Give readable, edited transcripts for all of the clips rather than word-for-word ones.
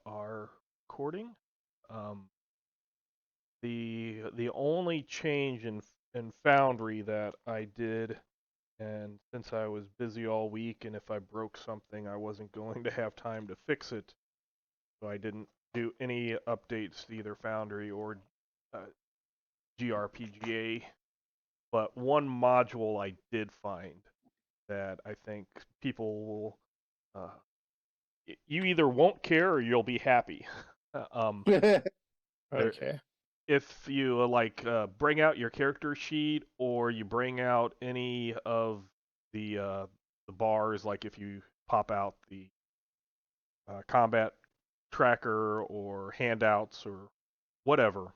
are recording. Um, the only change in Foundry that I did, and since I was busy all week, and if I broke something, I wasn't going to have time to fix it, so I didn't do any updates to either Foundry or uh, GRPGA. But one module I did find that I think people will. You either won't care or you'll be happy. um, there, Okay. if you bring out your character sheet or you bring out any of the bars, like if you pop out the combat tracker or handouts or whatever,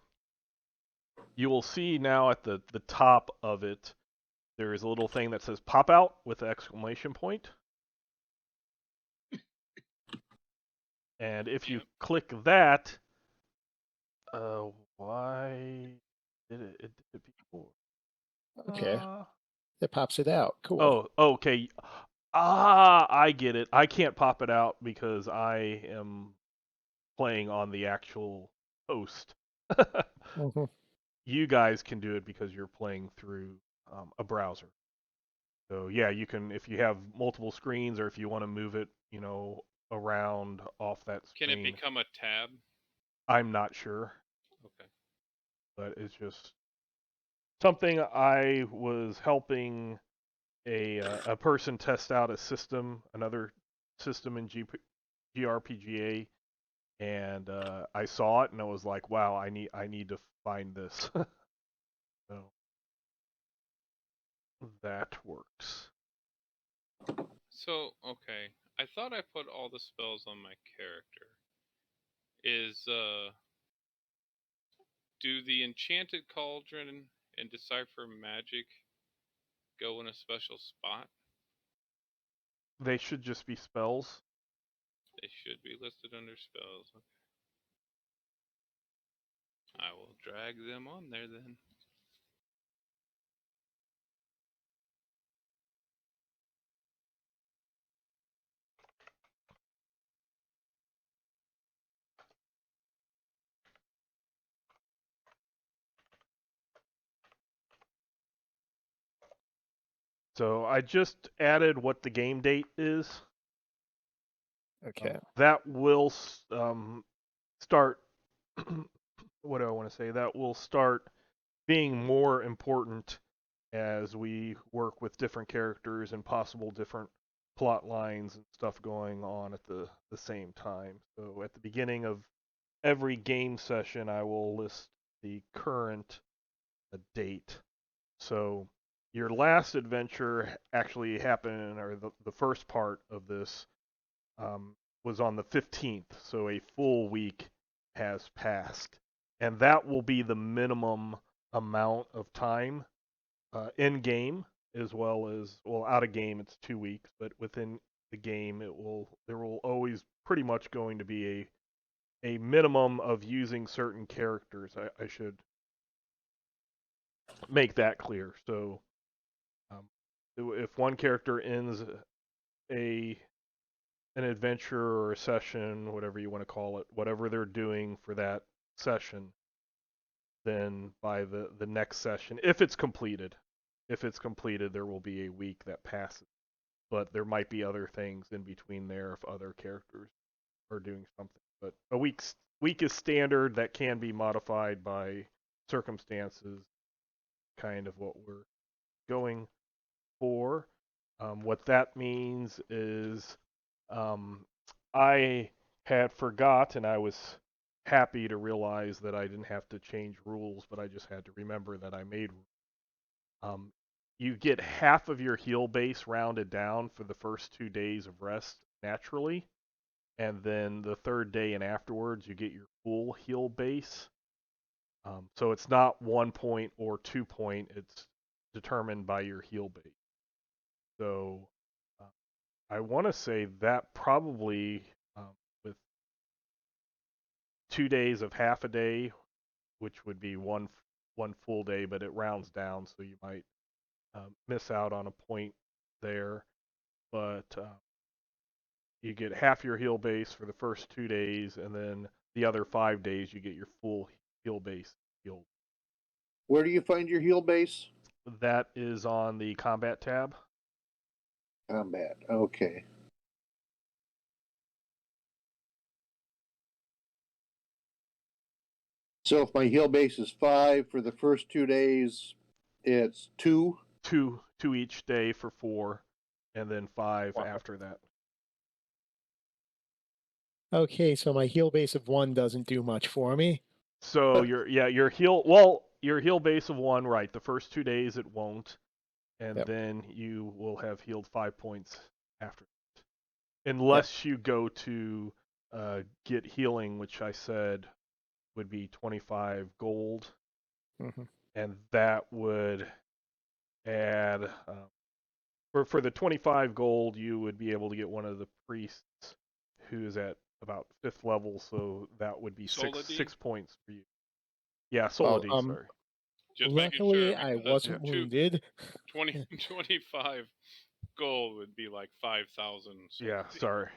you will see now at the top of it there is a little thing that says pop out with an exclamation point. And if you Yep. click that, why did it did it before? Okay. Uh, It pops it out. Cool. oh, okay. Ah, I get it. I can't pop it out because I am playing on the actual host. Hmm. You guys can do it because you're playing through a browser. So yeah, you can if you have multiple screens or if you want to move it, around off that Can it screen. become a tab? I'm not sure, Okay. but it's just something I was helping a person test out a system, another system in GRPGA, and I saw it and I was like, wow, I need to find this. So that works. So, okay. I thought I put all the spells on my character. Is do the enchanted cauldron and decipher magic go in a special spot? They should just be spells. They should be listed under spells. Okay. I will drag them on there then. So I just added what the game date is. Okay. That will start. What do I want to say? That will start being more important as we work with different characters and possible different plot lines and stuff going on at the same time. So at the beginning of every game session, I will list the current date. So your last adventure actually happened, or the first part of this was on the 15th. So a full week has passed. And that will be the minimum amount of time in game as well as out of game it's 2 weeks, but within the game there will always pretty much going to be a minimum of using certain characters. I should make that clear. So um, if one character ends a an adventure or a session, whatever you want to call it, whatever they're doing for that session, then by the next session, if it's completed, there will be a week that passes. But there might be other things in between there if other characters are doing something. But a week is standard that can be modified by circumstances, kind of what we're going for. What that means is um, I had forgot, and I was happy to realize that I didn't have to change rules, but I just had to remember that I made rules. Um, you get half of your heal base rounded down for the first 2 days of rest naturally, and then the third day and afterwards you get your full heal base. So it's not 1 point or 2 point; it's determined by your heal base. So uh, I want to say that probably with 2 days of half a day, which would be one full day, but it rounds down, so you might miss out on a point there. But you get half your heal base for the first 2 days, and then the other 5 days you get your full heal base healed. Where do you find your heal base? That is on the combat tab. Combat. Okay. So if my heal base is 5 for the first 2 days, it's 2. Two each day for 4, and then 5 Wow. after that. Okay, so my heal base of 1 doesn't do much for me. So your heal base of 1, right? The first 2 days it won't, and Yep. then you will have healed 5 points after that. Unless you go to get healing, which I said would be 25 gold, Mm-hmm. and that would add for the 25 gold you would be able to get one of the priests who's at about 5th level, so that would be 6 points for you. Yeah, Solidee, sorry. Just luckily, making sure, I wasn't wounded. 25 gold would be like 5,000. Yeah, sorry.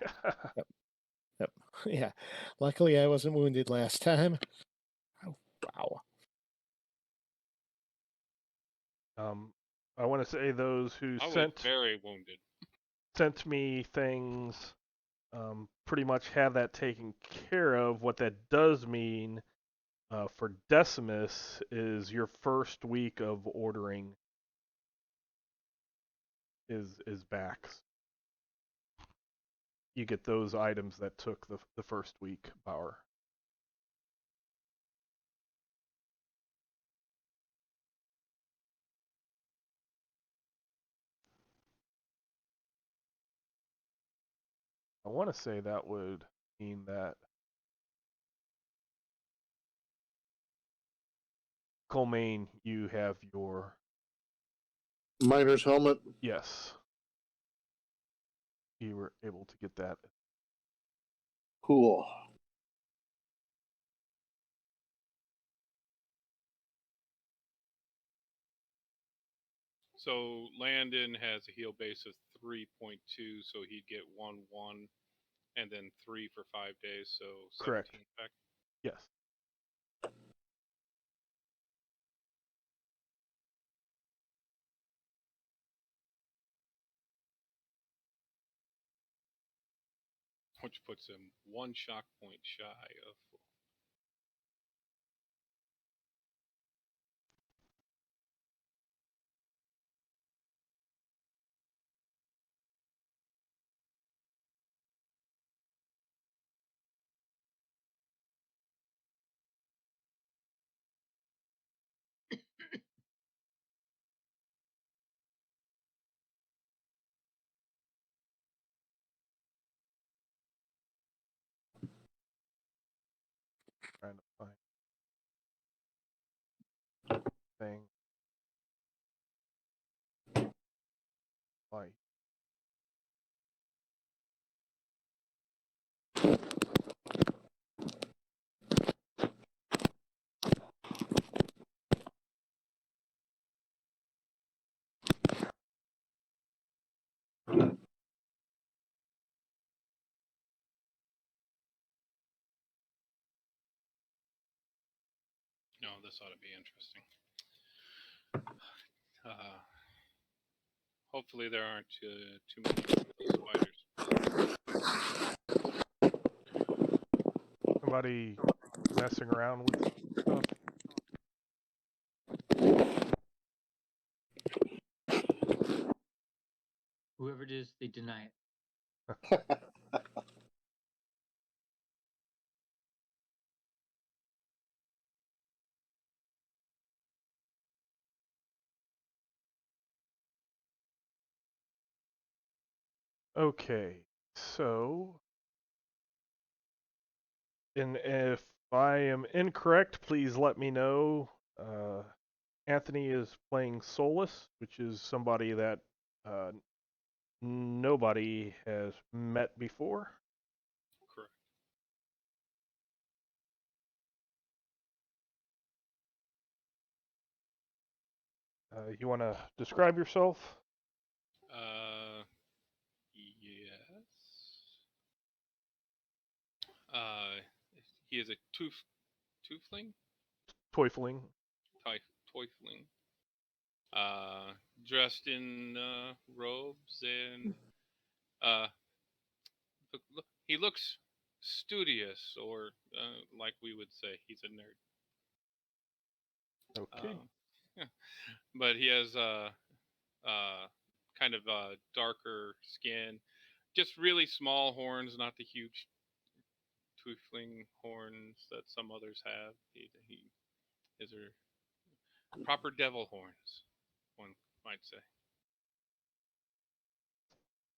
Yep. Yeah. Luckily, I wasn't wounded last time. Oh, wow. I want to say those who I was very wounded. sent me things pretty much have that taken care of. What that does mean for Decimus is your first week of ordering is back. You get those items that took the first week, Bauer. I want to say that would mean that Colmaine, you have your Miner's helmet. yes. You were able to get that. Cool. So Landon has a heal base of 3.2, so he'd get 1, and then 3 for 5 days, so 17 Correct. back. Yes. Which puts him 1 shock point shy of full. Trying to find thing. Light. No, this ought to be interesting. Hopefully there aren't too many spiders. Somebody messing around with stuff. Whoever it is, they deny it. Okay, so, and if I am incorrect, please let me know. Anthony is playing Solus, which is somebody that nobody has met before. Correct. You want to describe yourself? Yes. He is a toofling, Toifling. toifling, dressed in robes, and he looks studious, or like we would say, he's a nerd. Okay. Yeah. But he has kind of darker skin, just really small horns, not the huge tootling horns that some others have. His are proper devil horns, one might say.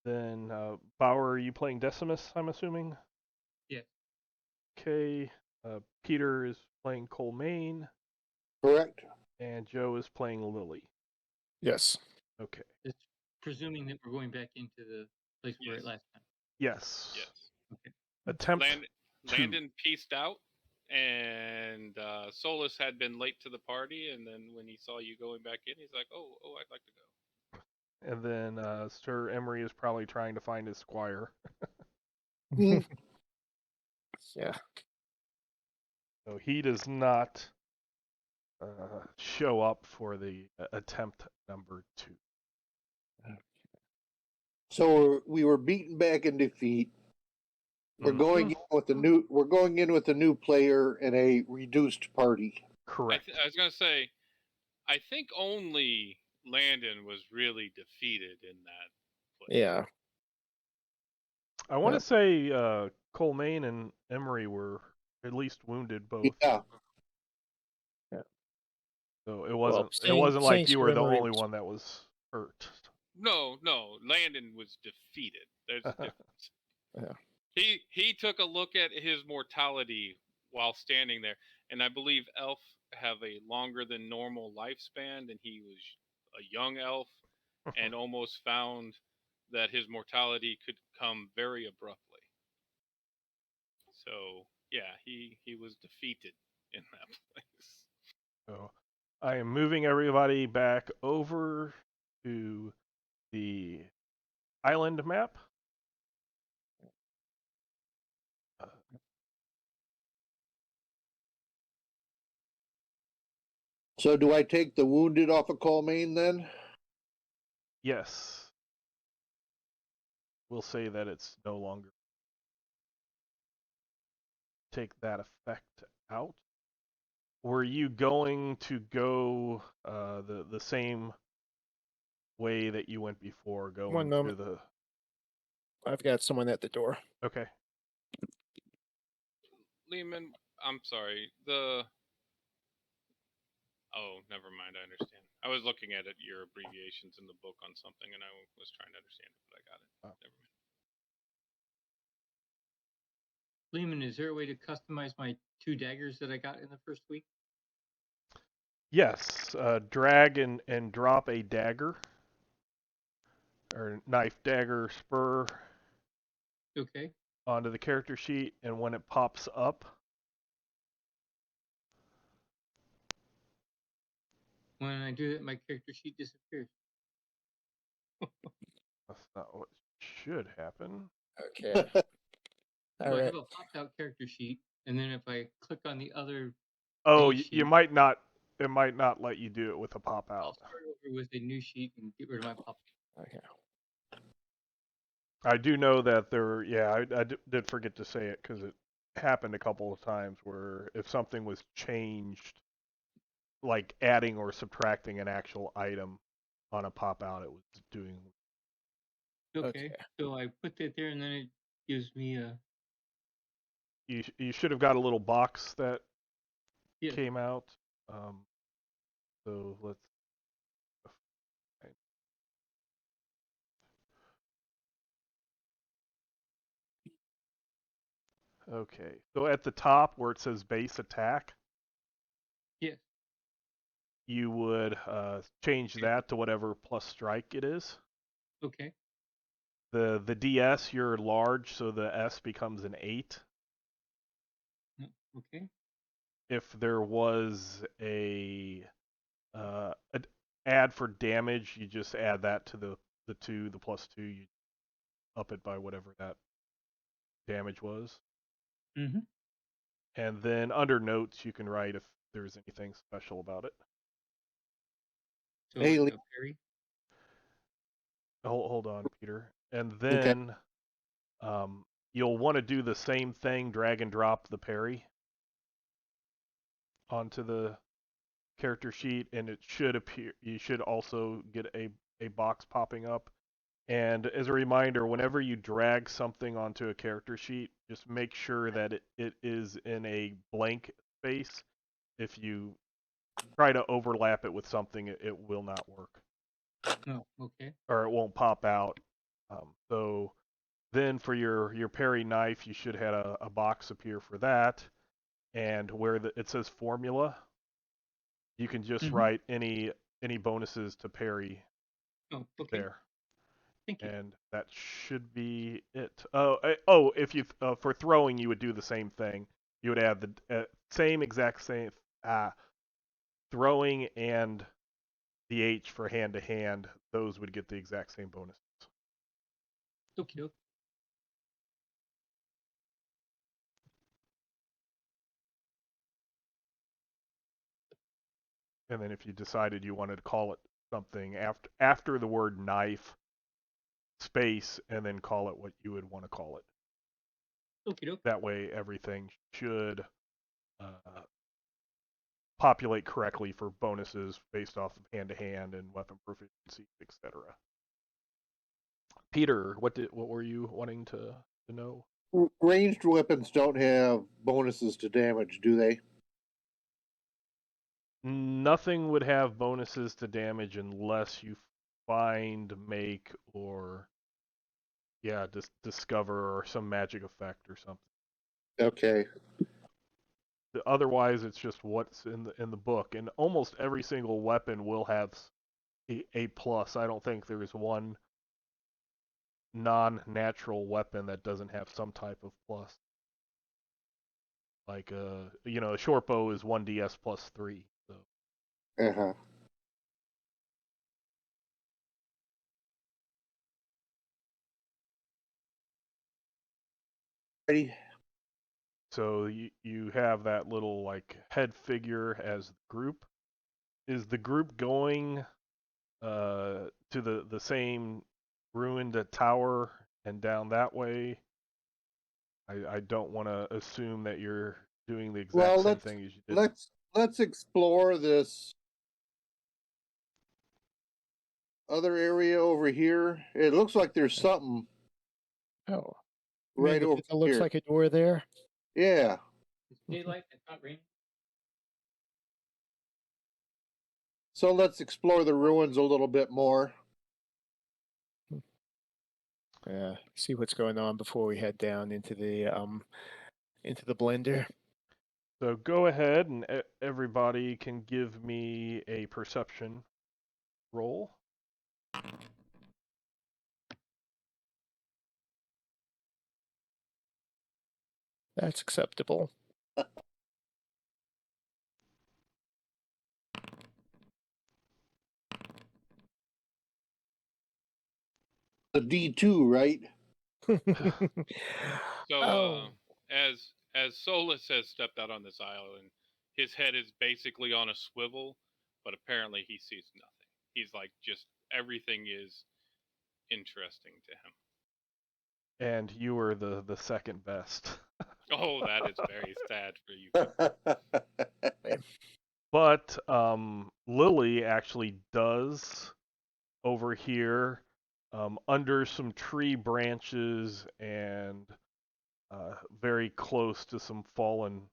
Then Bauer, are you playing Decimus? I'm assuming. Yeah. Okay. Peter is playing Colmaine, Correct. and Joe is playing Lily. Yes. Okay. It's presuming that we're going back into the place we were at Yes. last time. Yes. Yes. Okay. Attempt. Landon pieced out, and Solus had been late to the party, and then when he saw you going back in, he's like, "Oh, I'd like to go." And then Sir Emery is probably trying to find his squire. Yeah. So he does not show up for the attempt number 2. So we were beaten back in defeat. We're Mhm. going in with the new. We're going in with a new player and a reduced party. Correct. I was gonna say, I think only Landon was really defeated in that place. Yeah. I want to Yep. say Colmaine and Emery were at least wounded both. Yeah. So it wasn't like Saints you were the Emery only was- one that was hurt. No, Landon was defeated. There's a difference. Yeah. He took a look at his mortality while standing there, and I believe elf have a longer than normal lifespan, and he was a young elf, and almost found that his mortality could come very abruptly. So yeah, he was defeated in that place. So I am moving everybody back over to the island map. So do I take the wounded off of Colmaine then? Yes. We'll say that it's no longer. Take that effect out. Were you going to go the same way that you went before, going One through moment. the? I've got someone at the door. Okay. Lehman, I'm sorry. Oh, never mind. I understand. I was looking at your abbreviations in the book on something, and I was trying to understand it, but I got it. Oh. Never mind. Lehman, is there a way to customize my 2 daggers that I got in the first week? Yes. Drag and drop a dagger or knife, dagger, spur Okay. onto the character sheet, and when it pops up, When I do that, my character sheet disappears. that's not what should happen. Okay. So All I right. have a popped out character sheet, and then if I click on the other Oh, base you sheet, might not. It might not let you do it with a pop I'll out. start over with a new sheet and get rid of my pop. Okay. I do know that there. Yeah, I did forget to say it because it happened a couple of times where if something was changed, like adding or subtracting an actual item on a pop out, it was doing. Okay. So I put that there, and then it gives me a You should have got a little box that yeah. came out. So let's. Okay, so at the top where it says base attack, Yeah. you would change that to whatever plus strike it is. Okay. The DS, you're large, so the S becomes an 8. Okay. If there was an add for damage, you just add that to the 2, the plus 2, you up it by whatever that damage was. Mm-hmm. And then under notes, you can write if there's anything special about it. So Hey, like Lee. a parry. Hold on, Peter. And Okay. then you'll want to do the same thing, drag and drop the parry onto the character sheet, and it should appear. You should also get a box popping up. And as a reminder, whenever you drag something onto a character sheet, just make sure that it is in a blank space. If you try to overlap it with something, it will not work, Oh, okay. or it won't pop out. So then for your parry knife, you should have a box appear for that, and where it says formula, you can just Mm-hmm. write any bonuses to parry Oh, okay. there. Thank you. And that should be it. If you for throwing, you would do the same thing. You would add the same throwing and the H for hand to hand. Those would get the exact same bonuses. Okie doke. And then if you decided you wanted to call it something after the word knife, space, and then call it what you would want to call it. Okie doke. That way, everything should populate correctly for bonuses based off of hand-to-hand and weapon proficiency, etc. Peter, what were you wanting to know? Ranged weapons don't have bonuses to damage, do they? Nothing would have bonuses to damage unless you find, make, or discover or some magic effect or something. Okay. Otherwise, it's just what's in the book, and almost every single weapon will have a plus. I don't think there's one non-natural weapon that doesn't have some type of plus. Like a short bow is 1d(s) plus 3. So Uh-huh. Ready? so you have that little like head figure as the group. Is the group going to the same ruined tower and down that way? I don't want to assume that you're doing the exact Well, same thing as you did. let's explore this other area over here. It looks like there's something Oh, right over it looks here. like a door there. Yeah. It's daylight. It's not raining. So let's explore the ruins a little bit more. See what's going on before we head down into the blender. So go ahead and everybody can give me a perception roll. That's acceptable. The D2, right? So, Oh. as Solus has stepped out on this island, his head is basically on a swivel, but apparently he sees nothing. He's like just everything is interesting to him. And you were the second best. Oh, that is very sad for you. But Lily actually does over here under some tree branches and very close to some fallen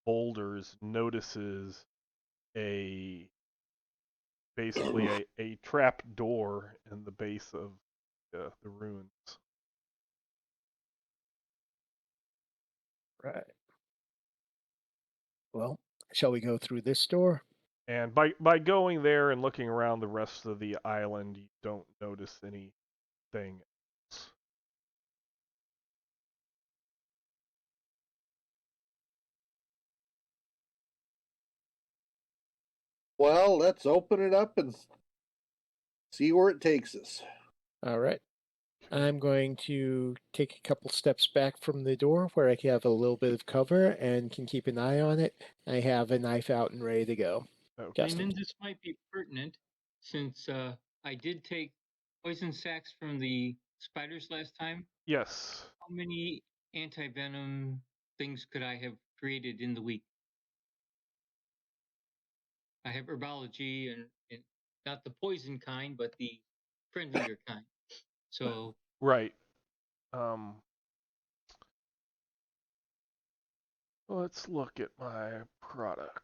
boulders notices basically a trap door in the base of the ruins. Right. Well, shall we go through this door? And by going there and looking around the rest of the island, you don't notice anything else. Well, let's open it up and see where it takes us. All right. I'm going to take a couple steps back from the door where I can have a little bit of cover and can keep an eye on it. I have a knife out and ready to go. Okay. Just in Lehman, this might be pertinent since I did take poison sacs from the spiders last time. Yes. How many anti-venom things could I have created in the week? I have herbology and not the poison kind, but the friendlier kind. So Right. Let's look at my product.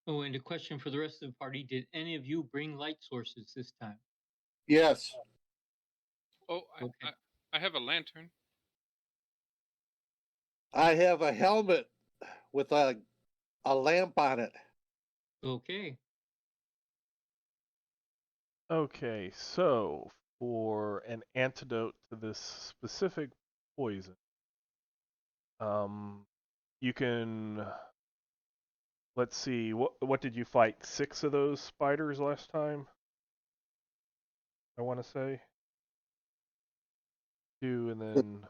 oh, and a question for the rest of the party: did any of you bring light sources this time? Yes, Oh, Okay. I have a lantern. I have a helmet with a lamp on it. Okay. Okay, so for an antidote to this specific poison, you can, let's see, what did you fight? 6 of those spiders last time? I want to say 2, and then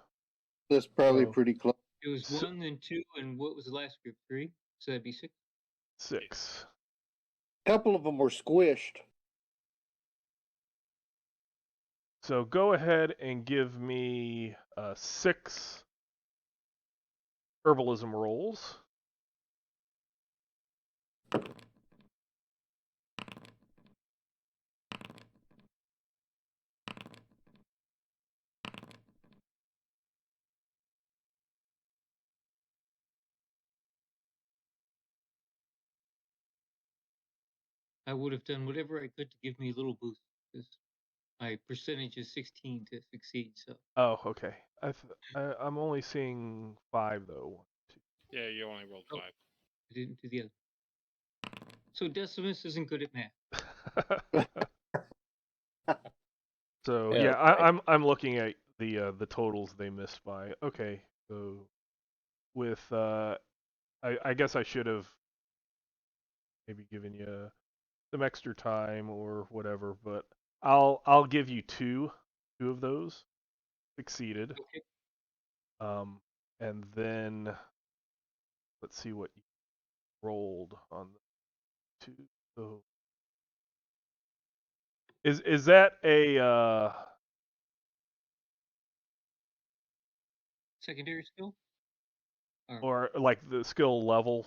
That's probably oh, pretty close. It was So- 1 and 2, and what was the last group? 3. So that'd be 6. 6. A couple of them were squished. So go ahead and give me 6 herbalism rolls. I would have done whatever I could to give me a little boost because my percentage is 16 to succeed. So Oh, okay. I'm only seeing 5 though. 1, 2. Yeah, you only rolled Oh. 5. I didn't do the other. So Decimus isn't good at math. So Yeah, yeah, okay. I'm looking at the totals they missed by. Okay, so with I guess I should have maybe given you some extra time or whatever, but I'll give you two of those succeeded. Okay. And then let's see what you rolled on the 2. So is that a Secondary skill? or like the skill level?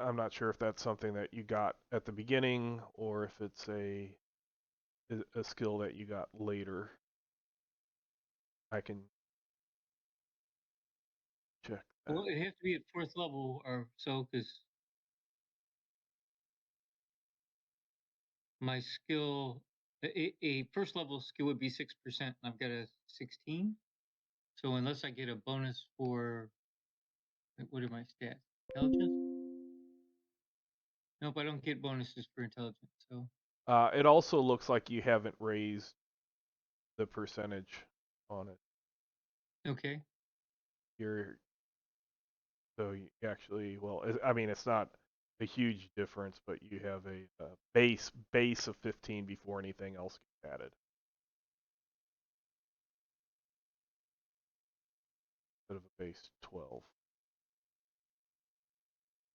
I'm not sure if that's something that you got at the beginning or if it's a skill that you got later. I can check that. Well, it'd have to be at 4th level or so because my skill, a first level skill would be 6%. And I've got a 16. So unless I get a bonus for, what are my stats? Intelligence? Nope, I don't get bonuses for intelligence. So It also looks like you haven't raised the percentage on it. okay. You're so you actually, well, I mean, it's not a huge difference, but you have a base of 15 before anything else gets added. Instead of a base 12.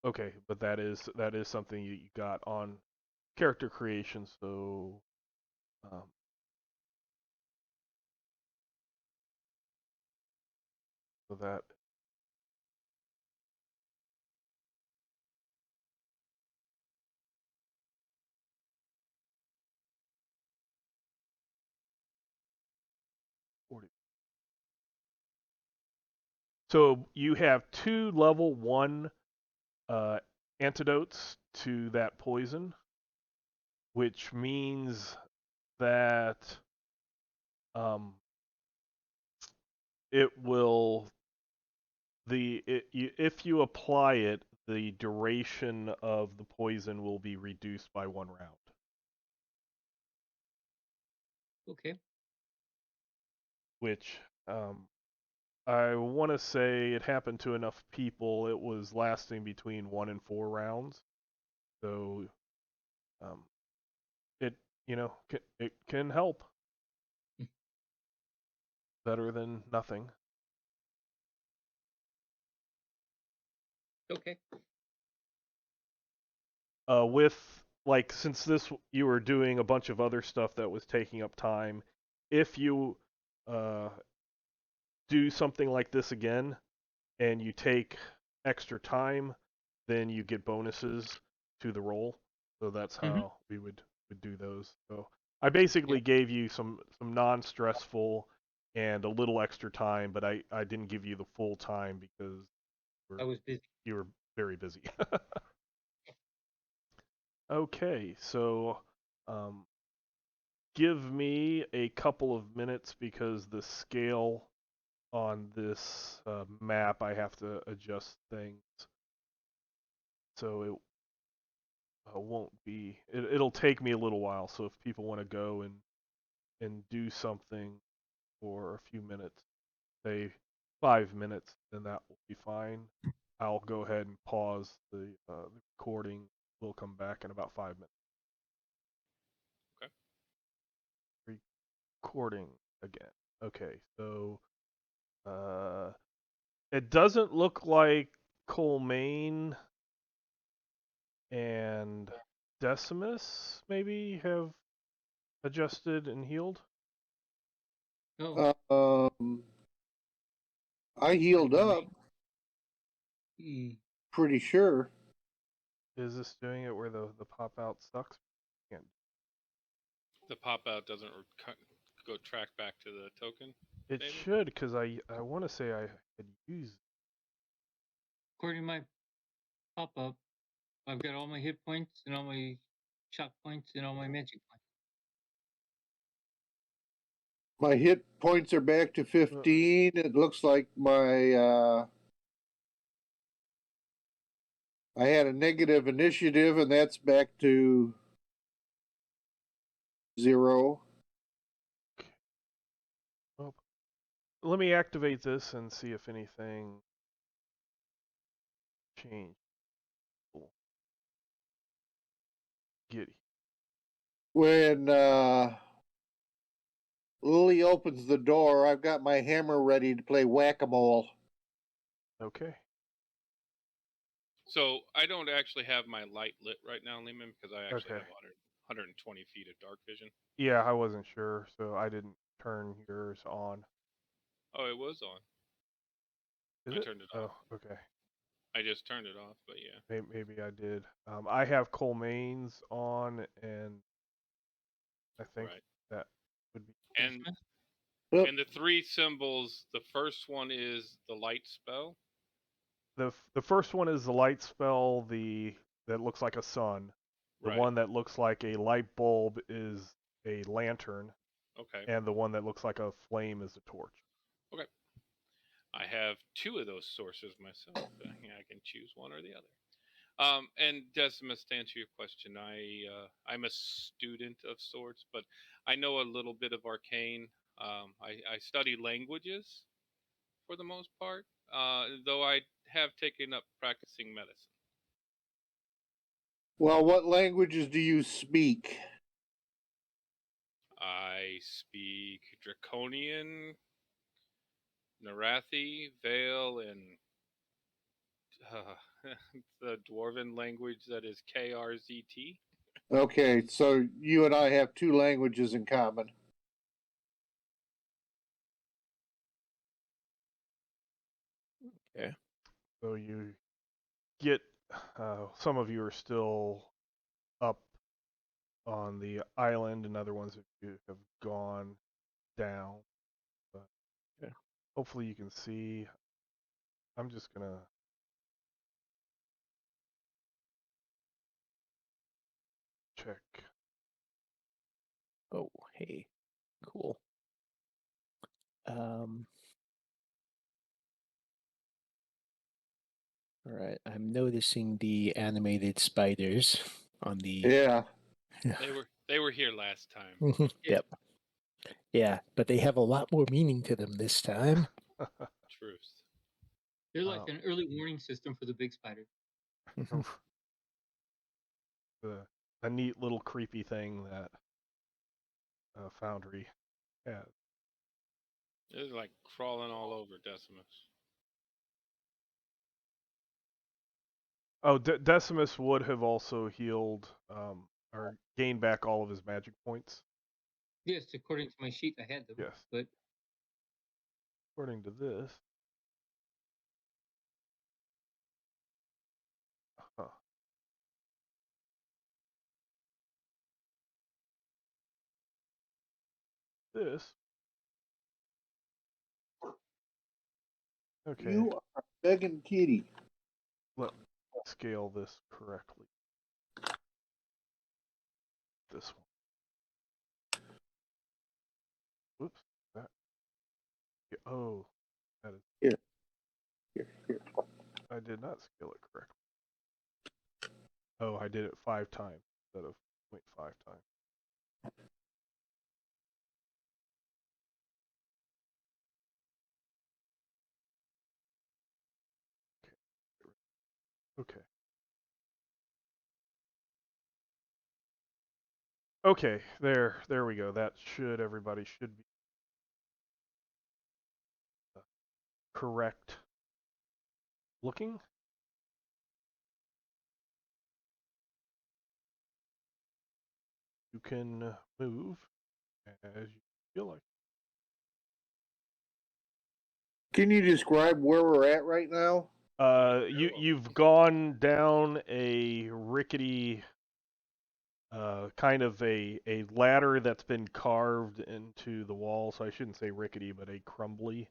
Okay, but that is something you got on character creation, so so that so you have 2 level 1 antidotes to that poison, which means that it will if you apply it, the duration of the poison will be reduced by 1 round. Okay. which I want to say it happened to enough people. It was lasting between 1 and 4 rounds, so it it can help better than nothing. Okay. With like since this you were doing a bunch of other stuff that was taking up time, if you uh, do something like this again and you take extra time, then you get bonuses to the roll. So that's how we would do those. So I basically Yep. gave you some non-stressful and a little extra time, but I didn't give you the full time because I was busy. you were very busy. Okay, so give me a couple of minutes because the scale on this map I have to adjust things, so it won't be. It'll take me a little while. So if people want to go and do something for a few minutes, say 5 minutes, then that will be fine. I'll go ahead and pause the recording. We'll come back in about 5 minutes. Okay. Recording again. Okay, so it doesn't look like Colmaine and Decimus maybe have adjusted and healed. Oh, I healed up, pretty sure. Is this doing it where the pop out sucks? Can't. The pop out doesn't go track back to the token. It Maybe? should, because I want to say I had used. according to my pop-up, I've got all my hit points and all my shock points and all my magic points. My hit points are back to 15. It looks like my I had a negative initiative, and that's back to 0. Oh, let me activate this and see if anything changed. Cool. Get. When Lily opens the door, I've got my hammer ready to play whack-a-mole. Okay. So I don't actually have my light lit right now, Lehman, because I actually Okay. have 120 feet of dark vision. Yeah, I wasn't sure, so I didn't turn yours on. Oh, it was on. Is I it? turned it Oh, off. okay. I just turned it off, but yeah. Maybe I did. I have Colmaine's on, and I think Right. that would be. And Oh, and the three symbols, the first one is the light spell. The first one is the light spell, that looks like a sun. The Right. one that looks like a light bulb is a lantern, Okay. and the one that looks like a flame is a torch. Okay. I have two of those sources myself. I can choose one or the other. And Decimus, to answer your question, I'm a student of sorts, but I know a little bit of arcane. I study languages for the most part, though I have taken up practicing medicine. well, what languages do you speak? I speak Draconian, Narathi, Vale, and the Dwarven language that is KRZT. Okay, so you and I have 2 languages in common. Okay. So you get some of you are still up on the island, and other ones have gone down. But Yeah. hopefully you can see. I'm just gonna check. Oh, hey. Cool. All right. I'm noticing the animated spiders on the. Yeah. They were here last time. Yep. Yeah, but they have a lot more meaning to them this time. Truth. They're like Oh. an early warning system for the big spider. A neat little creepy thing that Foundry has. It's like crawling all over Decimus. Oh, Decimus would have also healed or gained back all of his magic points. Yes, according to my sheet, I had them. Yes. But According to this. Huh. This. Okay. You are begging kitty. Let me scale this correctly. This one. Whoops. That. Oh. That is. Here. I did not scale it correctly. Oh, I did it 5 times instead of 0.5 times. Okay. Okay, there we go. That everybody should be correct looking. You can move as you feel like. Can you describe where we're at right now? You've gone down a rickety kind of a ladder that's been carved into the wall, so I shouldn't say rickety, but a crumbly.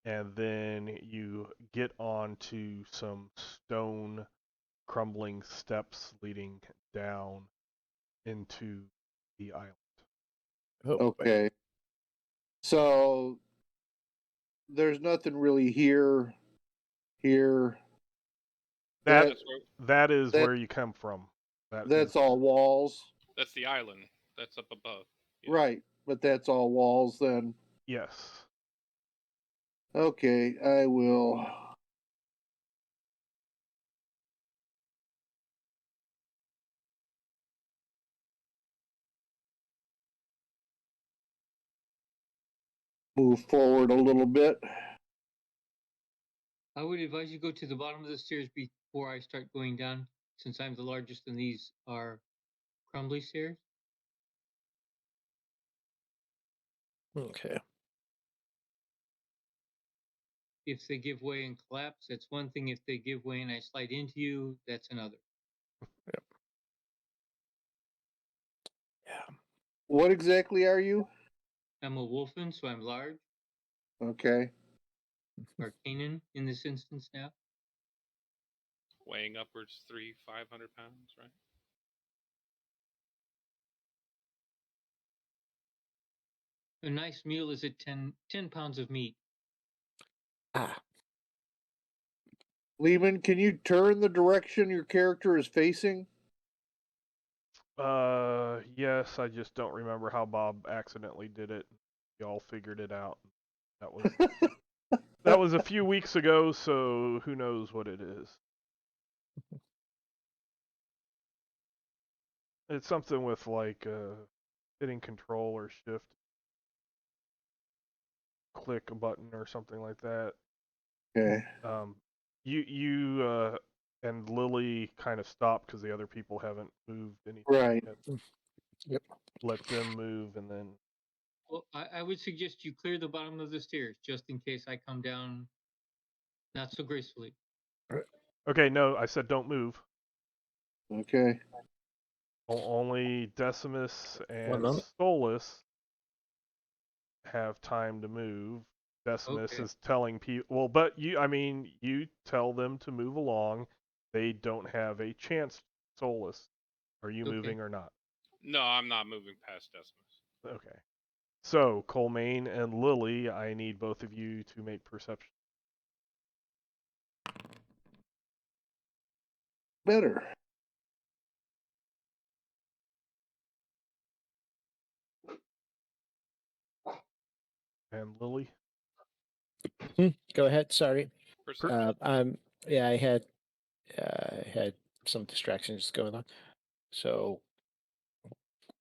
And then you get onto some stone crumbling steps leading down into the island. Oh, Okay. So there's nothing really here. That That's where, that is that where you come from. that's all walls. that's the island. That's up above. Yeah. Right. But that's all walls then. Yes. Okay, I will move forward a little bit. I would advise you go to the bottom of the stairs before I start going down, since I'm the largest and these are crumbly stairs. okay. If they give way and collapse, that's one thing. If they give way and I slide into you, that's another. Yeah. What exactly are you? I'm a wolfen, so I'm large, Okay. Arcanan in this instance now. Weighing upwards 500 pounds, right? A nice meal is at 10 pounds of meat. Ah, Lehman, can you turn the direction your character is facing? Yes, I just don't remember how Bob accidentally did it. Y'all figured it out. That was that was a few weeks ago, so who knows what it is. It's something with like hitting control or shift, click a button or something like that. Okay. You and Lily kind of stopped because the other people haven't moved anything Right. yet. yep. Let them move and then. Well, I would suggest you clear the bottom of the stairs just in case I come down not so gracefully. Okay, no, I said don't move. Okay. Only Decimus One and moment. Solus have time to move. Decimus Okay. is telling people, well, but you tell them to move along. They don't have a chance. Solus, are you Okay. moving or not? No, I'm not moving past Decimus. Okay. So, Colmaine and Lily, I need both of you to make perception. Better. And Lily? Go ahead. Sorry. Perception. Yeah, I had some distractions going on. So,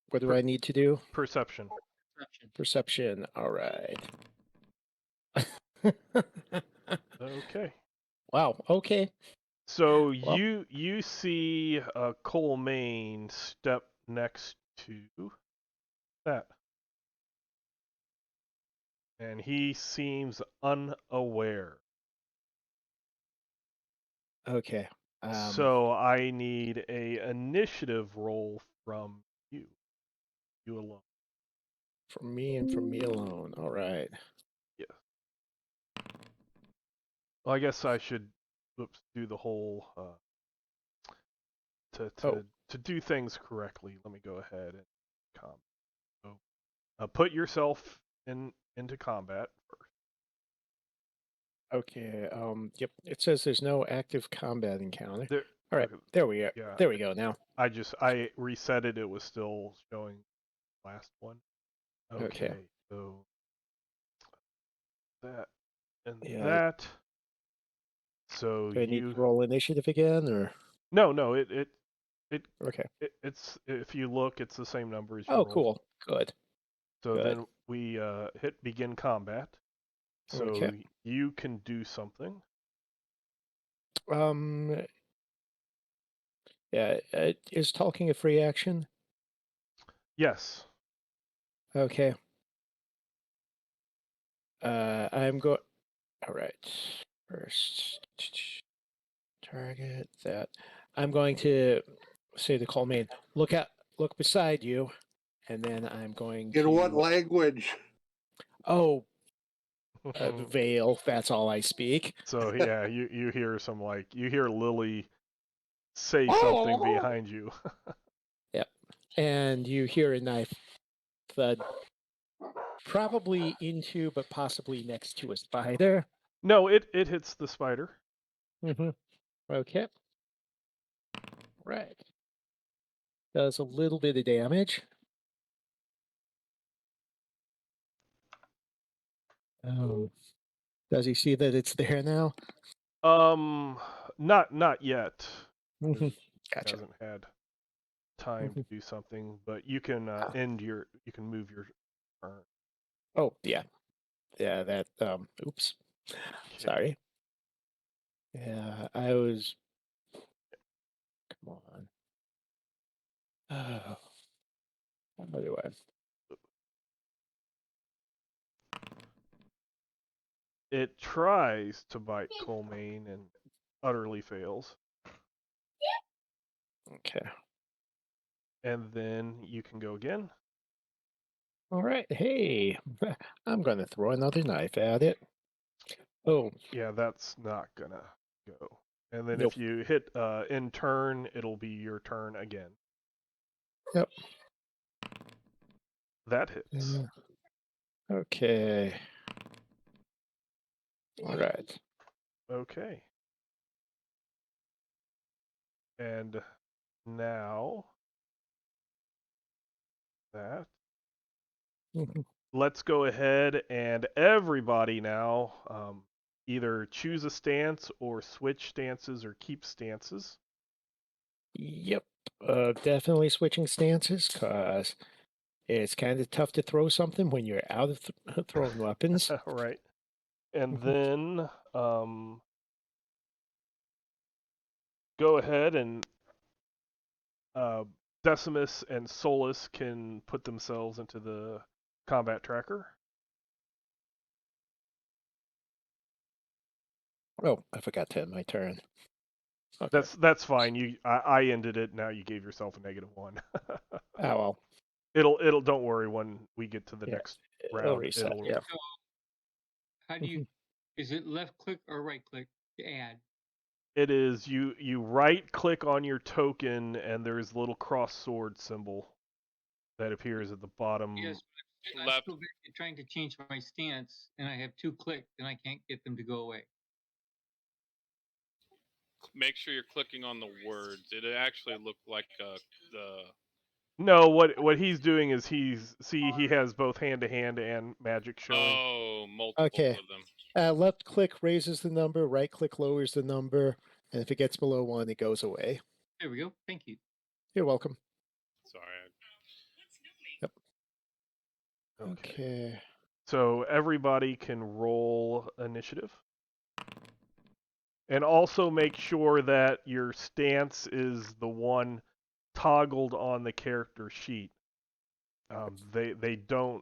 what do I need to do? Perception. Perception. All right. Okay. Wow. Okay. So Well. you see Cole Main step next to that. And he seems unaware. Okay. So I need a initiative roll from you. You alone. From me and from me alone. All right. Yeah. Well, I guess I should do the whole to do things correctly. Let me go ahead and put yourself into combat first. Okay. Yep. It says there's no active combat encounter. There, All right. okay, There we are. yeah. There we go. Now. I reset it. It was still showing last one. Okay. So that and Yeah. that. So Do I need to roll initiative again, or? No. Okay. It's if you look, it's the same number as you Oh, rolled. cool. Good. So Good. then we hit begin combat. So Okay. you can do something. Yeah. Is talking a free action? Yes. Okay. I'm going. All right. First target that. I'm going to say to Coleman, look beside you, and then I'm going In to. what language? Oh, veil. That's all I speak. So yeah, you hear some you hear Lily say something behind you. Yep. And you hear a knife thud, probably into, but possibly next to a spider. No, it hits the spider. Mm-hmm. Okay. Right. Does a little bit of damage. Oh. Does he see that it's there now? Not yet. Mm-hmm. He Gotcha. hasn't had time to do something, but you can you can move your turn. Oh, yeah. Yeah, that, oops. Okay. Sorry. Yeah, I was, come on. Oh, how do I? It tries to bite Colmaine and utterly fails. Okay. And then you can go again. All right. Hey, I'm going to throw another knife at it. Oh, Yeah, that's not gonna go. And then nope. if you hit in turn, it'll be your turn again. Yep. That hits. Okay. All right. Okay. And now that. Let's go ahead and everybody now either choose a stance or switch stances or keep stances. Yep. Definitely switching stances because it's kind of tough to throw something when you're out of throwing weapons. Right. And then go ahead and Decimus and Solus can put themselves into the combat tracker. Oh, I forgot to end my turn. Okay. That's fine. I ended it. Now you gave yourself a -1. Oh well. It'll don't worry when we get to the next It'll round. reset. Yeah. So how do you? Is it left click or right click to add? It is you right click on your token and there's a little cross sword symbol that appears at the bottom. Yes, I'm Left. still trying to change my stance, and I have 2 clicks, and I can't get them to go away. Make sure you're clicking on the words. It actually looked like the No, what he's doing is he has both hand to hand and magic showing. Oh, multiples Okay. of them. Left click raises the number, right click lowers the number, and if it gets below 1, it goes away. There we go. Thank you. You're welcome. Sorry. Okay. So everybody can roll initiative. And also make sure that your stance is the one toggled on the character sheet. They're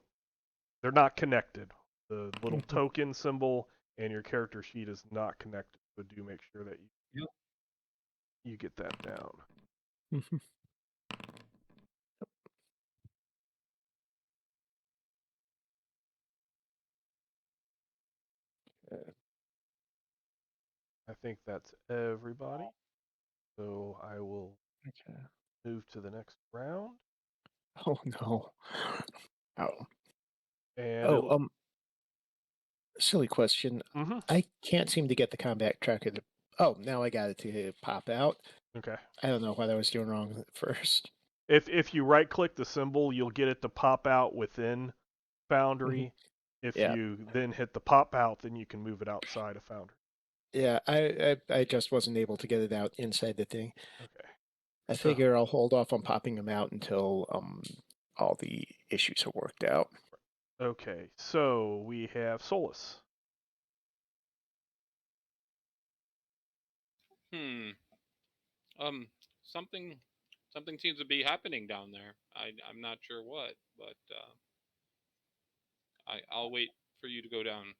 not connected. The little token symbol and your character sheet is not connected. So do make sure that you get that down. I think that's everybody. So I will move to the next round. Oh no. Oh. And Silly question. I can't seem to get the combat tracker to. Oh, now I got it to pop out. Okay. I don't know what I was doing wrong at first. If you right click the symbol, you'll get it to pop out within Foundry. If you then hit the pop out, then you can move it outside of Foundry. Yeah, I just wasn't able to get it out inside the thing. Okay. I figure I'll hold off on popping them out until all the issues are worked out. Okay, so we have Solus. Something seems to be happening down there. I'm not sure what, but I'll wait for you to go down,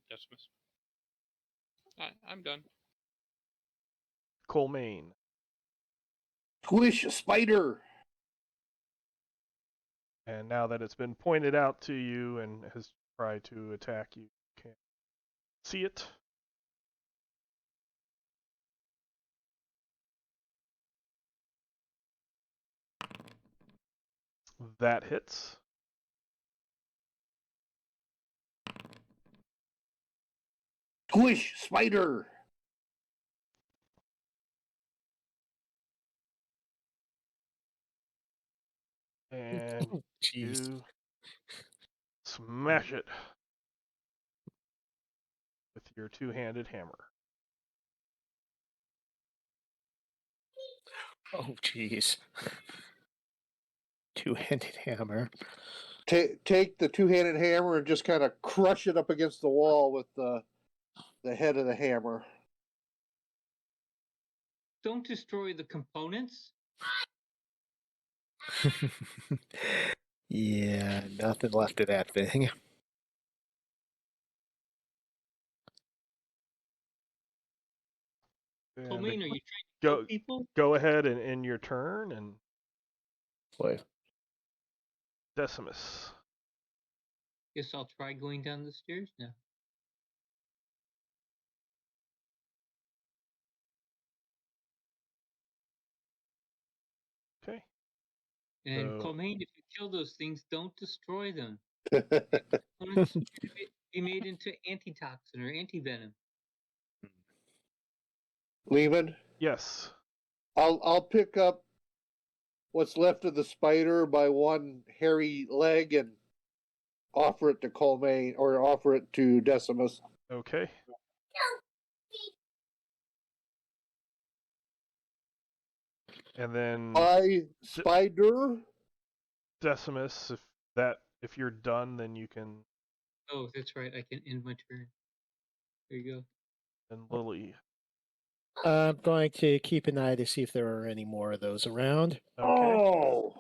Decimus. I'm done. Colmaine. Squish a spider. And now that it's been pointed out to you and has tried to attack you, you can't see it. That hits. Squish spider. And Jeez. you smash it with your two-handed hammer. Oh, jeez. Two-handed hammer. Take the two-handed hammer and just kind of crush it up against the wall with the head of the hammer. Don't destroy the components. Yeah, nothing left of that thing. Colmaine, are you trying to kill people? Go ahead and end your turn and Boy. Decimus. Guess I'll try going down the stairs now. Okay. And So, Colmaine, if you kill those things, don't destroy them. Components be made into antitoxin or antivenom. Lehman? yes. I'll pick up what's left of the spider by one hairy leg and offer it to Colmaine or offer it to Decimus. Okay. And then Spider. Decimus, if you're done, then you can. Oh, that's right. I can end my turn. There you go. And Lily. I'm going to keep an eye to see if there are any more of those around. Okay. Oh.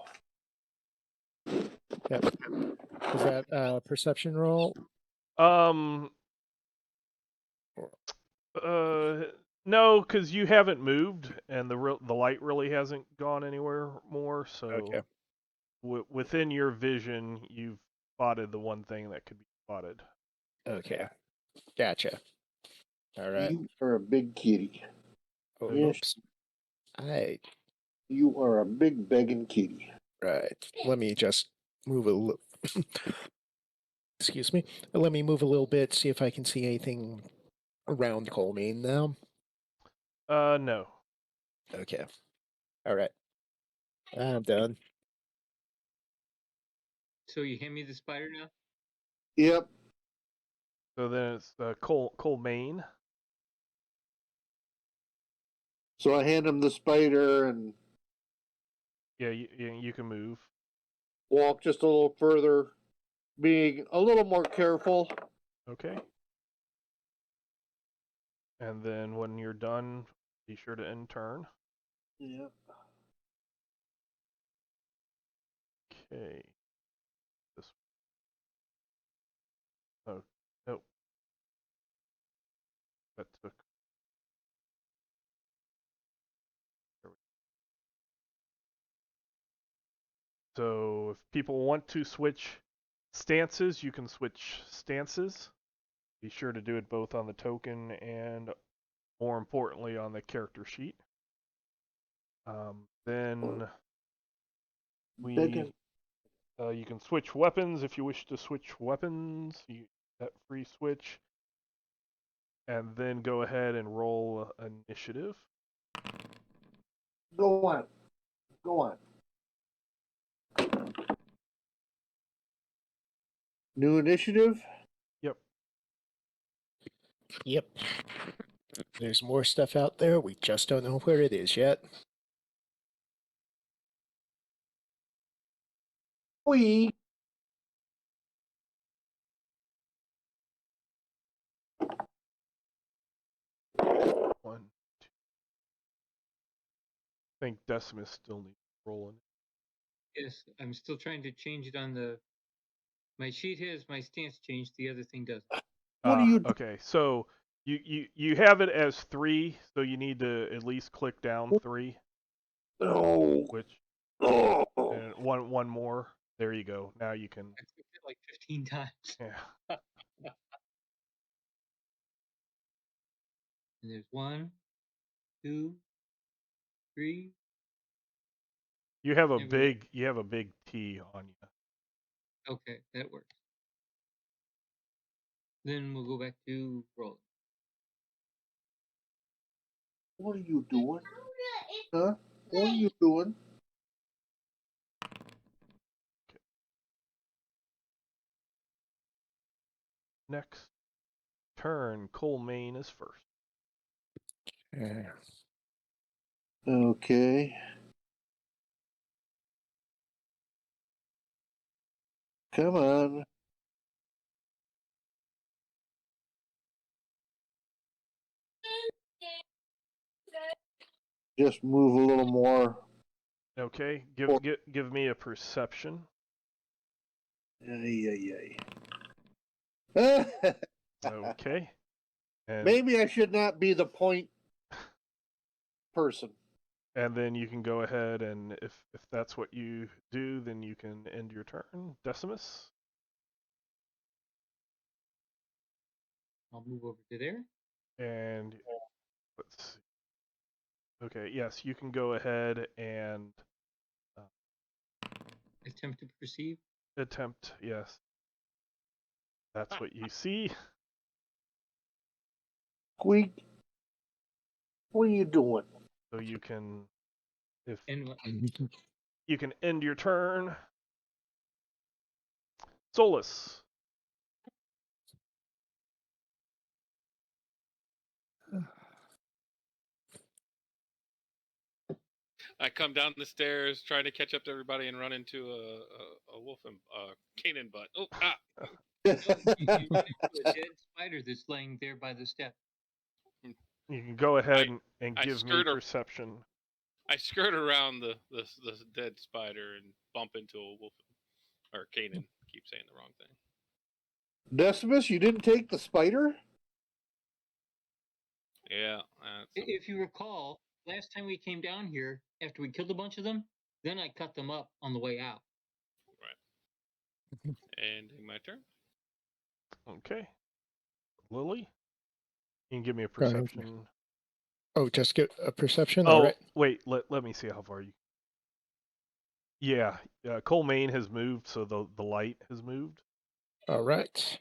Yep. Is that a perception roll? No, because you haven't moved, and the light really hasn't gone anywhere more. So, Okay. Within your vision, you've spotted the one thing that could be spotted. Okay. Gotcha. All right. You are a big kitty. Oh, Yes. oops. Alright. You are a big begging kitty. Right. Let me just move a little. Excuse me. Let me move a little bit, see if I can see anything around Colmaine now. No. Okay. All right. I'm done. So you hand me the spider now? Yep. So then it's Cole Main. So I hand him the spider and Yeah, you can move. walk just a little further, being a little more careful. Okay. And then when you're done, be sure to end turn. Yeah. Okay. This. Oh, nope. That took. So if people want to switch stances, you can switch stances. Be sure to do it both on the token and, more importantly, on the character sheet. Then you can switch weapons if you wish to switch weapons. That free switch, and then go ahead and roll initiative. Go on. Go on. New initiative? Yep. Yep. There's more stuff out there. We just don't know where it is yet. We. One, two. I think Decimus still needs rolling. Yes, I'm still trying to change it on the. My sheet has my stance changed. The other thing doesn't. What are you? Okay, so you have it as 3, so you need to at least click down 3. Oh. Which Oh. and one more. There you go. Now you can. I clicked it like 15 times. Yeah. And there's 1, 2, 3. You have a There we big T on you. Okay, that works. Then we'll go back to rolling. What are you doing? Huh? What are you doing? Next turn, Cole Main is first. Yeah. Okay. Come on. Just move a little more. Okay, give me a perception. Ay, ay, ay. Okay. And Maybe I should not be the point person. and then you can go ahead and if that's what you do, then you can end your turn. Decimus. I'll move over to there. And let's see. Okay, yes, you can go ahead and Attempt to perceive. attempt. Yes, that's what you see. Squeak. What are you doing? So you can, if And you can end your turn. Solus. I come down the stairs, trying to catch up to everybody, and run into a wolf and Canaan butt. Oh, ah! you run into a dead spider that's laying there by the step. You can go ahead and I give me skirt perception. I skirt around the dead spider and bump into a wolf or Canaan. Keep saying the wrong thing. Decimus, you didn't take the spider? Yeah. If you recall, last time we came down here, after we killed a bunch of them, then I cut them up on the way out. Right. Ending my turn. Okay. Lily. You can give me a perception. Oh, just get a perception? Oh, All right. wait. Let me see how far you. Yeah. Cole Main has moved, so the light has moved. All right.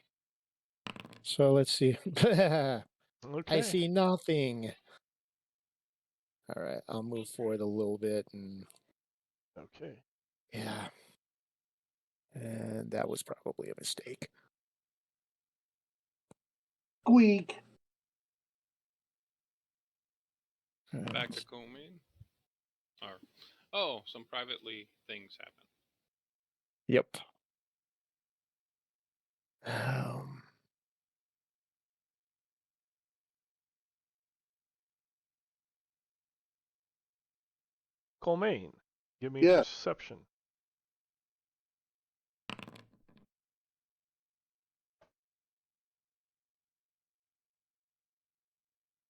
So let's see. Okay. I see nothing. All right. I'll move forward a little bit and Okay. yeah. And that was probably a mistake. Squeak. Back to Coleman. Some privately things happen. Yep. Colmaine, give me Yeah. perception.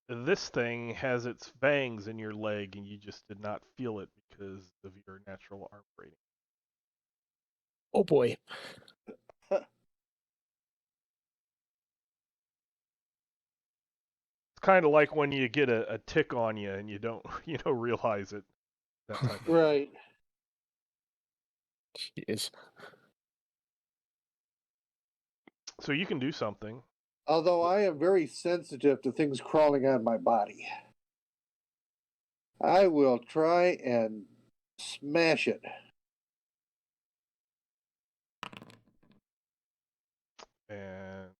This thing has its fangs in your leg, and you just did not feel it because of your natural arm rating. Oh boy. It's kind of like when you get a tick on you and you don't, realize it. That type of thing. Right. Jeez. So you can do something. Although I am very sensitive to things crawling on my body. I will try and smash it. And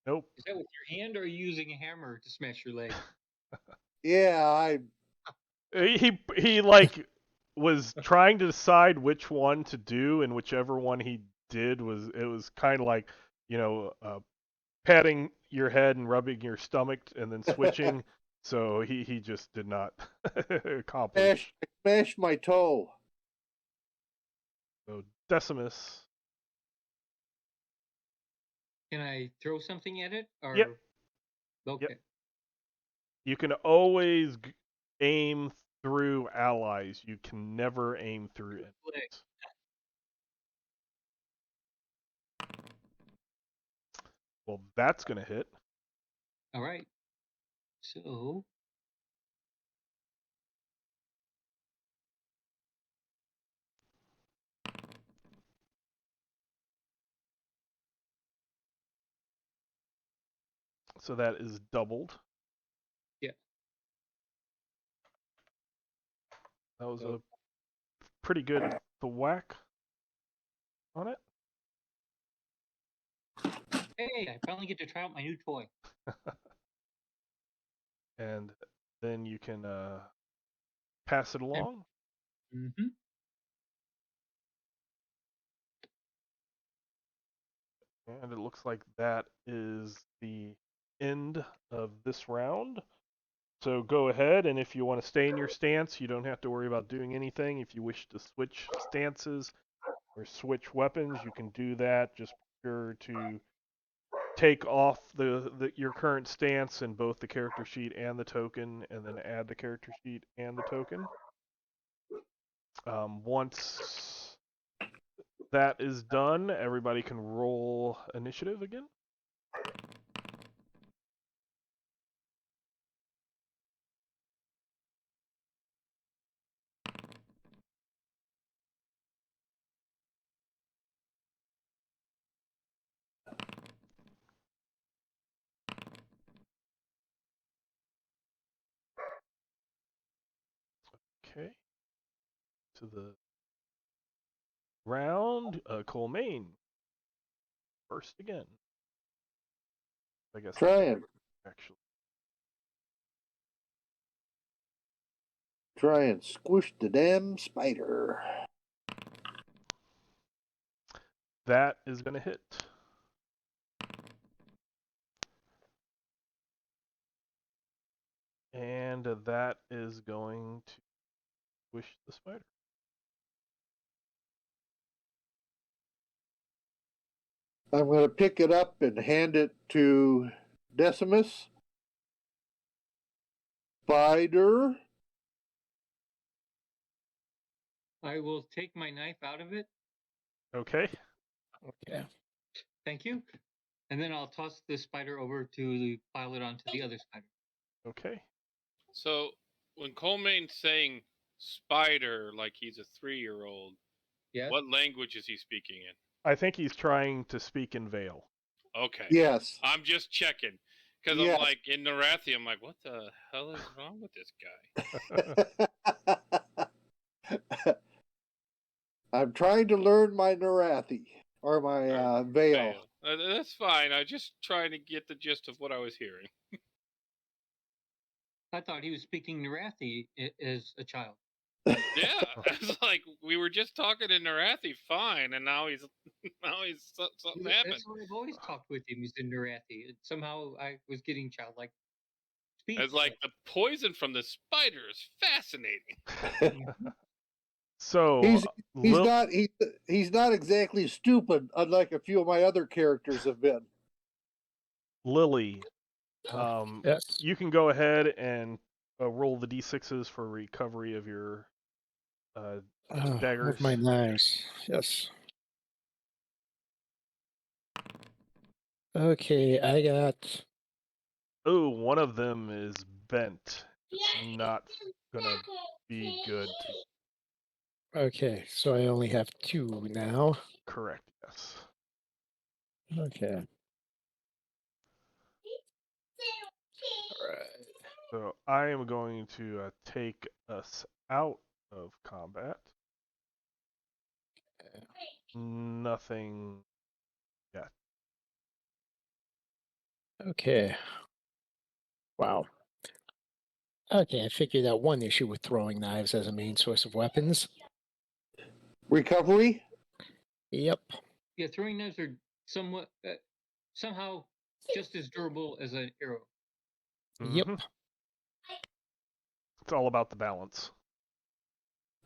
nope. Is that with your hand or are you using a hammer to smash your leg? Yeah, He like was trying to decide which one to do, and whichever one he did was kind of like, patting your head and rubbing your stomach and then switching. So he just did not accomplish. smash my toe. So Decimus. Can I throw something at it? Or... Yep. Okay. Yep. You can always aim through allies. You can never aim through enemies. Well, that's going to hit. All right. So So that is doubled. yeah. That was a pretty good thwack on it. Hey, I finally get to try out my new toy. And then you can pass it along. Mm-hmm. And it looks like that is the end of this round. So go ahead, and if you want to stay in your stance, you don't have to worry about doing anything. If you wish to switch stances or switch weapons, you can do that. Just be sure to take off your current stance in both the character sheet and the token, and then add the character sheet and the token. Once that is done, everybody can roll initiative again. Okay. To the round, Colmaine. First again. I guess Trying. actually. Try and squish the damn spider. That is going to hit. And that is going to squish the spider. I'm going to pick it up and hand it to Decimus. Spider. I will take my knife out of it. Okay. Okay. Thank you. And then I'll toss the spider over to pile it onto the other spider. Okay. So when Colemane's saying spider like he's a 3-year-old, Yes. what language is he speaking in? I think he's trying to speak in Vale. Okay. Yes. I'm just checking. Because Yes. I'm like, in Narathi, I'm like, what the hell is wrong with this guy? I'm trying to learn my Narathi or my Veil. That's fine. I was just trying to get the gist of what I was hearing. I thought he was speaking Narathi as a child. Yeah, it's like we were just talking in Narathi, fine, and now he's something happened. That's what I've always talked with him. He's in Narathi. Somehow I was getting childlike speech. It's like the poison from the spider is fascinating. So he's not exactly stupid, unlike a few of my other characters have been. Lily, Yes. you can go ahead and roll the d6s for recovery of your daggers. Of my knives. Yes. Okay, I got. Oh, one of them is bent. It's not gonna be good. Okay, so I only have 2 now. Correct. Yes. Okay. Alright. So I am going to take us out of combat. Nothing yet. Okay. Wow. Okay, I figured out one issue with throwing knives as a main source of weapons. Recovery? Yep. Yeah, throwing knives are somewhat somehow just as durable as an arrow. Yep. Mhm. It's all about the balance.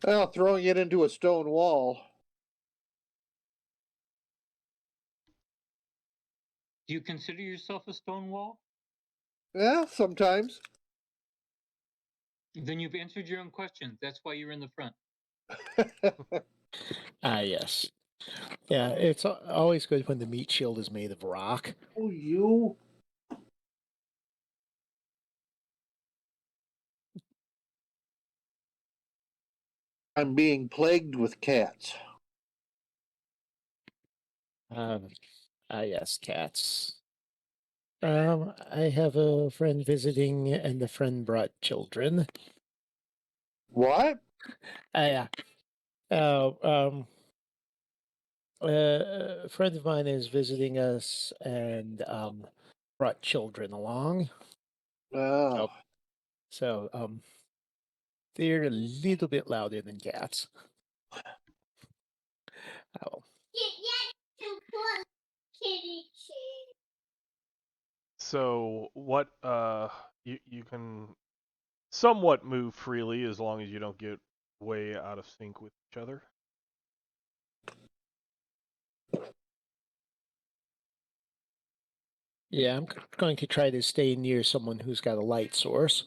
Well, throwing it into a stone wall. Do you consider yourself a stone wall? Yeah, sometimes. Then you've answered your own question. That's why you're in the front. Yes. Yeah, it's always good when the meat shield is made of rock. Oh, you. I'm being plagued with cats. Yes, cats. I have a friend visiting, and the friend brought children. What? Yeah. A friend of mine is visiting us and brought children along. Oh. So they're a little bit louder than cats. Oh. So what you can somewhat move freely as long as you don't get way out of sync with each other. Yeah, I'm going to try to stay near someone who's got a light source.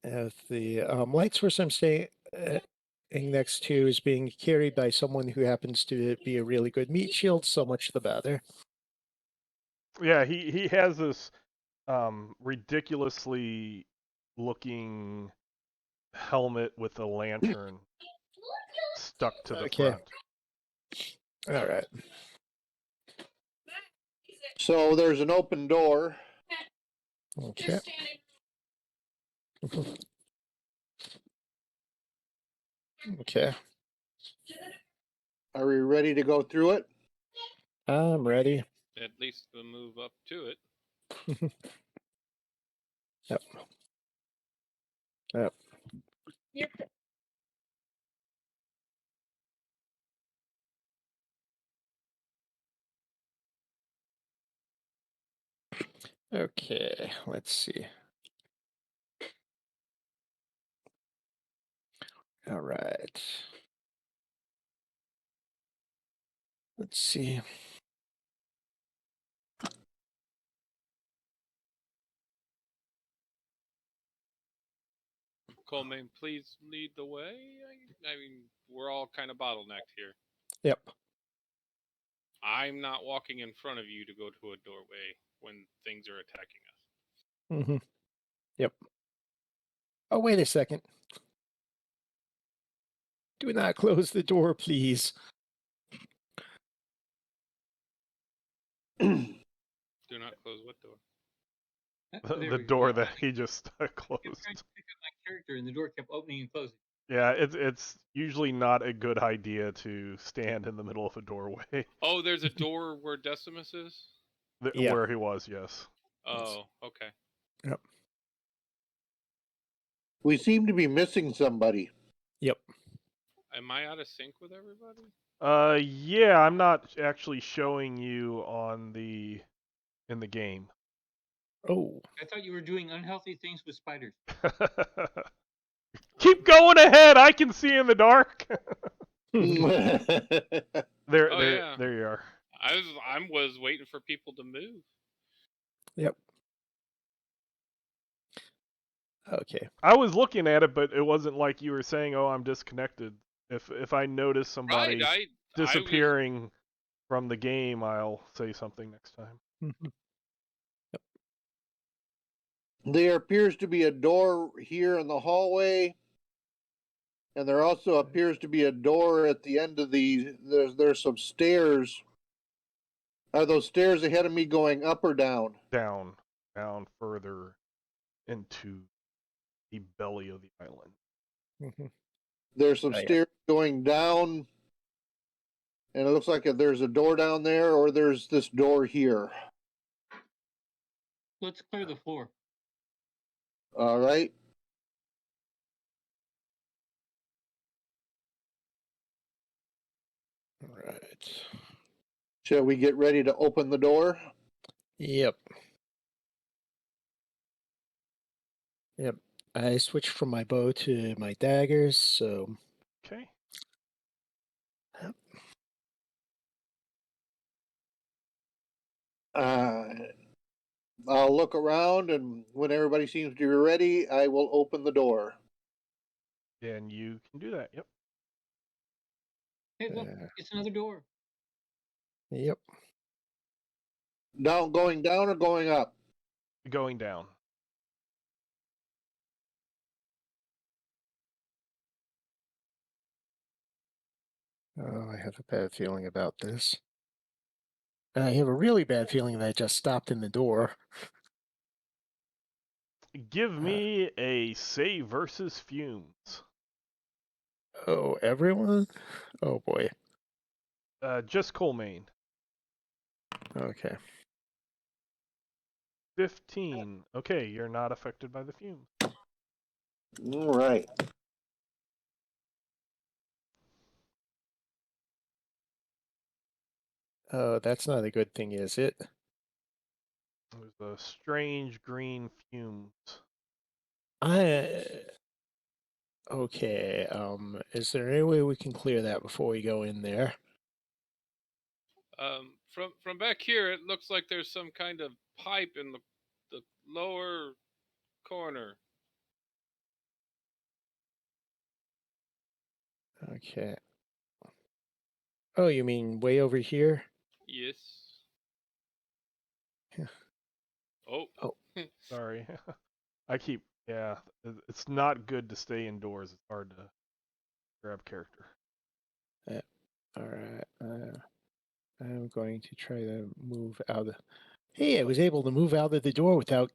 If the light source I'm staying next to is being carried by someone who happens to be a really good meat shield, so much the better. Yeah, he has this ridiculously looking helmet with a lantern stuck to the Okay. front. All right. So there's an open door. Okay. Okay. Are we ready to go through it? I'm ready. At least we'll move up to it. Yep. Yep. Okay, let's see. All right. Let's see. Coleman, please lead the way. I mean, we're all kind of bottlenecked here. Yep. I'm not walking in front of you to go to a doorway when things are attacking us. Mm-hmm. Yep. Oh, wait a second. Do not close the door, please. Do not close what door? There The we go. door Yeah, that he just I kept closed. trying to pick up my character, and the door kept opening and closing. Yeah, it's usually not a good idea to stand in the middle of a doorway. Oh, there's a door where Decimus is? Yeah. Where he was, yes. Oh, okay. Yep. We seem to be missing somebody. Yep. Am I out of sync with everybody? Yeah, I'm not actually showing you in the game. Oh. I thought you were doing unhealthy things with spiders. Keep going ahead. I can see in the dark. There Oh, yeah. There you are. I was waiting for people to move. Yep. Okay. I was looking at it, but it wasn't like you were saying, "Oh, I'm disconnected." If I notice somebody Right, disappearing from the game, I'll say something next time. Mhm. appears to be a door here in the hallway, and there also appears to be a door at the end of the. There's some stairs. Are those stairs ahead of me going up or down? Down further into the belly of the island. Mhm. There's some Oh, yeah. stairs going down, and it looks like there's a door down there, or there's this door here. Let's clear the floor. All right. All right. Shall we get ready to open the door? Yep. Yep. I switched from my bow to my daggers, so Okay. Uh, I'll look around, and when everybody seems to be ready, I will open the door. And you can do that. Yep. Hey, look, it's another door. yep. Going down or going up? Going down. Oh, I have a bad feeling about this. I have a really bad feeling that I just stopped in the door. Give me a save versus fumes. Oh, everyone? Oh boy. Just Colmaine. Okay. 15. Okay, you're not affected by the fumes. All right. Oh, that's not a good thing, is it? There's a strange green fumes. Okay, is there any way we can clear that before we go in there? From back here, it looks like there's some kind of pipe in the lower corner. Okay. Oh, you mean way over here? Yes. Yeah. Oh. Oh. Sorry. Yeah, it's not good to stay indoors. It's hard to grab character. All right. I'm going to try to move out of... Hey, I was able to move out of the door without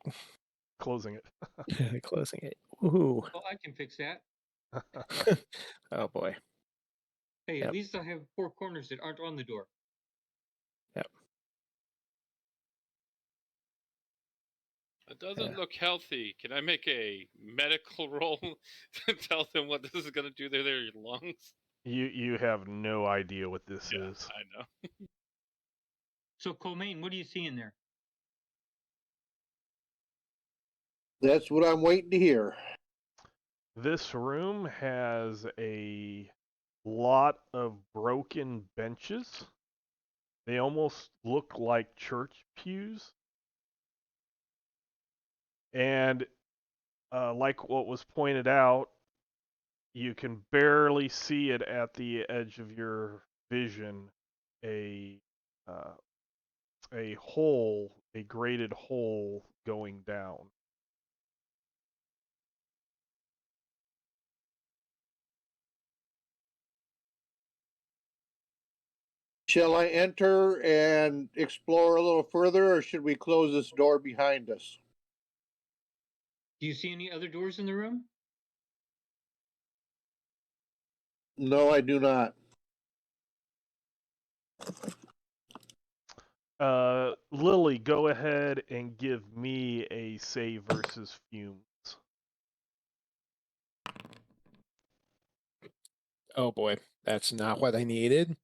Closing it. closing it. Woohoo. Well, I can fix that. Oh boy. Hey, Yep. at least I have 4 corners that aren't on the door. Yep. It doesn't Yeah. look healthy. Can I make a medical roll to tell them what this is going to do to their lungs? You have no idea what this Yeah, is. I know. So, Colmaine, what do you see in there? That's what I'm waiting to hear. This room has a lot of broken benches. They almost look like church pews. And like what was pointed out, you can barely see it at the edge of your vision. Uh, a hole, a graded hole going down. Shall I enter and explore a little further, or should we close this door behind us? Do you see any other doors in the room? No, I do not. Lily, go ahead and give me a save versus fumes. Oh boy, that's not what I needed.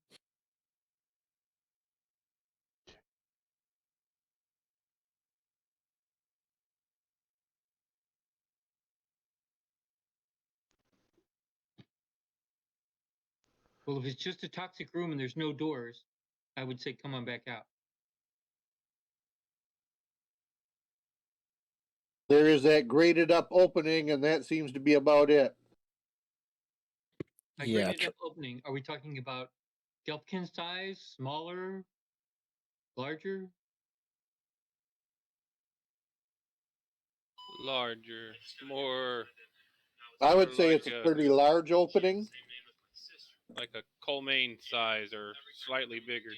Well, if it's just a toxic room and there's no doors, I would say come on back out. There is that graded up opening, and that seems to be about it. I Yeah, graded up opening. Are we talking about Gelpkin size, smaller, larger? Larger, more. I would more say like it's a pretty large opening. like a coal main size or slightly bigger.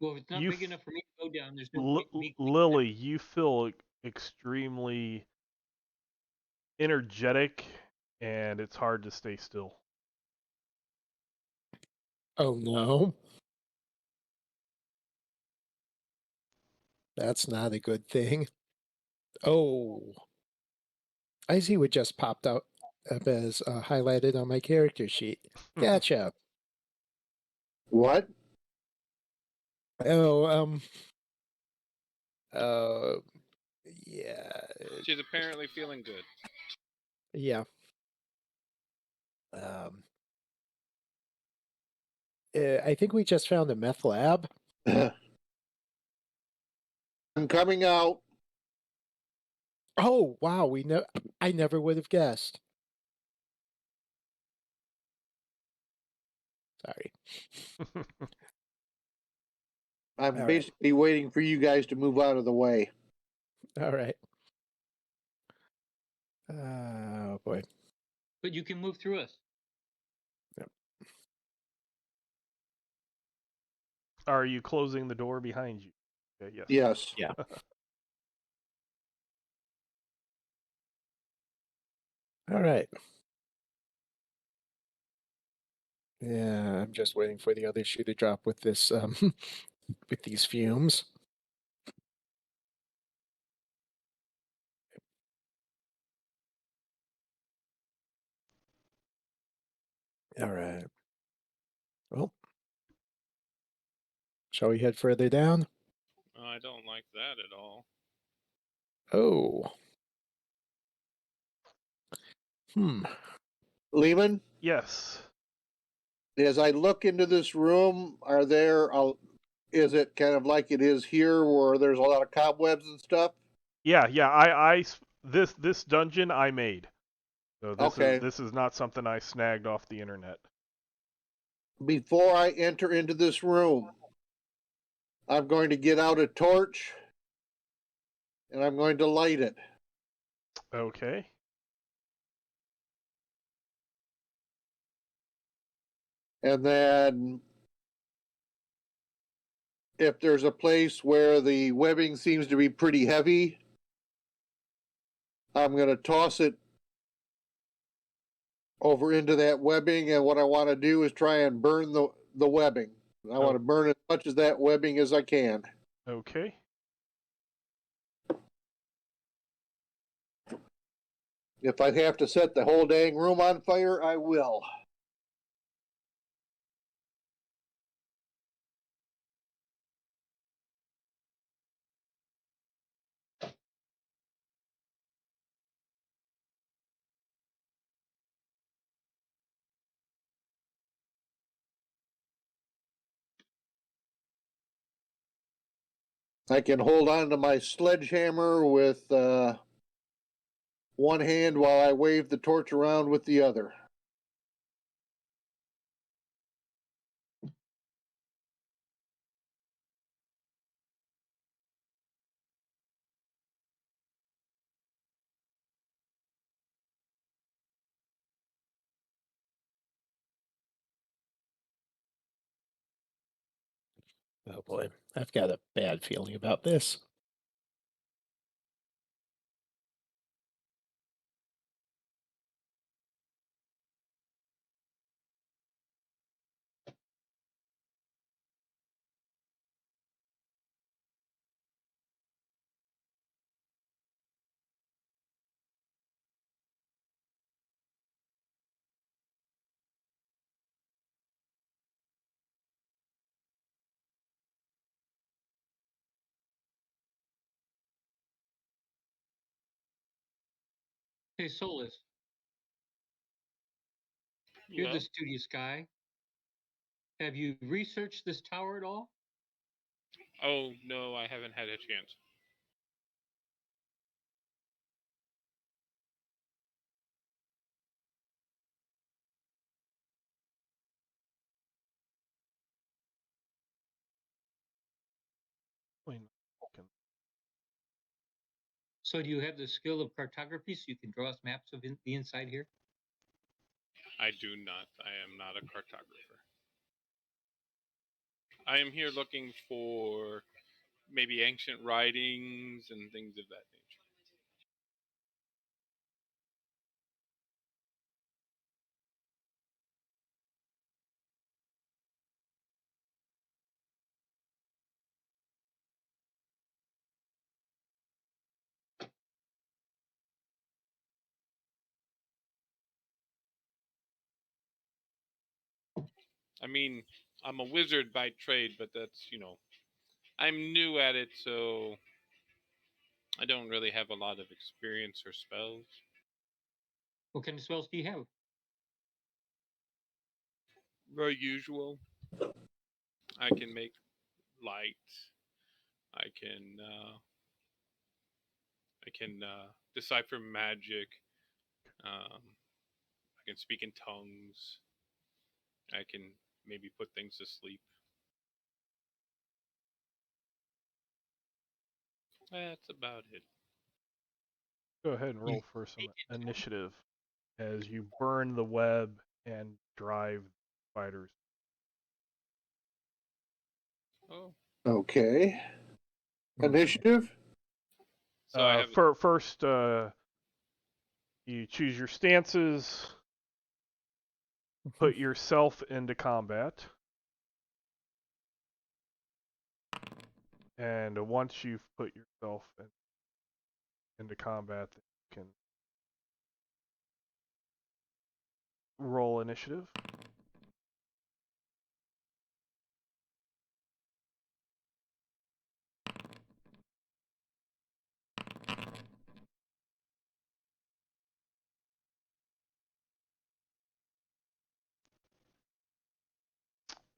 Well, if it's not You big f- enough for me to go down, there's no point in me going down. Lily, you feel extremely energetic, and it's hard to stay still. Oh no. That's not a good thing. Oh. I see what just popped out up as highlighted on my character sheet. Gotcha. What? Oh, uh, yeah, She's apparently feeling good. yeah. Um, I think we just found a meth lab. I'm coming out. Oh, wow, I never would have guessed. Sorry. I'm All right. basically waiting for you guys to move out of the way. All right. Oh boy. But you can move through us. Yep. Are you closing the door behind you? Okay, yes. Yes. Yeah. All right. Yeah, I'm just waiting for the other shoe to drop with this with these fumes. All right. Well, shall we head further down? I don't like that at all. Oh. Lehman, Yes. as I look into this room, is it kind of like it is here where there's a lot of cobwebs and stuff? Yeah. This dungeon I made. So Okay. this is not something I snagged off the internet. Before I enter into this room, I'm going to get out a torch and I'm going to light it. Okay. And then if there's a place where the webbing seems to be pretty heavy, I'm going to toss it over into that webbing. And what I want to do is try and burn the webbing. I want to burn as much of that webbing as I can. Okay. If I have to set the whole dang room on fire, I will. I can hold on to my sledgehammer with one hand while I wave the torch around with the other. Oh boy, I've got a bad feeling about this. Hey, Solus, you're the studious guy. Have you researched this tower at all? Oh, no, I haven't had a chance. Wait, So do you have the skill of cartography so you can draw us maps of the inside here? I do not. I am not a cartographer. I am here looking for maybe ancient writings and things of that nature. I mean, I'm a wizard by trade, but that's, I'm new at it, so I don't really have a lot of experience or spells. What kind of spells do you have? The usual. I can make light. I can decipher magic. I can speak in tongues. I can maybe put things to sleep. That's about it. go ahead and roll for some initiative as you burn the web and drive spiders. Oh, Okay. Initiative? so I have. First, you choose your stances, put yourself into combat, and once you've put yourself into combat, you can roll initiative.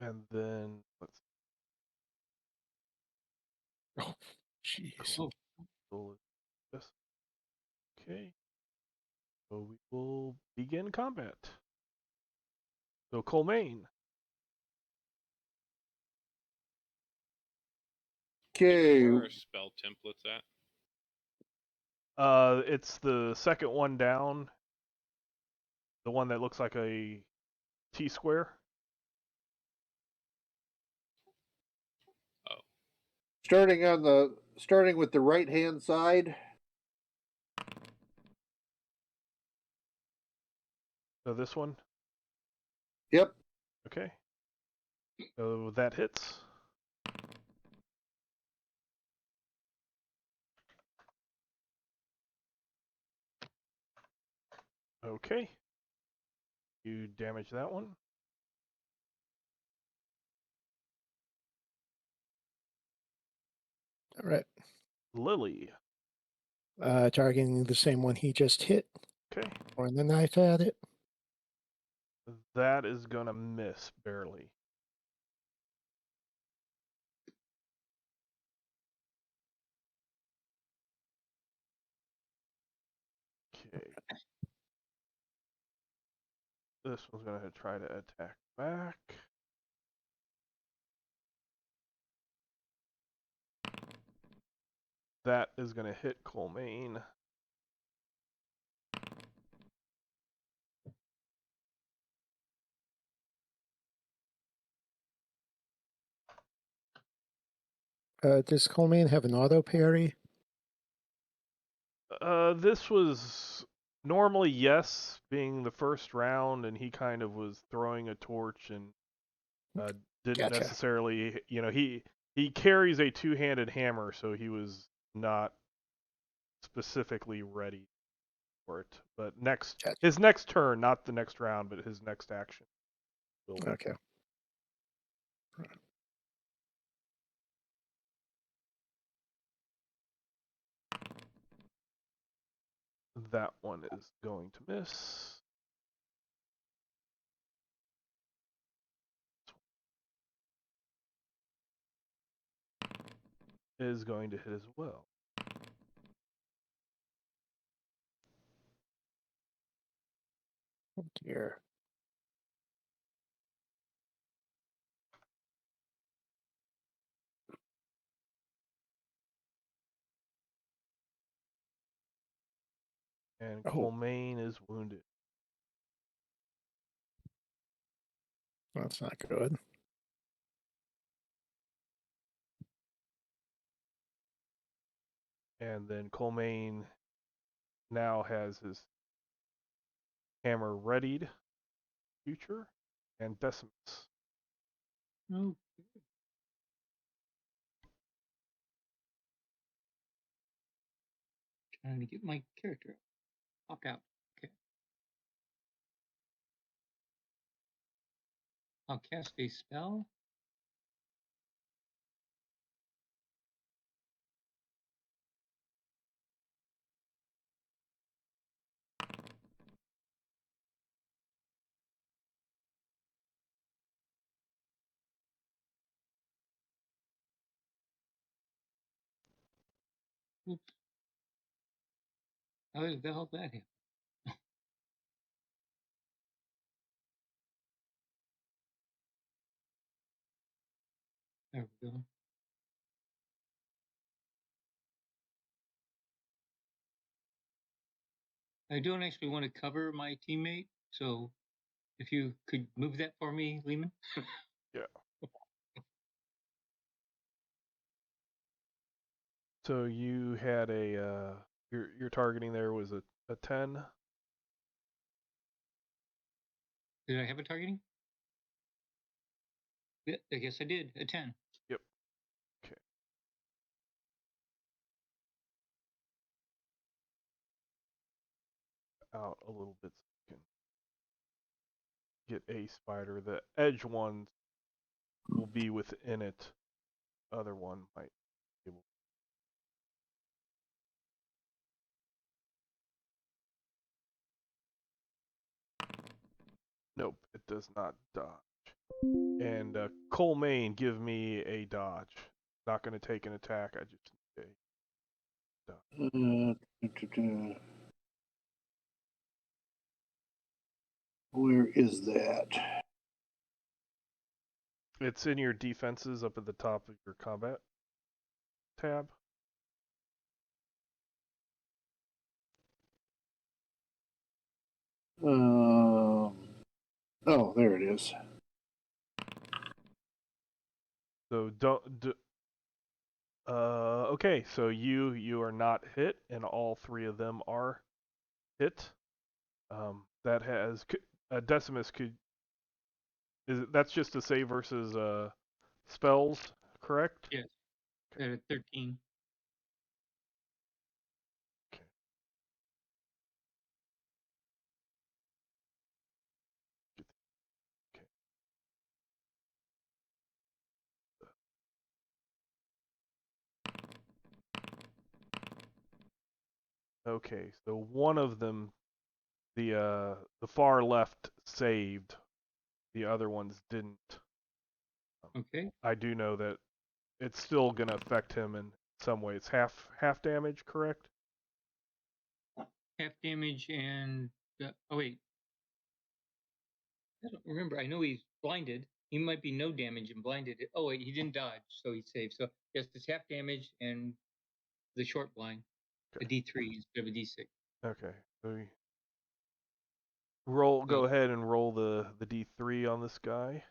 And then let's Oh, jeez. Oh, roll this. Okay. So we will begin combat. So Colmaine. Okay. Where are spell templates at? It's the second one down. The one that looks like a T square. Oh, Starting with the right hand side. So this one. Yep. Okay. So that hits. Okay. You damage that one. All right. Lily. Targeting the same one he just hit. Okay. Throwing the knife at it. That is gonna miss barely. Okay. This one's gonna try to attack back. That is gonna hit Colmaine. Does Coleman have an auto parry? This was normally yes, being the first round, and he kind of was throwing a torch and didn't Gotcha. necessarily, he carries a two-handed hammer, so he was not specifically ready for it. But Gotcha. his next turn, not the next round, but his next action will. Okay. that one is going to miss. Is going to hit as well. Oh dear. And Oh. Colmaine is wounded. That's not good. And then Colmaine now has his hammer readied. Future and Decimus. No. Trying to get my character pop out. Okay. I'll cast a spell. Oops. How the hell did that happen? There we go. I don't actually want to cover my teammate, so if you could move that for me, Lehman. Yeah. So you had a your targeting there was a 10. Did I have a targeting? Yeah, I guess I did. A 10. Yep. Okay. Out a little bit so you can get a spider. The edge ones will be within it. Other one might be able. Nope, it does not dodge. And Colmaine, give me a dodge. Not going to take an attack. I just need a dodge. Where is that? It's in your defenses up at the top of your combat tab. Oh, there it is. So don't. Okay, so you are not hit, and all three of them are hit. That has Decimus could. That's just a save versus spells, correct? Yes. At a 13. Okay. Okay. Okay, so one of them, the far left saved, the other ones didn't. Okay. I do know that it's still gonna affect him in some way. It's half damage, correct? Half damage and. Oh, wait. I don't remember. I know he's blinded. He might be no damage and blinded. Oh, wait. He didn't dodge, so he saved. So, yes, it's half damage and the short blind. Okay. A D3 instead of a D6. Okay. So we roll. Go So, ahead and roll the D3 on this guy.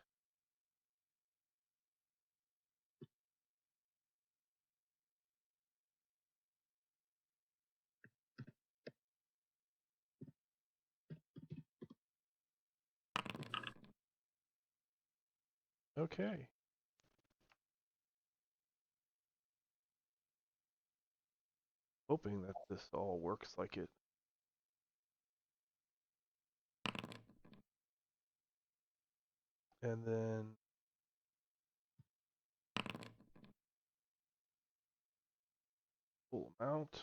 Okay. Hoping that this all works like it. And then full amount.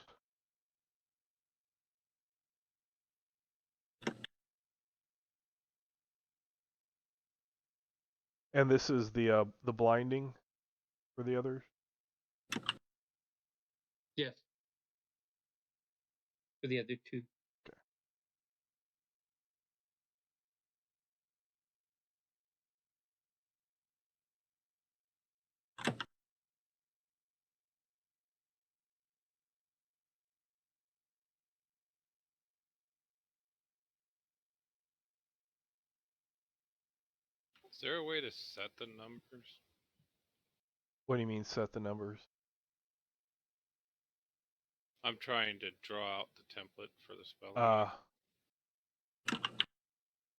And this is the blinding for the others. Yes. For the other two. Is there a way to set the numbers? What do you mean set the numbers? I'm trying to draw out the template for the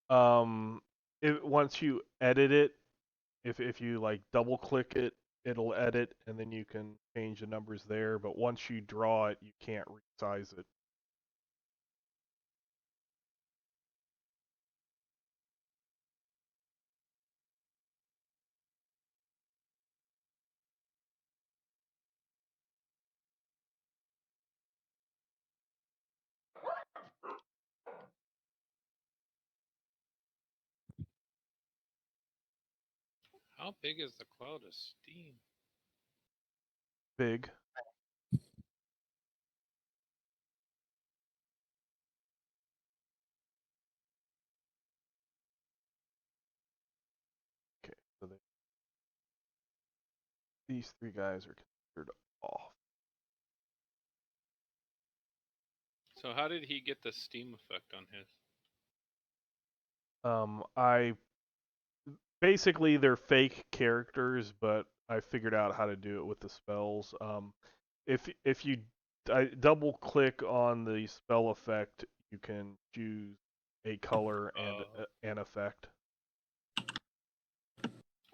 spelling. Once you edit it, if you like double click it, it'll edit, and then you can change the numbers there. But once you draw it, you can't resize it. How big is the cloud of steam? Big. Okay, so these three guys are considered off. So how did he get the steam effect on his? I basically they're fake characters, but I figured out how to do it with the spells. If you double click on the spell effect, you can choose a color and an effect.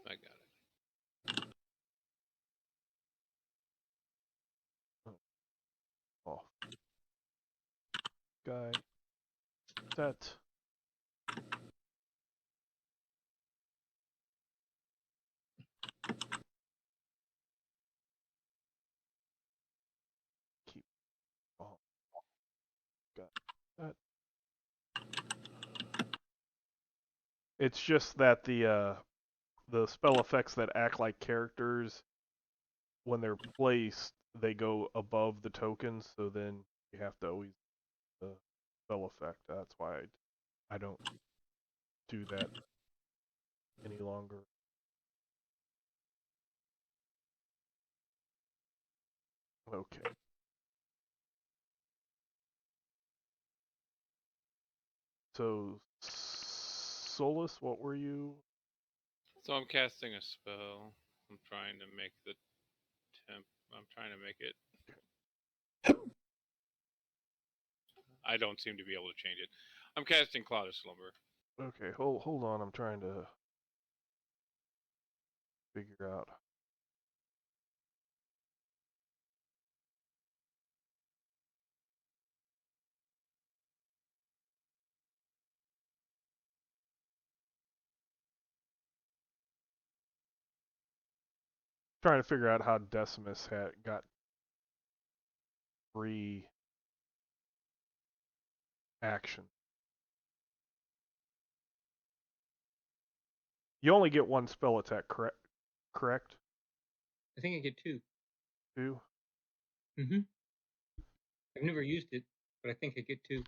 I got it. Off. Guy. Set. Keep off. Got that. It's just that the spell effects that act like characters, when they're placed, they go above the tokens, so then you have to always the spell effect. That's why I don't do that any longer. Okay. So Solus, what were you? So I'm casting a spell. I'm trying to make the temp. I'm trying to make it. I don't seem to be able to change it. I'm casting Cloud of Slumber. Okay, hold on. I'm trying to figure out. Trying to figure out how Decimus got free action. You only get one spell attack, correct? I think I get 2. 2? Mm-hmm. I've never used it, but I think I get 2.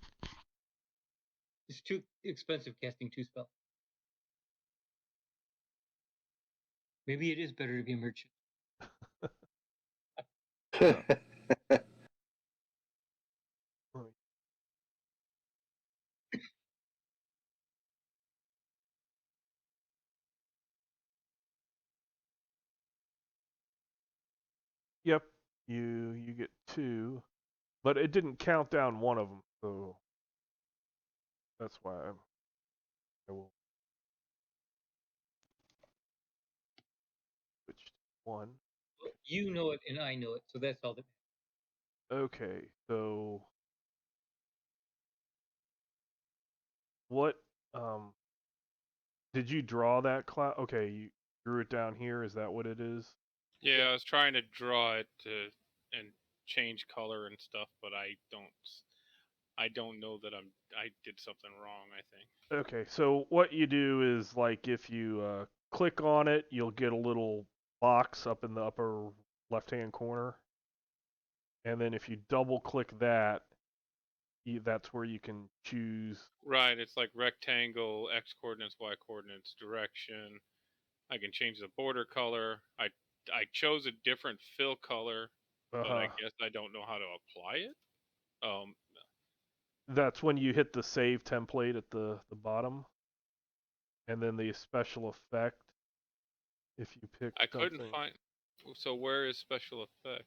It's too expensive casting 2 spells. Maybe it is better to be a merchant. Yep, you get 2, but it didn't count down one of them, so that's why I will switch to 1. You know it and I know it, so that's all that matters. Okay, so what did you draw that cloud? Okay, you drew it down here. Is that what it is? Yeah, I was trying to draw it and change color and stuff, but I don't know that I did something wrong. I think. Okay, so what you do is like if you click on it, you'll get a little box up in the upper left-hand corner. And then if you double click that, that's where you can choose. Right, it's like rectangle, x coordinates, y coordinates, direction. I can change the border color. I chose a different fill color, but I guess I don't know how to apply it. That's when you hit the save template at the bottom. And then the special effect, if you pick I something. couldn't find. So where is special effect?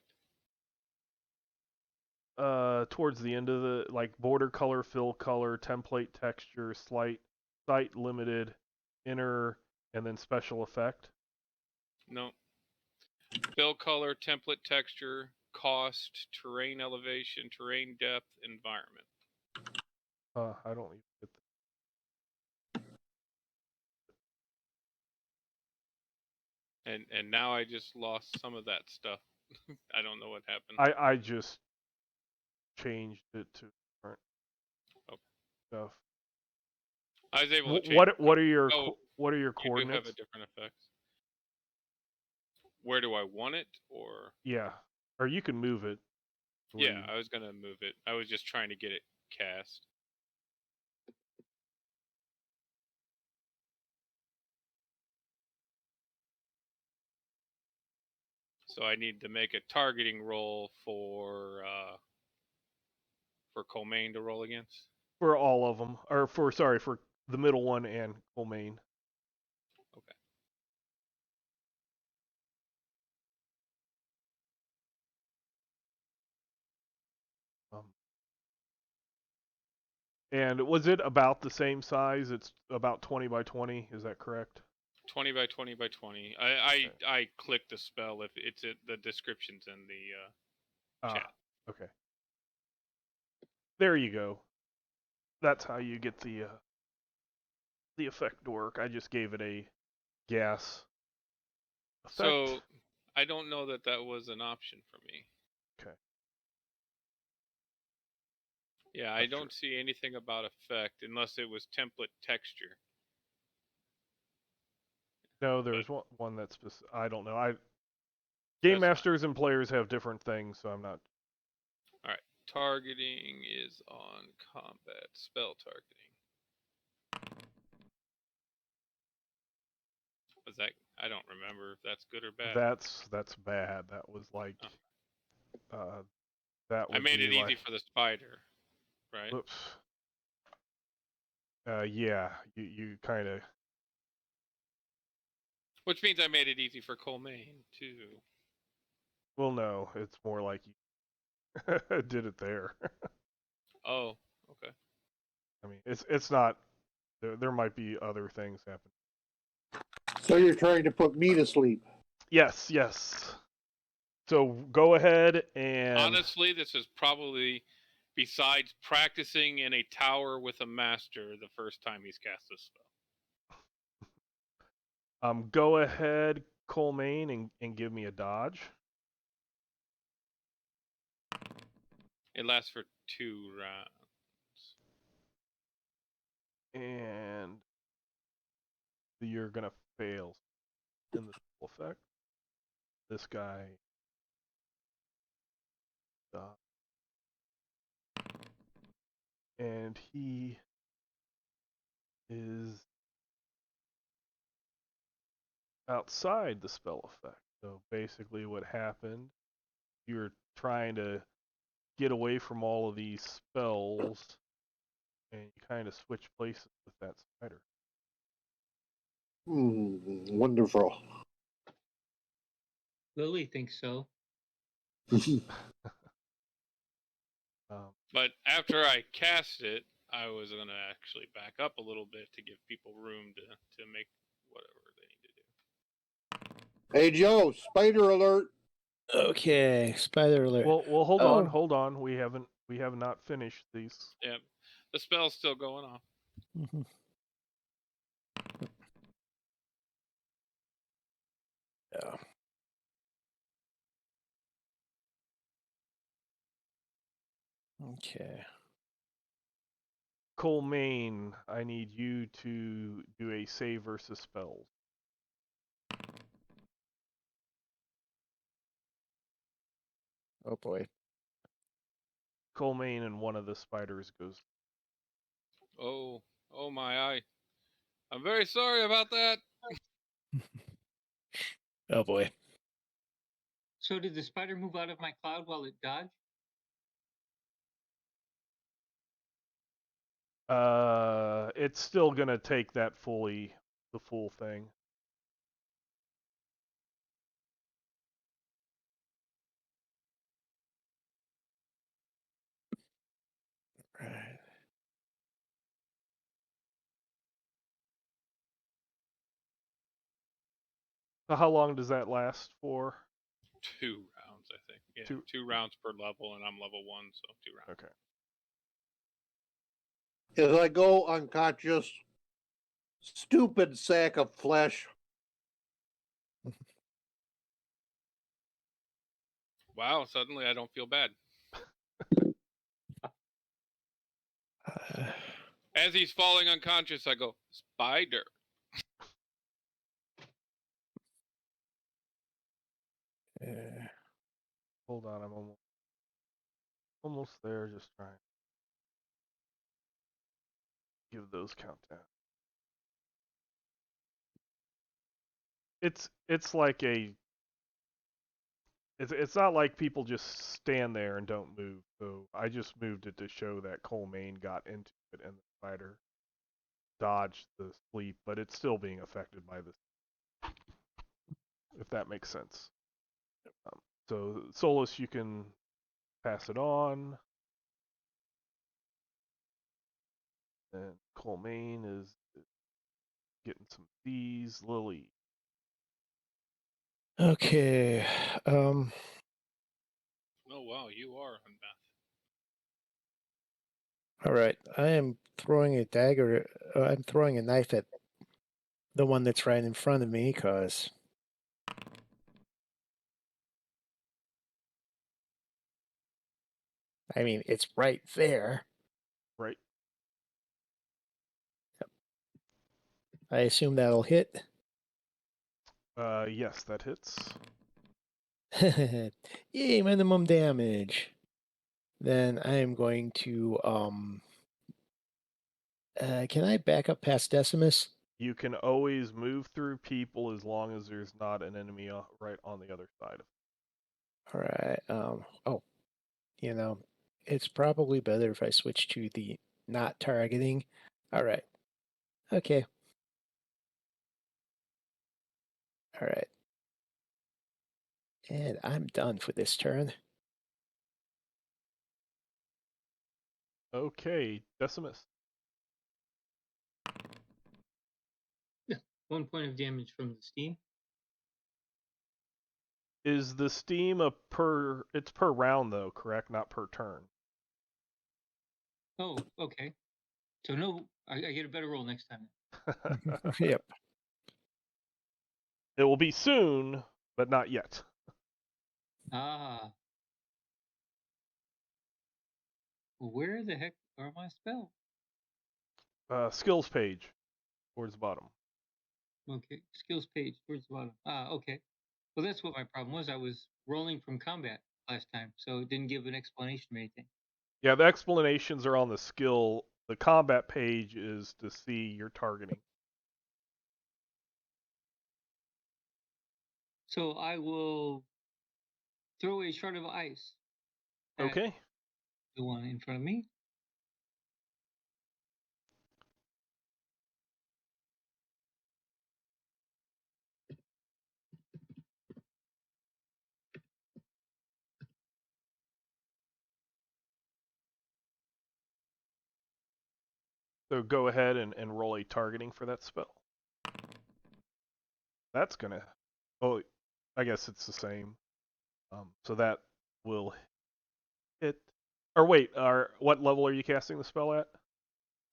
Towards the end of the, like, border color, fill color, template texture, site limited, inner, and then special effect. No. Fill color, template texture, cost, terrain elevation, terrain depth, environment. I don't even get And now I just lost some of that stuff. I don't know what happened. I just changed it to different stuff. I was able to change. What are your Oh, what are your you do coordinates? have a different effect. Where do I want it, or? Yeah, or you can move it. Yeah, I was gonna move it. I was just trying to get it cast. So I need to make a targeting roll for Colmaine to roll against. For all of them, or for the middle one and Colmaine. Okay. And was it about the same size? It's about 20 by 20. Is that correct? 20 by 20 by 20. I clicked the spell if it's the description's in the chat. Okay. There you go. That's how you get the effect to work. I just gave it a gas effect. So I don't know that was an option for me. Okay. Yeah, I don't see anything about effect unless it was template texture. No, there's one that's I don't know. Game masters and players have different things, so I'm not. All right. Targeting is on combat. Spell targeting. Was that? I don't remember if that's good or bad. That's bad. That was like. That would I made it like, easy for the spider, right? Whoops. Yeah, you kind of. Which means I made it easy for Colmaine too. Well, no, it's more like you did it there. Oh, okay. I mean, it's not. There might be other things happening. So you're trying to put me to sleep. Yes. So go ahead and. Honestly, this is probably, besides practicing in a tower with a master, the first time he's cast this spell. Go ahead, Colmaine, and give me a dodge. It lasts for 2 rounds. And you're gonna fail in the effect. This guy. And he is outside the spell effect. So basically what happened, you're trying to get away from all of these spells, and you kind of switch places with that spider. Wonderful. Lily thinks so. But after I cast it, I was going to actually back up a little bit to give people room to make whatever they need to do. Hey, Joe, spider alert. Okay, spider alert. Well, hold on. We have not finished these. Yeah, the spell's still going off. Mm-hmm. Yeah. Okay. Colmaine, I need you to do a save versus spells. Oh boy. Colmane and one of the spiders goes. Oh my eye. I'm very sorry about that. Oh boy. So did the spider move out of my cloud while it dodged? It's still gonna take that the full thing. Right. So how long does that last for? 2 rounds, I think. Yeah, Two- 2 rounds per level, and I'm level 1, so 2 rounds. Okay. As I go unconscious, stupid sack of flesh. Wow, suddenly I don't feel bad. As he's falling unconscious, I go, spider. Hold on, I'm almost there. Just trying to give those countdown. It's like it's not like people just stand there and don't move. So I just moved it to show that Colmane got into it and the spider dodged the sleep, but it's still being affected by this. If that makes sense. So Solus, you can pass it on. And Colmane is getting some D's. Lily. Okay. Oh wow, you are unbound. All right. I am throwing a dagger. I'm throwing a knife at the one that's right in front of me, cause I mean it's right there. Right. I assume that'll hit. Yes, that hits. Yay, minimum damage. Then I am going to can I back up past Decimus? You can always move through people as long as there's not an enemy right on the other side. All right. Oh, you know, it's probably better if I switch to the not targeting. All right. Okay. All right. And I'm done for this turn. Okay, Decimus. Yeah. 1 point of damage from the steam. Is the steam it's per round though, correct? Not per turn. Oh, okay. So no, I get a better roll next time. Yep. It will be soon, but not yet. Ah. Well, where the heck are my spells? Skills page towards the bottom. Okay, skills page towards the bottom. Ah, okay. Well, that's what my problem was. I was rolling from combat last time, so it didn't give an explanation or anything. Yeah, the explanations are on the skill. The combat page is to see your targeting. So I will throw a shard of ice at Okay. the one in front of me. So go ahead and roll a targeting for that spell. That's gonna. Oh, I guess it's the same. So that will hit. Or wait, what level are you casting the spell at?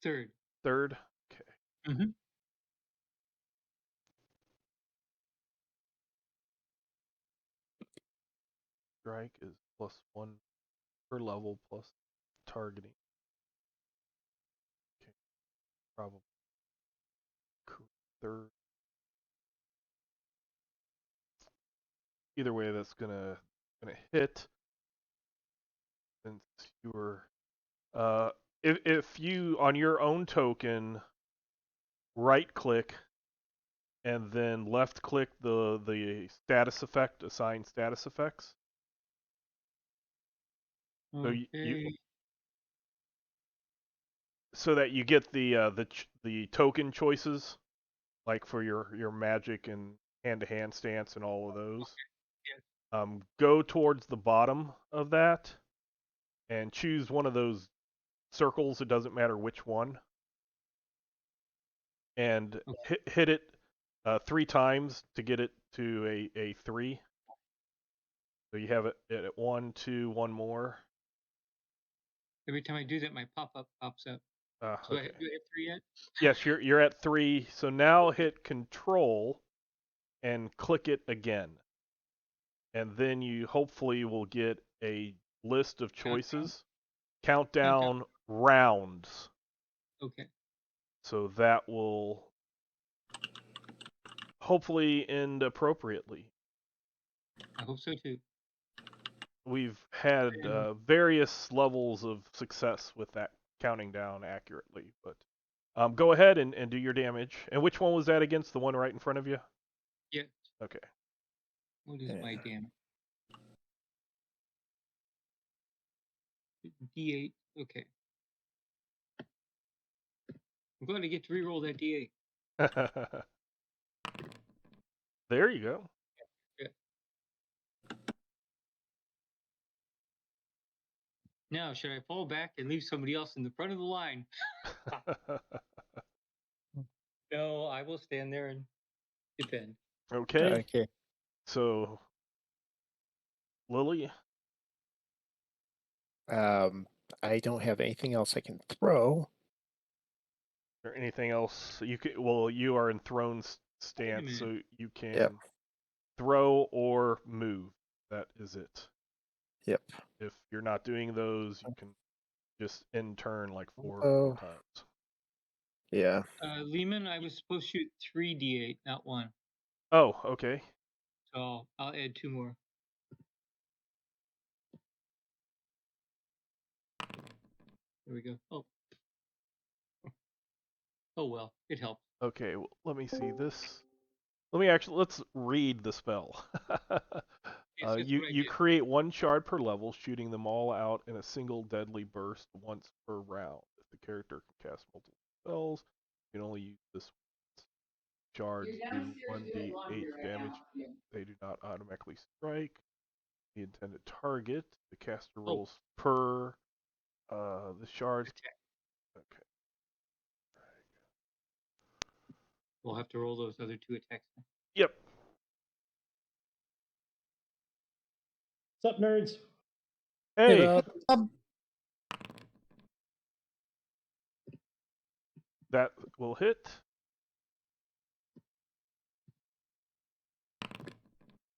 Third. Third. Okay. Mm-hmm. Strike is +1 per level plus targeting. Okay. Probably third. Either way, that's gonna hit. since you were, if you on your own token right click and then left click the status effect, assign status effects. So Okay. so that you get the token choices, like for your magic and hand-to-hand stance and all of those. Go towards the bottom of that and choose one of those circles. It doesn't matter which one, and hit it 3 times to get it to a 3. So you have it at 1, 2, one more. Every time I do that, my pop-up pops up. So Okay. do I hit 3 yet? Yes, you're at 3. So now hit Control and click it again, and then you hopefully will get a list of choices. Countdown rounds. Okay. So that will hopefully end appropriately. I hope so too. We've had various levels of success with that counting down accurately, but go ahead and do your damage. And which one was that against? The one right in front of you? Yeah. Okay. What is my damage? D8. Okay. I'm glad I get to reroll that D8. There you go. Yeah. Now, should I fall back and leave somebody else in the front of the line? No, I will stand there and defend. Okay. Okay. So, Lily? I don't have anything else I can throw. Or anything else you could? Well, you are in thrown stance, so you can throw or move. That is it. Yep. If you're not doing those, you can just end turn like four times. Yeah. Lehman, I was supposed to shoot 3 D8, not 1. Oh, okay. So I'll add 2 more. There we go. Oh well, it helped. Okay, well, let me see this. Let's read the spell. Yes, that's what I You did. create 1 shard per level, shooting them all out in a single deadly burst once per round. If the character can cast multiple spells, you can only use this once. Shards do 1d8 damage. They do not automatically strike the intended target. The caster rolls per the shards. Okay. We'll have to roll those other 2 attacks. Yep. What's up, nerds? Hey, that will hit.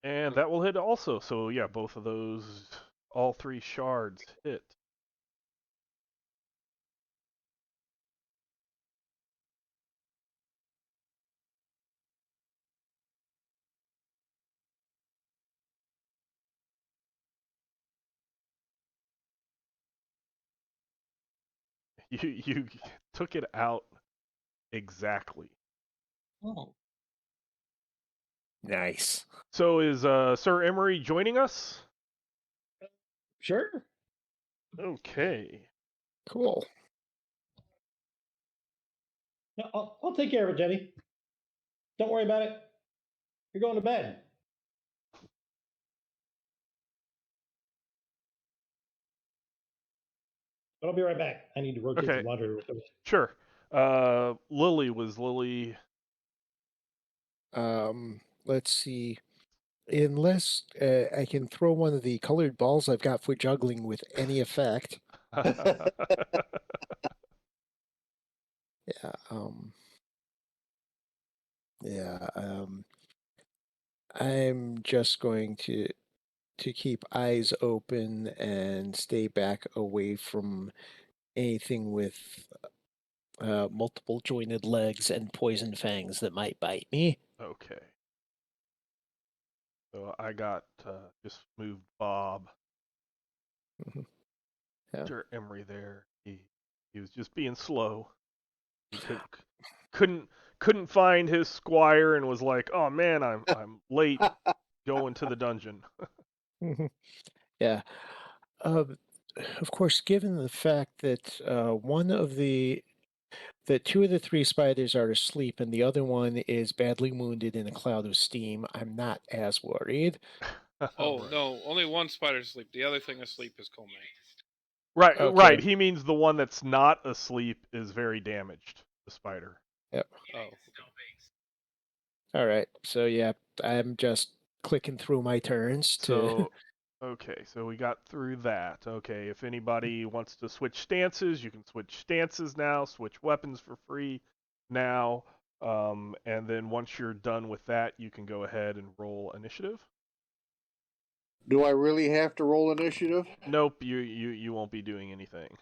And that will hit also. So yeah, both of those, all 3 shards hit. You took it out exactly. Oh. Nice. So is Sir Emery joining us? Sure. Okay. Cool. No, I'll take care of it, Jenny. Don't worry about it. You're going to bed. But I'll be right back. I need to rotate Okay. some laundry real quick. Sure. Lily. Let's see. Unless I can throw one of the colored balls I've got for juggling with any effect. Yeah. Yeah. I'm just going to keep eyes open and stay back away from anything with multiple jointed legs and poison fangs that might bite me. Okay. So I got just moved Bob. Mhm. Yeah. Sure, Emery there. He was just being slow. He couldn't find his squire and was like, "Oh man, I'm late going to the dungeon." Yeah. Of course, given the fact that that two of the three spiders are asleep and the other one is badly wounded in a cloud of steam, I'm not as worried. Oh Right. no, only one spider's asleep. The other thing asleep is Coleman. Right, Okay. right. He means the one that's not asleep is very damaged. The spider. Yep. Oh. All right. So yeah, I'm just clicking through my turns to. So, okay, so we got through that. Okay, if anybody wants to switch stances, you can switch stances now. Switch weapons for free now. And then once you're done with that, you can go ahead and roll initiative. Do I really have to roll initiative? Nope, you won't be doing anything.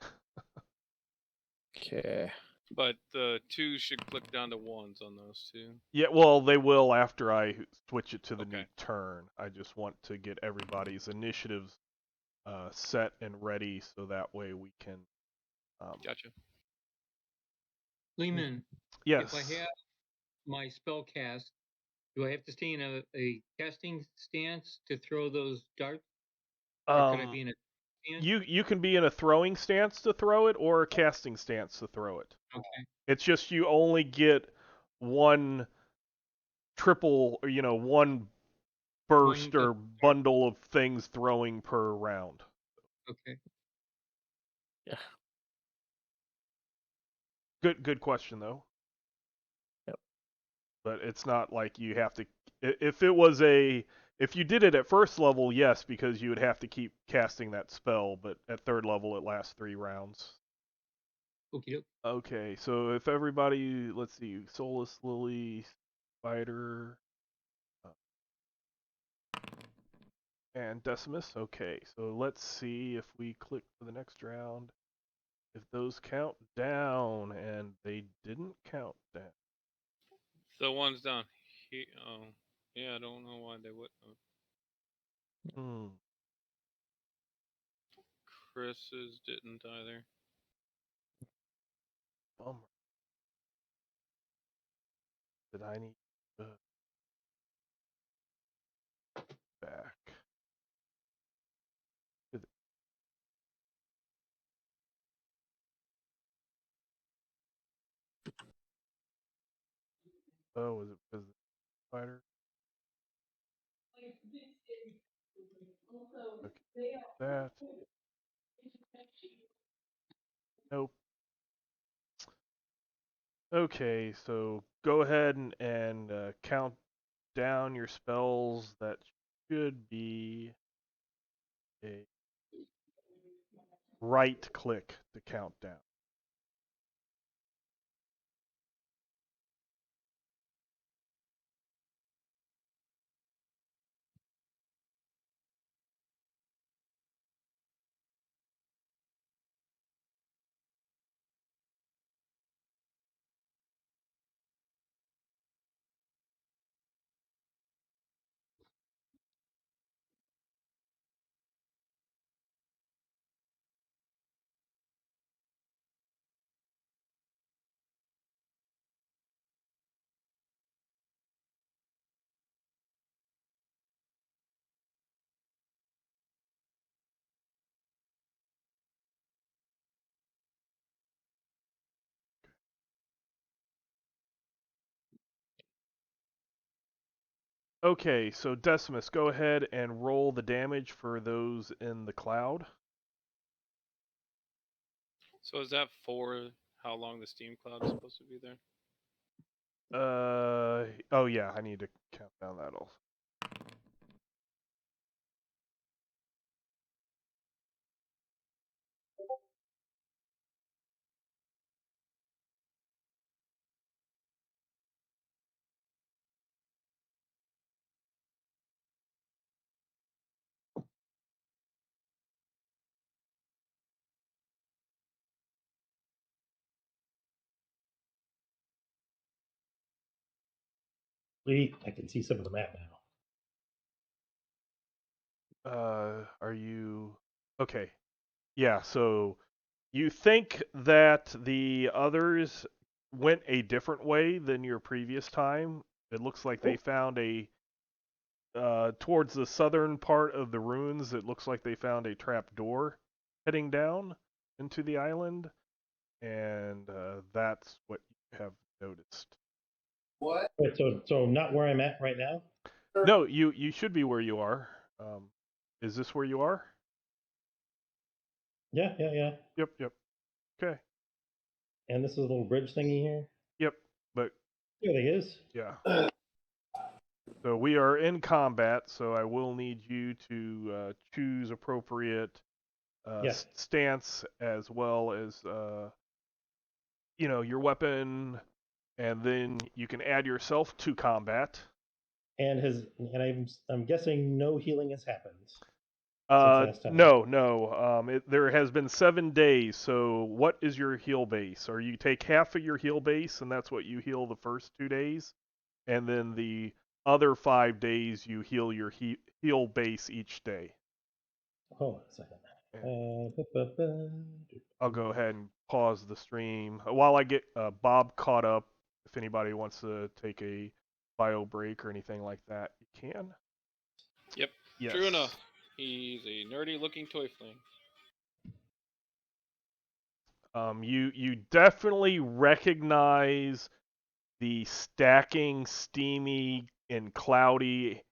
Okay. But the two should click down to ones on those two. Yeah, well, they will after I switch it to the new Okay. turn. I just want to get everybody's initiatives set and ready so that way we can. Gotcha. Lehman, Yes. if I have my spell cast, do I have to stay in a casting stance to throw those darts? Or could I be in a stance? You can be in a throwing stance to throw it or a casting stance to throw it. Okay. It's just you only get one triple, or one burst One or bundle of things throwing per round. Okay. Yeah. Good question though. Yep. But it's not like you have to. If you did it at first level, yes, because you would have to keep casting that spell. But at third level, it lasts 3 rounds. Okie doke. Okay, so if everybody, let's see, Solus, Lily, Spider, and Decimus. Okay, so let's see if we click for the next round, if those count down, and they didn't count down. The ones down here. Oh, yeah. I don't know why they wouldn't. Hmm. Chris's didn't either. Bummer. Did I need to back? Oh, was it because of the spider? Okay, that. Nope. Okay, so go ahead and count down your spells. That should be a right click to count down. Okay, so Decimus, go ahead and roll the damage for those in the cloud. So is that for how long the steam cloud is supposed to be there? Oh yeah, I need to count down that also. Lee, I can see some of the map now. Are you okay? Yeah, so you think that the others went a different way than your previous time. It looks like they found a towards the southern part of the ruins. It looks like they found a trap door heading down into the island, and that's what you have noticed. Wait, so not where I'm at right now? No, you should be where you are. Is this where you are? Yeah. Yep. Okay. And this is a little bridge thingy here. Yep. But There it is. yeah. So we are in combat, so I will need you to choose appropriate Yeah. stance as well as your weapon, and then you can add yourself to combat. And I'm guessing no healing has happened since last time. No. There has been 7 days. So what is your heal base? Or you take half of your heal base, and that's what you heal the first 2 days, and then the other 5 days you heal your heal base each day. Hold on a second. I'll go ahead and pause the stream while I get Bob caught up. If anybody wants to take a bio break or anything like that, you can. Yep. Yes. True enough. He's a nerdy looking toy flame. You definitely recognize the stacking, steamy, and cloudy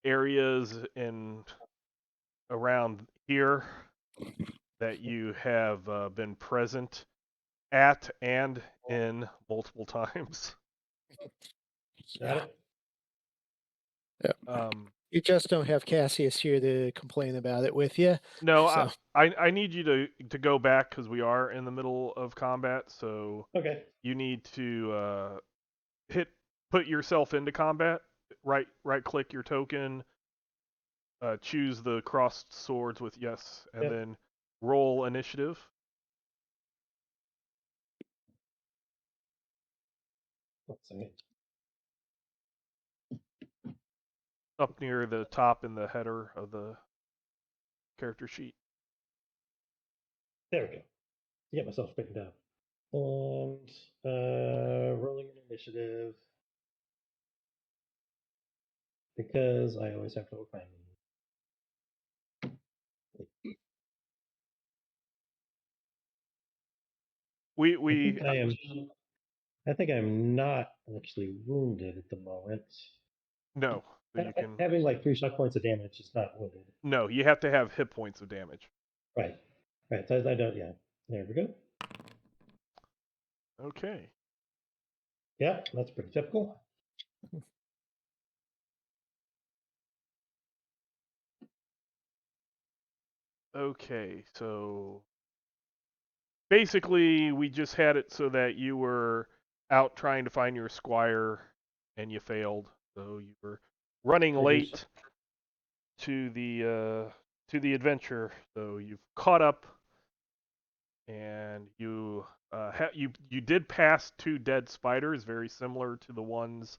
areas in around here that you have been present at and in multiple times. Got it. Yeah. You just don't have Cassius here to complain about it with you. No, So. I need you to go back because we are in the middle of combat. So Okay. you need to put yourself into combat. Right click your token. Choose the crossed swords with yes, and then roll initiative. Let's see. Up near the top in the header of the character sheet. There we go. Get myself straightened out. And rolling an initiative. Because I always have to find We I think I'm not actually wounded at the moment. no, so you can Having like 3 shock points of damage is not wounded. no. You have to have hit points of damage. Right. So I don't. Yeah. There we go. Okay. Yeah, that's pretty typical. Okay, so basically we just had it so that you were out trying to find your squire and you failed. So you were running late to the adventure. So you've caught up and you you did pass 2 dead spiders very similar to the ones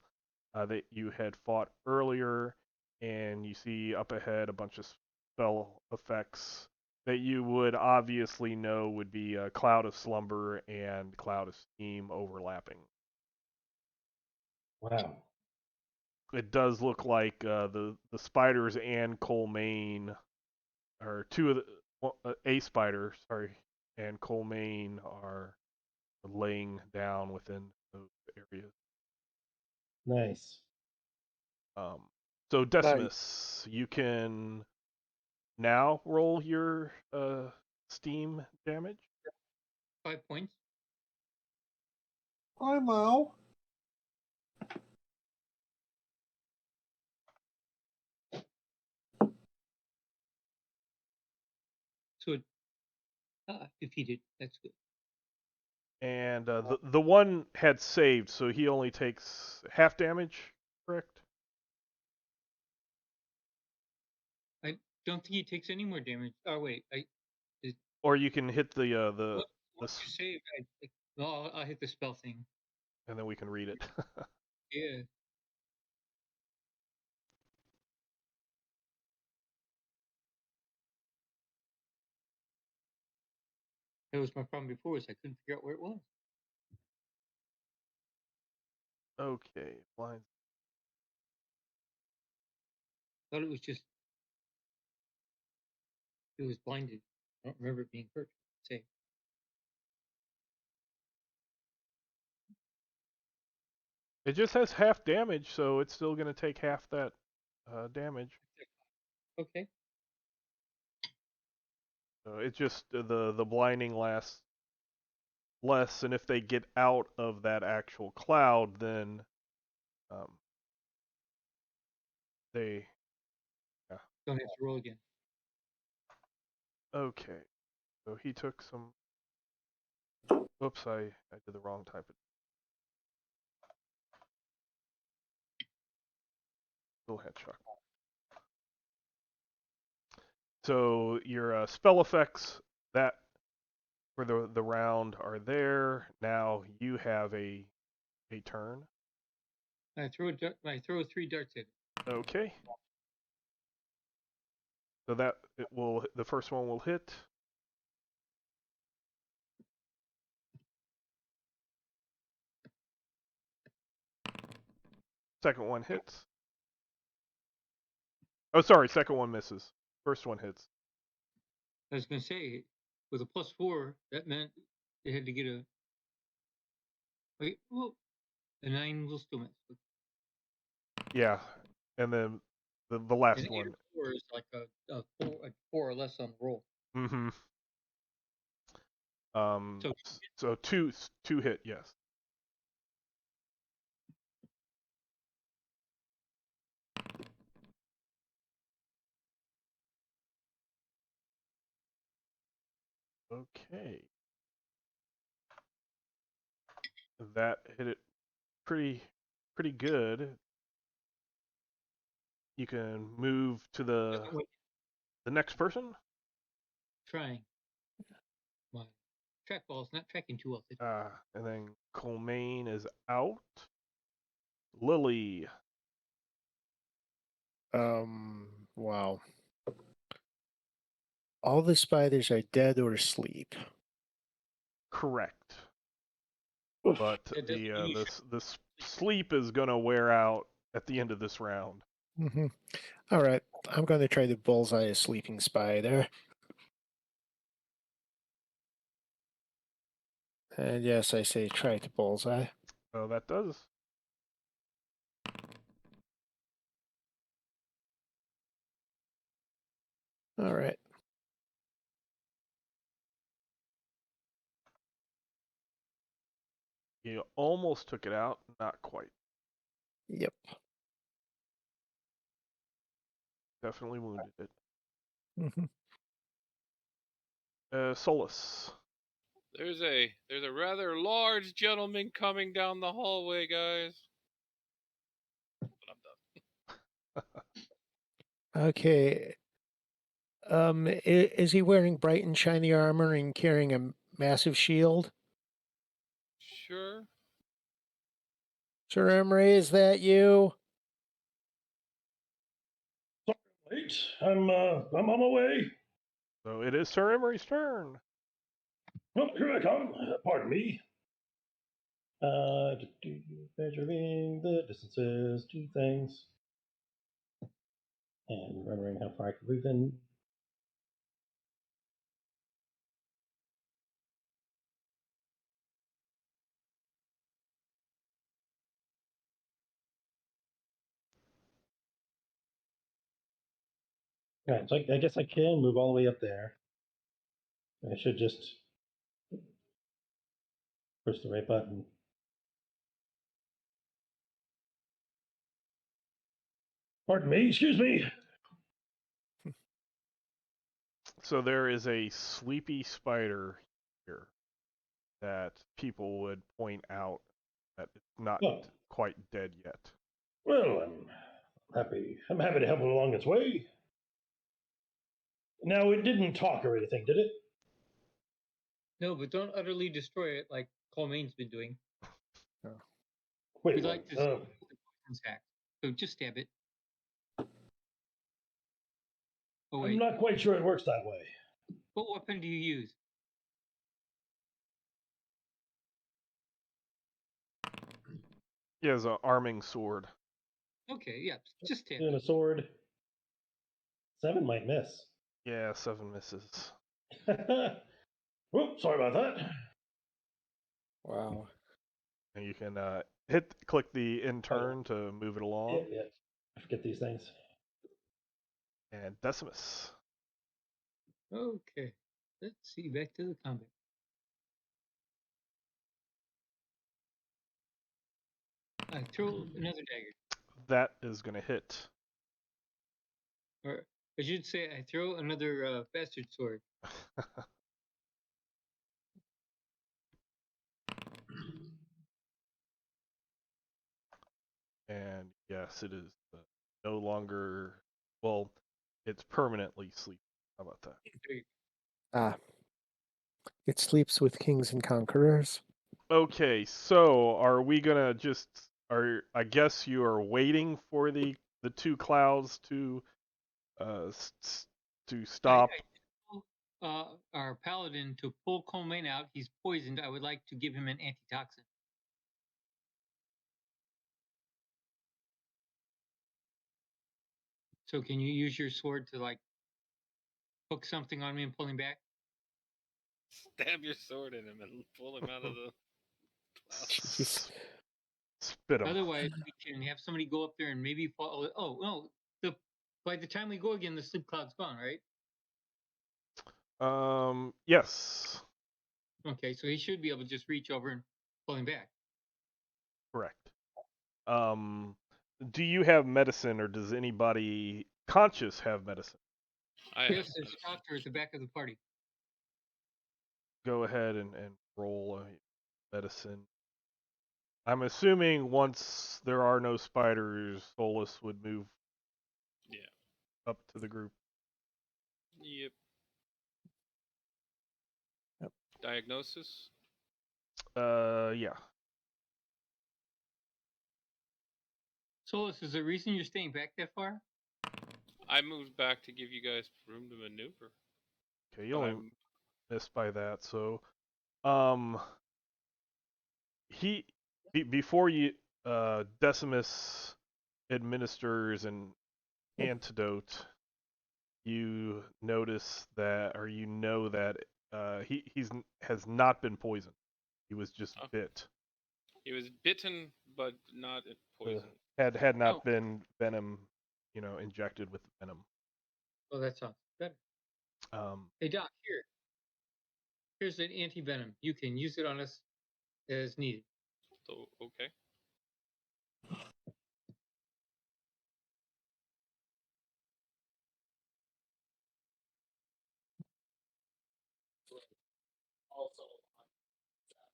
that you had fought earlier, and you see up ahead a bunch of spell effects that you would obviously know would be Cloud of Slumber and Cloud of Steam overlapping. Wow. It does look like the spiders and Colmaine, or two of a spider, sorry, and Colmaine are laying down within those areas. Nice. So Decimus, you can now roll your steam damage. 5 points. Hi, Mo. So defeated. That's good. And the one had saved, so he only takes half damage, correct? I don't think he takes any more damage. Oh wait, Or you can hit what you save? No, I'll hit the spell thing. and then we can read it. Yeah. That was my problem before, is I couldn't figure out where it was. Okay, blind. Thought it was just it was blinded. I don't remember it being hurt. Say, It just has half damage, so it's still going to take half that damage. okay. So it's just the blinding lasts less, and if they get out of that actual cloud, then they. Yeah. Don't have to roll again. Okay, so he took some. Oops, I did the wrong type of. Still had shock. So your spell effects that for the round are there. Now you have a turn. I throw 3 darts at it. Okay. So that the first one will hit. Second one hits. Oh, sorry, second one misses. First one hits. I was going to say, with a +4, that meant they had to get a. Wait, well, a 9 will still miss. Yeah, and then the last An 8 one. or 4 is like a 4 or less on the roll. Mm-hmm. So So two hit, yes. Okay. That hit it pretty good. You can move to the next person. trying. My trackball's not tracking too well. And then Colmaine is out. Lily. Wow. All the spiders are dead or asleep. Correct. Oof. But That doesn't mean you the sleep is gonna wear out at the end of this round. Mm-hmm. All right, I'm going to try to bullseye a sleeping spider. And yes, I say try to bullseye. So that does. All right. You almost took it out, not quite. Yep. Definitely wounded it. Mm-hmm. Solus. There's a rather large gentleman coming down the hallway, guys. But I'm done. Okay. Is he wearing bright and shiny armor and carrying a massive shield? Sure. Sir Emery, is that you? Sorry, I'm late. I'm on my way. So it is Sir Emery's turn. Oh, here I come. Pardon me. Measuring the distances, 2 things, and remembering how far I can move in. Right, so I guess I can move all the way up there. I should just push the right button. Pardon me, excuse me. So there is a sleepy spider here that people would point out that it's not Oh, quite dead yet. well, I'm happy to help it along its way. Now, it didn't talk or anything, did it? No, but don't utterly destroy it like Colmaine's been doing. Wait, We like to see uh, the poison sack. So just stab it. Oh I'm wait, not quite sure it works that way. what weapon do you use? He has an arming sword. Okay, yeah, just tap Doing it. a sword. 7 might miss. Yeah, 7 misses. Whoops, sorry about that. Wow. And you can click the in turn to move it along. Yeah. I forget these things. And Decimus. Okay, let's see. Back to the combat. I throw another dagger, That is going to hit. or I should say, I throw another bastard sword. And yes, it is no longer, well, it's permanently sleeping. How about that? There you Ah. It sleeps with kings and conquerors. Okay, so are we gonna just I guess you are waiting for the 2 clouds to to stop. Our paladin to pull Colmain out. He's poisoned. I would like to give him an antitoxin. So can you use your sword to like hook something on me and pull him back? Stab your sword in him and pull him out of the clouds. Jeez. Spit 'em. Otherwise, we can have somebody go up there and maybe fall. Oh no! By the time we go again, the sleep cloud's gone, right? Yes, Okay, so he should be able to just reach over and pull him back. correct. Do you have medicine, or does anybody conscious have medicine? I Yes, have there's a doctor at the back of the party. Go ahead and roll a medicine. I'm assuming once there are no spiders, Solus would move Yeah. up to the group. Yep. Yep. Diagnosis. Yeah. Solus, is the reason you're staying back that far? I moved back to give you guys room to maneuver. Okay, you But only missed by that. So, um, before you Decimus administers an antidote, you notice that, or you know that has not been poisoned. He was just Oh. bit. He was bitten, but not poisoned. Had not Oh. been venom, injected with venom. Oh, that sounds better. Um, Hey, Doc, here's an anti-venom. You can use it on us as needed. So okay.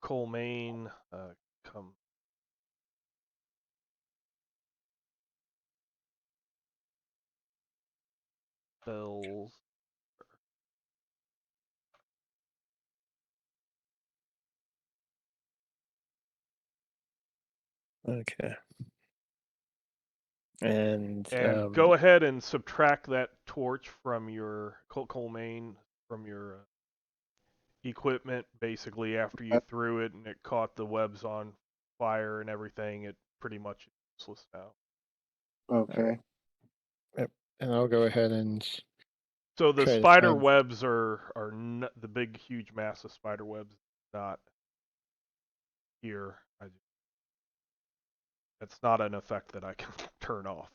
Colmain, come. Bells. Okay. And And go ahead and subtract that torch from your Colmain, from your equipment. Basically, after you threw it and it caught the webs on fire and everything, it pretty much useless now. Okay. yep. And I'll go ahead and So the try to spider find. webs are the big, huge, massive spider webs. Not here. It's not an effect that I can turn off.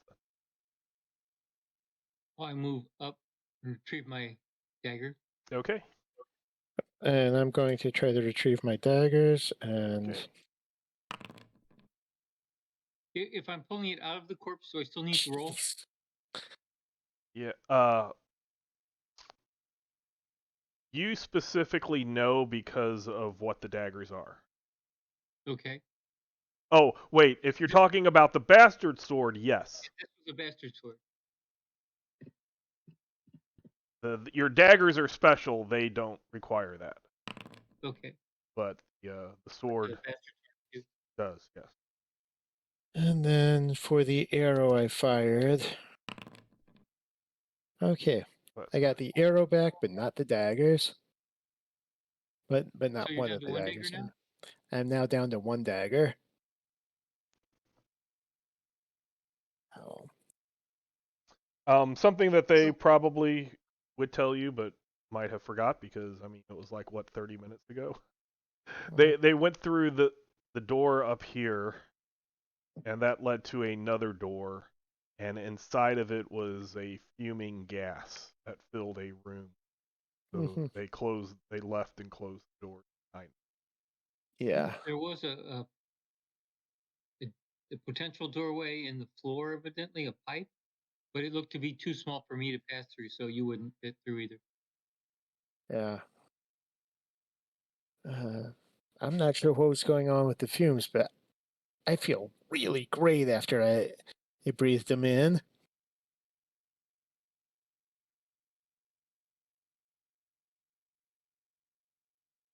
I move up and retrieve my dagger. Okay. And I'm going to try to retrieve my daggers. And Okay. If I'm pulling it out of the corpse, do I still need to roll? Yeah. You specifically know because of what the daggers are. Okay. Oh, wait. If you're talking about the bastard sword, yes. This was a bastard sword. Your daggers are special. They don't require that. Okay. But the sword The bastard sword. does, yes. And then for the arrow I fired. Okay. I got the arrow back, but not the daggers. But So not you're one down of to the one daggers. dagger now? I'm now down to 1 dagger. Something that they probably would tell you, but might have forgot because I mean it was like what 30 minutes ago. They went through the door up here, and that led to another door, and inside of it was a fuming gas that filled a room. So they left and closed the door behind. Yeah. There was a potential doorway in the floor, evidently a pipe, but it looked to be too small for me to pass through, so you wouldn't fit through either. Yeah. I'm not sure what was going on with the fumes, but I feel really great after I breathed them in.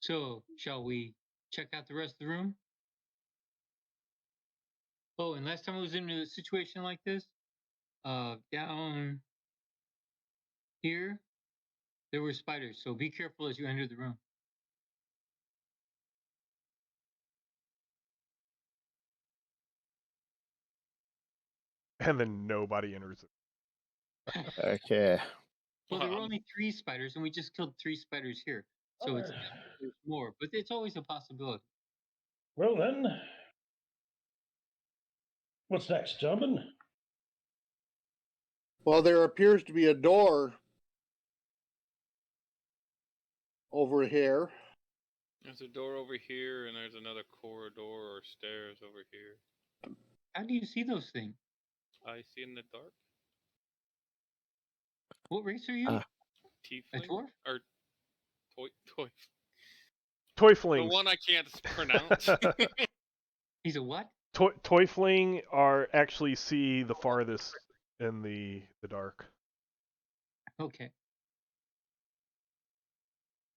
So, shall we check out the rest of the room? Oh, and last time I was in a situation like this, down here, there were spiders. So be careful as you enter the room. And then nobody enters it. Okay. Well, there were only 3 spiders, and we just killed 3 spiders here. So it's there's more, but it's always a possibility. Well then, what's next, gentlemen? Well, there appears to be a door over here. There's a door over here, and there's another corridor or stairs over here. How do you see those things? I see in the dark. What race are you? A Tiefling dwarf? or toy? The Toyflings. one I can't pronounce. He's a what? Toyfling are actually see the farthest in the dark. Okay.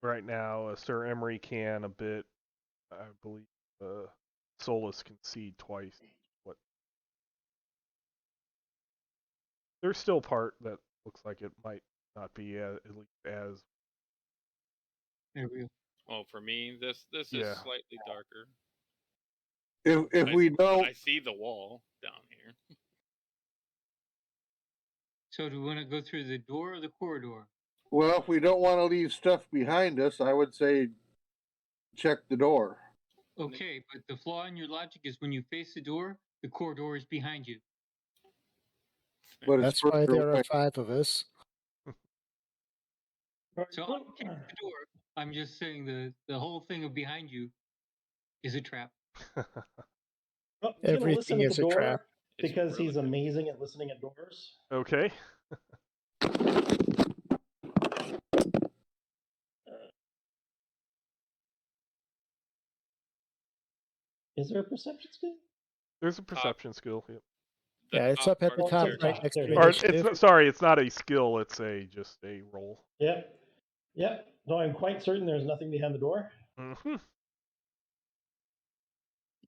Right now, Sir Emery can a bit. I believe Solus can see twice. What? There's still part that looks like it might not be at least as. There we go. Oh, for me, this Yeah. is slightly darker. If we don't, I see the wall down here. So do we want to go through the door or the corridor? well, if we don't want to leave stuff behind us, I would say check the door. Okay, but the flaw in your logic is when you face the door, the corridor is behind you. But it's That's why further there away. are 5 of us. So I'm okay with the door. I'm just saying the whole thing of behind you is a trap. Well, he's going to listen Everything at is the a door trap. because really he's amazing at listening at doors. Okay. Is there a perception skill? There's a perception skill. Yep. Yeah, it's up at the part top there. right next to There it Or is. initiative. it's not a skill. It's just a roll. Yep. Yep. No, I'm quite certain there's nothing behind the door. Mm-hmm.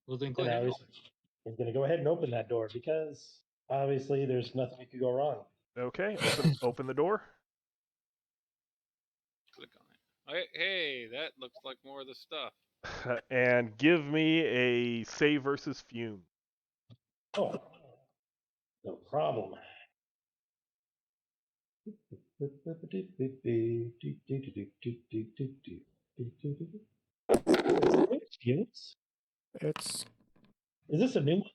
Well, then go And ahead. now he's going to go ahead and open that door because obviously there's nothing that could go wrong. Okay. Open the door. Click on it. Hey, that looks like more of the stuff. And give me a save versus fume. Oh, no problem. Fumes? It's Is this a new one?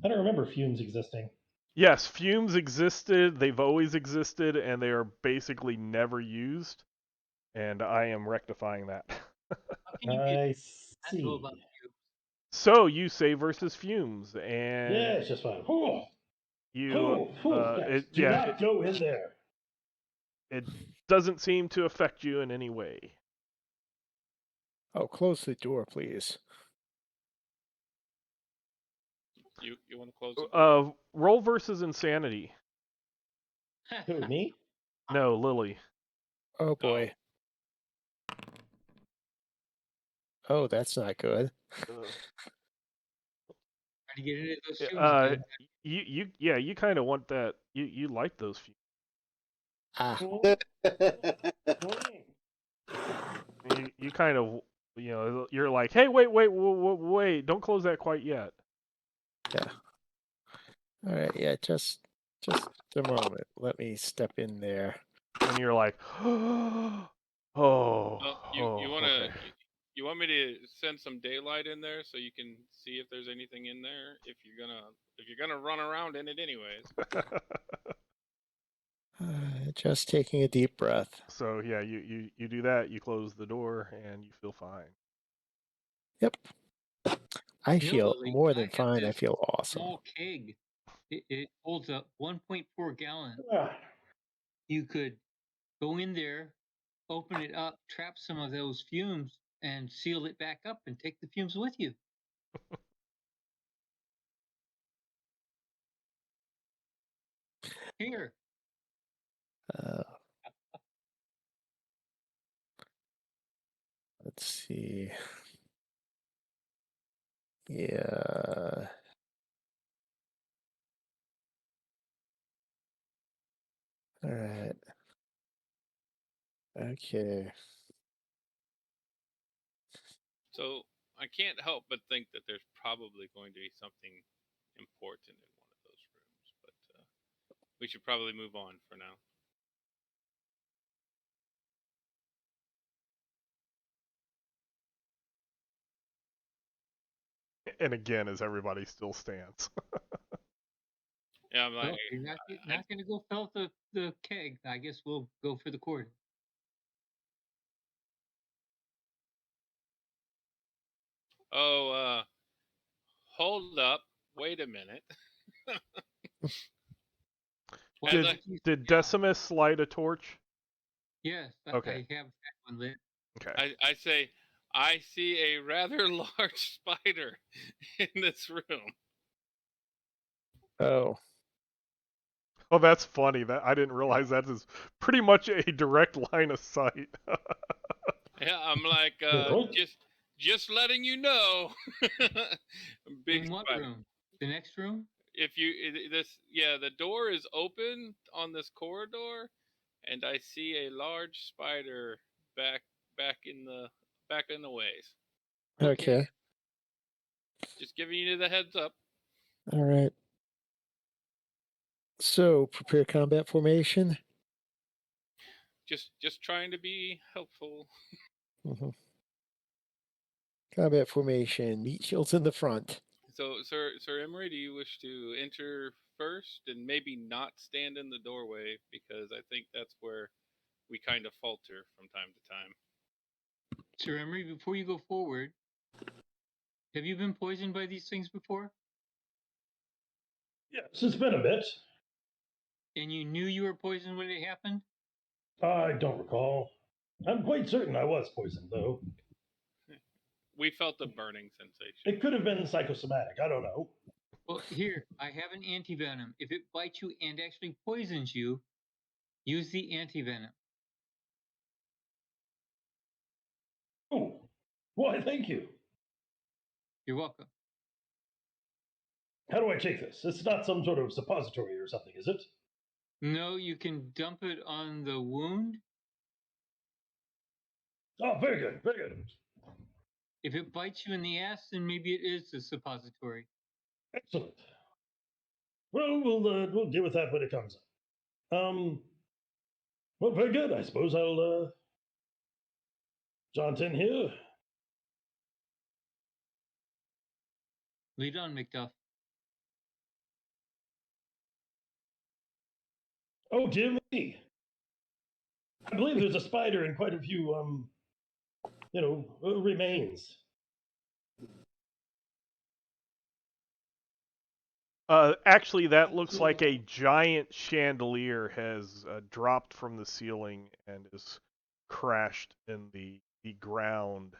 I don't remember fumes existing. Yes, fumes existed. They've always existed, and they are basically never used. And I am rectifying that. How can you be I I know see. about you? So you save versus fumes, and Yeah, it's just fine. Oh, you yes. Do not go in there. it doesn't seem to affect you in any way. Oh, close the door, please. You want to close the door? Roll versus insanity. Who, me? No, Lily. Oh boy. Oh, that's not good. Trying to get into those fumes again. You kind of want that. You like those fumes. Ah, You kind of you're like, hey, wait, don't close that quite yet. yeah. All right, yeah, just Just a moment. Let me step in there. And you're like, oh, You want to okay. you want me to send some daylight in there so you can see if there's anything in there if you're gonna run around in it anyways. Just taking a deep breath. So yeah, you do that. You close the door, and you feel fine. Yep. I You know, feel Lily, more I than have fine. I this feel awesome. small keg. It holds up 1.4 gallon. Ah, You could go in there, open it up, trap some of those fumes, and seal it back up and take the fumes with you. Here. Uh, let's see. Yeah. All right. Okay. So I can't help but think that there's probably going to be something important in one of those rooms, but we should probably move on for now. And again, as everybody still stands. Yeah, I'm like, Well, you're not going to go fill the keg. I guess we'll go for the cord. oh, hold up, wait a minute. Well, As did I, like you did yeah, Decimus light a torch? yes, Okay. I have that one lit. Okay. I say, I see a rather large spider in this room. Oh. Oh, that's funny. That I didn't realize that is pretty much a direct line of sight. Yeah, I'm like, really? just letting you know. Big In what spider. room? The next room? If you the door is open on this corridor, and I see a large spider back back in the back in the ways. Okay. Just giving you the heads up. All right. So, prepare combat formation. Just trying to be helpful. Mm-hmm. Combat formation. Meat shields in the front. So, Sir Emery, do you wish to enter first and maybe not stand in the doorway, because I think that's where we kind of falter from time to time. Sir Emery, before you go forward, have you been poisoned by these things before? Yes, it's been a bit. And you knew you were poisoned when it happened? I don't recall. I'm quite certain I was poisoned, though. We felt a burning sensation. It could have been psychosomatic. I don't know. Well, here, I have an antivenom. If it bites you and actually poisons you, use the antivenom. Oh, why, thank you. You're welcome. How do I take this? It's not some sort of suppository or something, is it? No, you can dump it on the wound. Oh, very good, very good. If it bites you in the ass, then maybe it is a suppository. Excellent. Well, we'll deal with that when it comes up. Well, very good. I suppose I'll jaunt in here. Lead on, Macduff. Oh, dear me. I believe there's a spider and quite a few, remains. Actually, that looks like a giant chandelier has dropped from the ceiling and is crashed in the ground.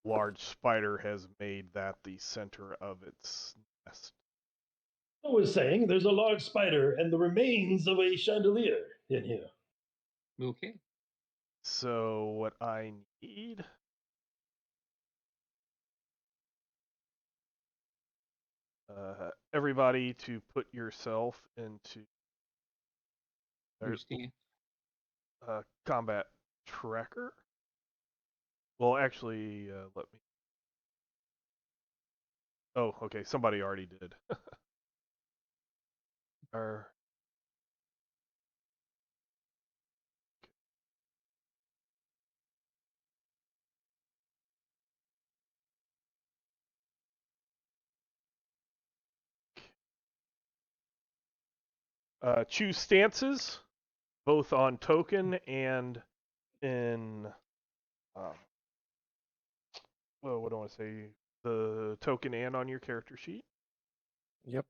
Large spider has made that the center of its nest. I was saying there's a large spider and the remains of a chandelier in here. Okay. So what I need everybody to put yourself into Understand. combat tracker. Well, actually, let me. Oh, okay. Somebody already did. Or choose stances, both on token and in well, what do I want to say? The token and on your character sheet. Yep.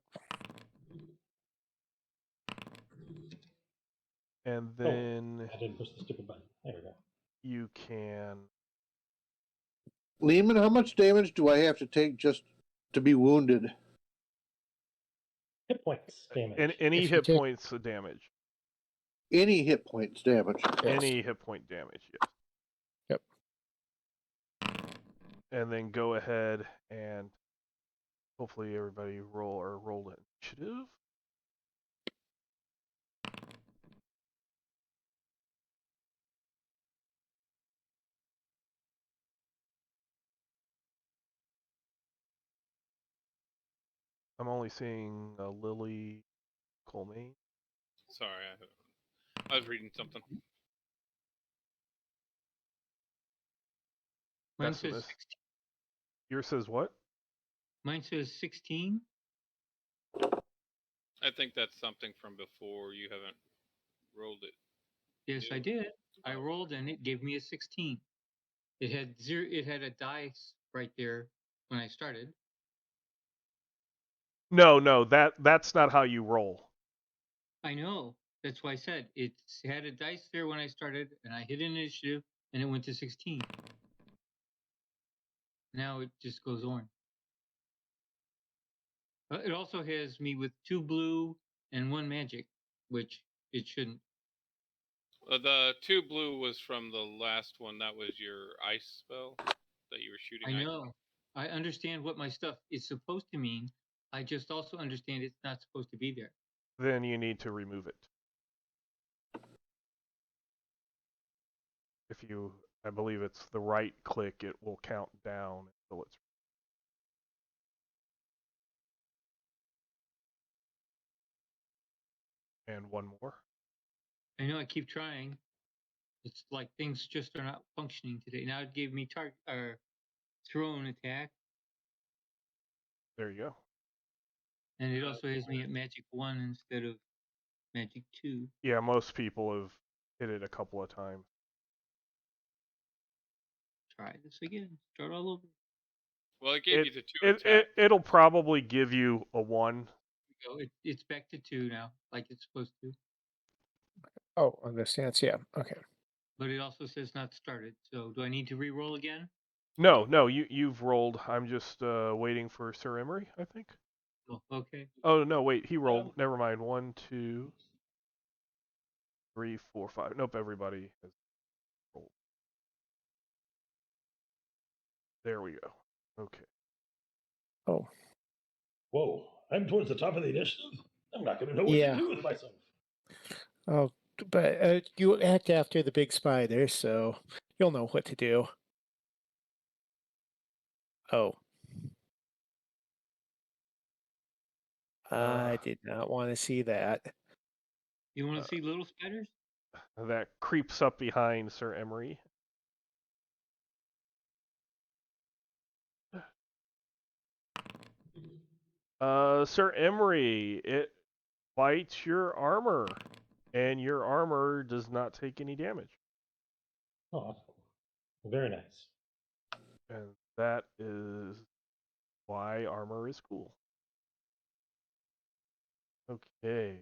And then I didn't push the stupid button. There we go. you can. Lehman, how much damage do I have to take just to be wounded? Hit points damage. And any If you hit take- points of damage. Any hit points damage? Yes. Any hit point damage, yes. Yep. And then go ahead and hopefully everybody roll initiative. I'm only seeing Lily Colmaine. Sorry, I was reading something. Mine That's says this. 16. Yours says what? Mine says 16. I think that's something from before. You haven't rolled it. Yes, I Yeah. did. I Oh. rolled and it gave me a 16. It had zero. It had a dice right there when I started. No, that's not how you roll. I know. That's why I said it had a dice there when I started, and I hit initiative, and it went to 16. Now it just goes on. It also has me with 2 blue and 1 magic, which it shouldn't. The 2 blue was from the last one. That was your ice spell that you were shooting. I ice. know. I understand what my stuff is supposed to mean. I just also understand it's not supposed to be there. Then you need to remove it. If you, I believe it's the right click, it will count down until it's. And one more. I know I keep trying. It's like things just are not functioning today. Now it gave me target or thrown attack, There you go. and it also has me at magic 1 instead of magic 2. Yeah, most people have hit it a couple of times. Try this again. Start all over. Well, it gave you the 2 attack. It'll probably give you a 1. Go. It's back to 2 now, like it's supposed to. Oh, on the stance, yeah. Okay. But it also says not started. So do I need to re-roll again? No, you've rolled. I'm just waiting for Sir Emery, I think. Oh, okay. Oh no, wait, he rolled. Never mind. 1, 2, 3, 4, 5. Nope, everybody has rolled. There we go. Okay. Oh, Whoa, I'm towards the top of the initiative? I'm not going to know what Yeah. to do with myself. oh, but you act after the big spider, so you'll know what to do. Oh. I did not want to see that. You want to see little spiders? That creeps up behind Sir Emery. Sir Emery, it bites your armor, and your armor does not take any damage. Oh, very nice. And that is why armor is cool. Okay.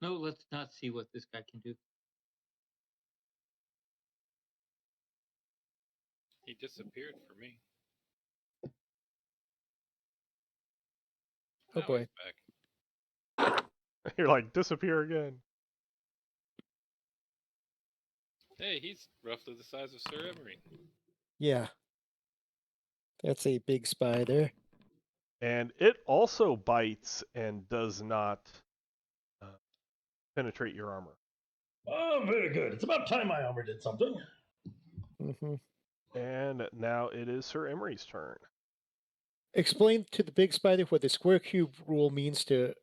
No, let's not see what this guy can do. He disappeared for me. Oh Now boy. he's back. You're like, disappear again. Hey, he's roughly the size of Sir Emery. Yeah. That's a big spider. And it also bites and does not penetrate your armor. Oh, very good. It's about time my armor did something. Hmm. And now it is Sir Emery's turn. explain to the big spider what the square cube rule means to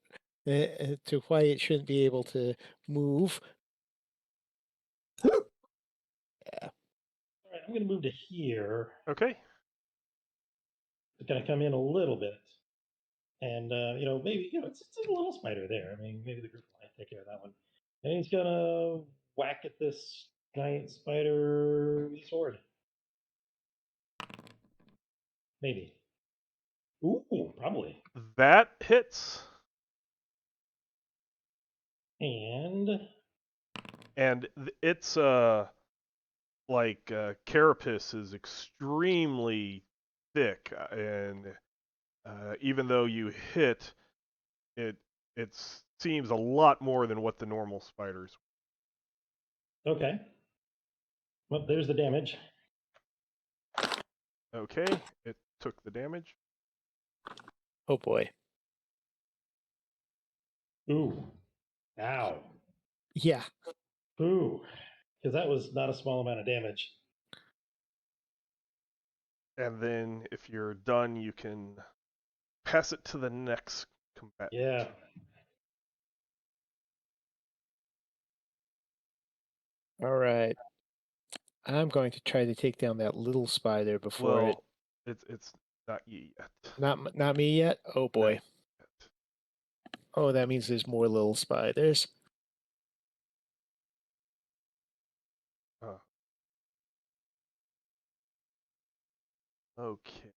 why it shouldn't be able to move. Yeah. All right, I'm going to move to here. Okay. It's going to come in a little bit. And, maybe, it's a little spider there. I mean, maybe the group might take care of that one. And he's going to whack at this giant spider with a sword. Maybe. Ooh, probably. That hits. And Its carapace is extremely thick, and even though you hit it, it seems a lot more than what the normal spiders. okay. Well, there's the damage. Okay, it took the damage. Oh boy. Ooh. Ow. Yeah. Ooh. Because that was not a small amount of damage. And then, if you're done, you can pass it to the next combatant. Yeah. All right. I'm going to try to take down that little spider before it. Well, it's not you yet. Not me yet. Oh boy. Not yet. Oh, that means there's more little spiders. Okay.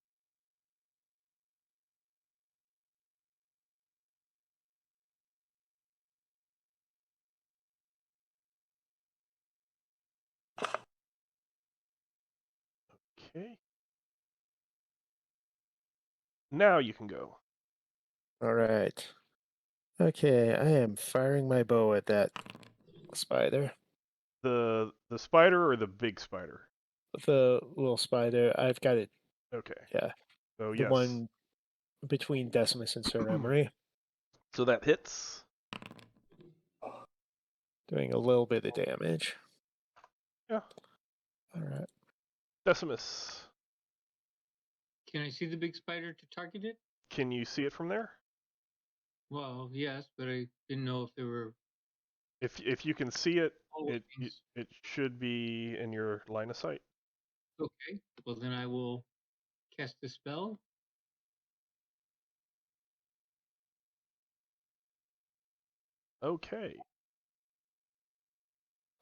Okay. Now you can go. All right. Okay, I am firing my bow at that spider. The spider or the big spider? The little spider. I've got it. Okay. Yeah. So The yes. one between Decimus and Sir Emery. So that hits. Doing a little bit of damage. Yeah. All right. Decimus. Can I see the big spider to target it? Can you see it from there? Well, yes, but I didn't know if there were. If you can see it, Oh, it should be in your line of sight. okay. Well, then I will cast the spell. Okay.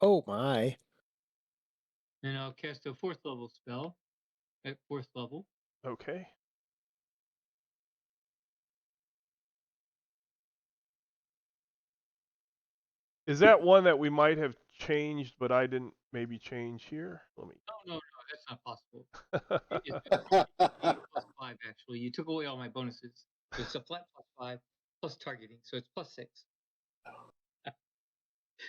Oh my. And I'll cast a 4th level spell at 4th level. Okay. Is that one that we might have changed, but I didn't maybe change here? Let me. No, that's not possible. It's +5 actually. You took away all my bonuses. So it's a flat +5 plus targeting, so it's +6.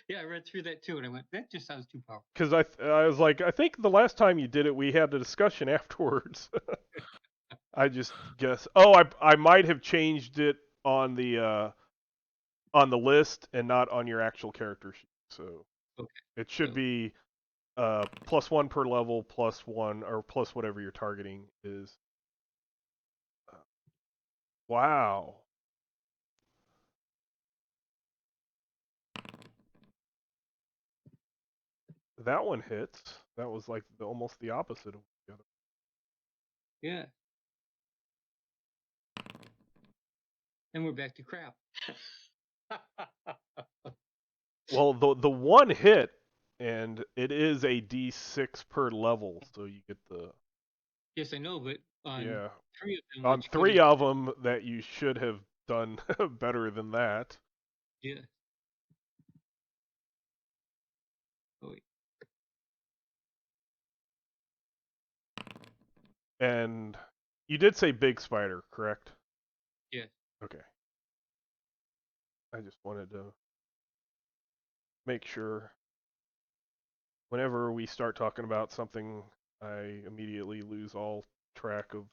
Yeah, I read through that too, and I went, that just sounds too powerful. Because I was like, I think the last time you did it, we had the discussion afterwards. I just guess. Oh, I might have changed it on the list and not on your actual character sheet. So Okay. it should So- be +1 per level, +1 or plus whatever you're targeting is. Wow. That one hits. That was like almost the opposite of the other. Yeah. And we're back to crap. Well, the one hit, and it is a D6 per level, so you get the. Yes, I know, but on Yeah. 3 of them. On which 3 of them, that you should have done better than that. Yeah. Oh, wait. And you did say big spider, correct? Yeah. Okay. I just wanted to make sure. Whenever we start talking about something, I immediately lose all track of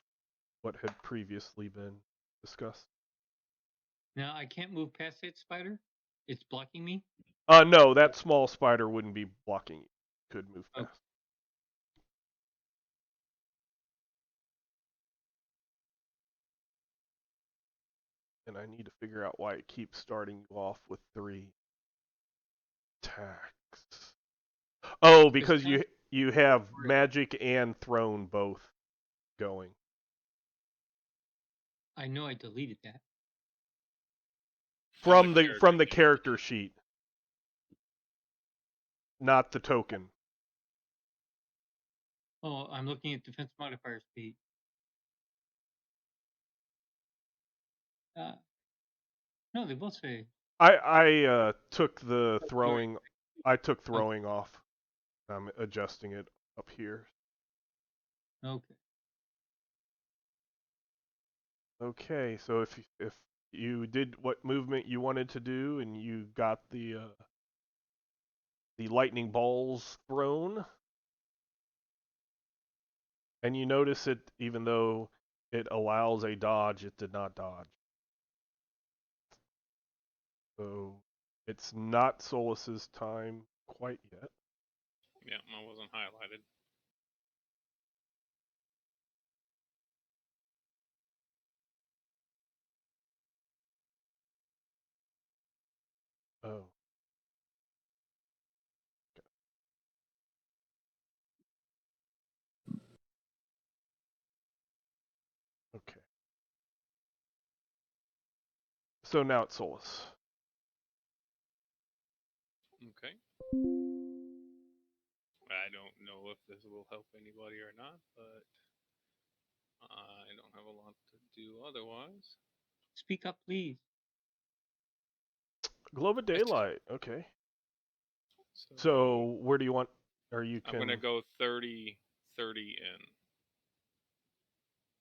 what had previously been discussed. Now I can't move past that spider. It's blocking me. No, that small spider wouldn't be blocking you. Could move Okay. past. And I need to figure out why it keeps starting you off with 3 attacks. Oh, because you have magic and thrown both going. I know I deleted that. From the character sheet. Not the token. Oh, I'm looking at defense modifiers page. No, they both say. I took the throwing. I took throwing off. I'm adjusting it up here. Okay. Okay, so if you did what movement you wanted to do and you got the lightning balls thrown, and you notice it, even though it allows a dodge, it did not dodge. So it's not Solus's time quite yet. Yeah, mine wasn't highlighted. Oh. Okay. So now it's Solus. Okay. I don't know if this will help anybody or not, but I don't have a lot to do otherwise. Speak up, please. Globe of Daylight. Okay. So, So where do you want? Or you can. I'm going to go 30 in.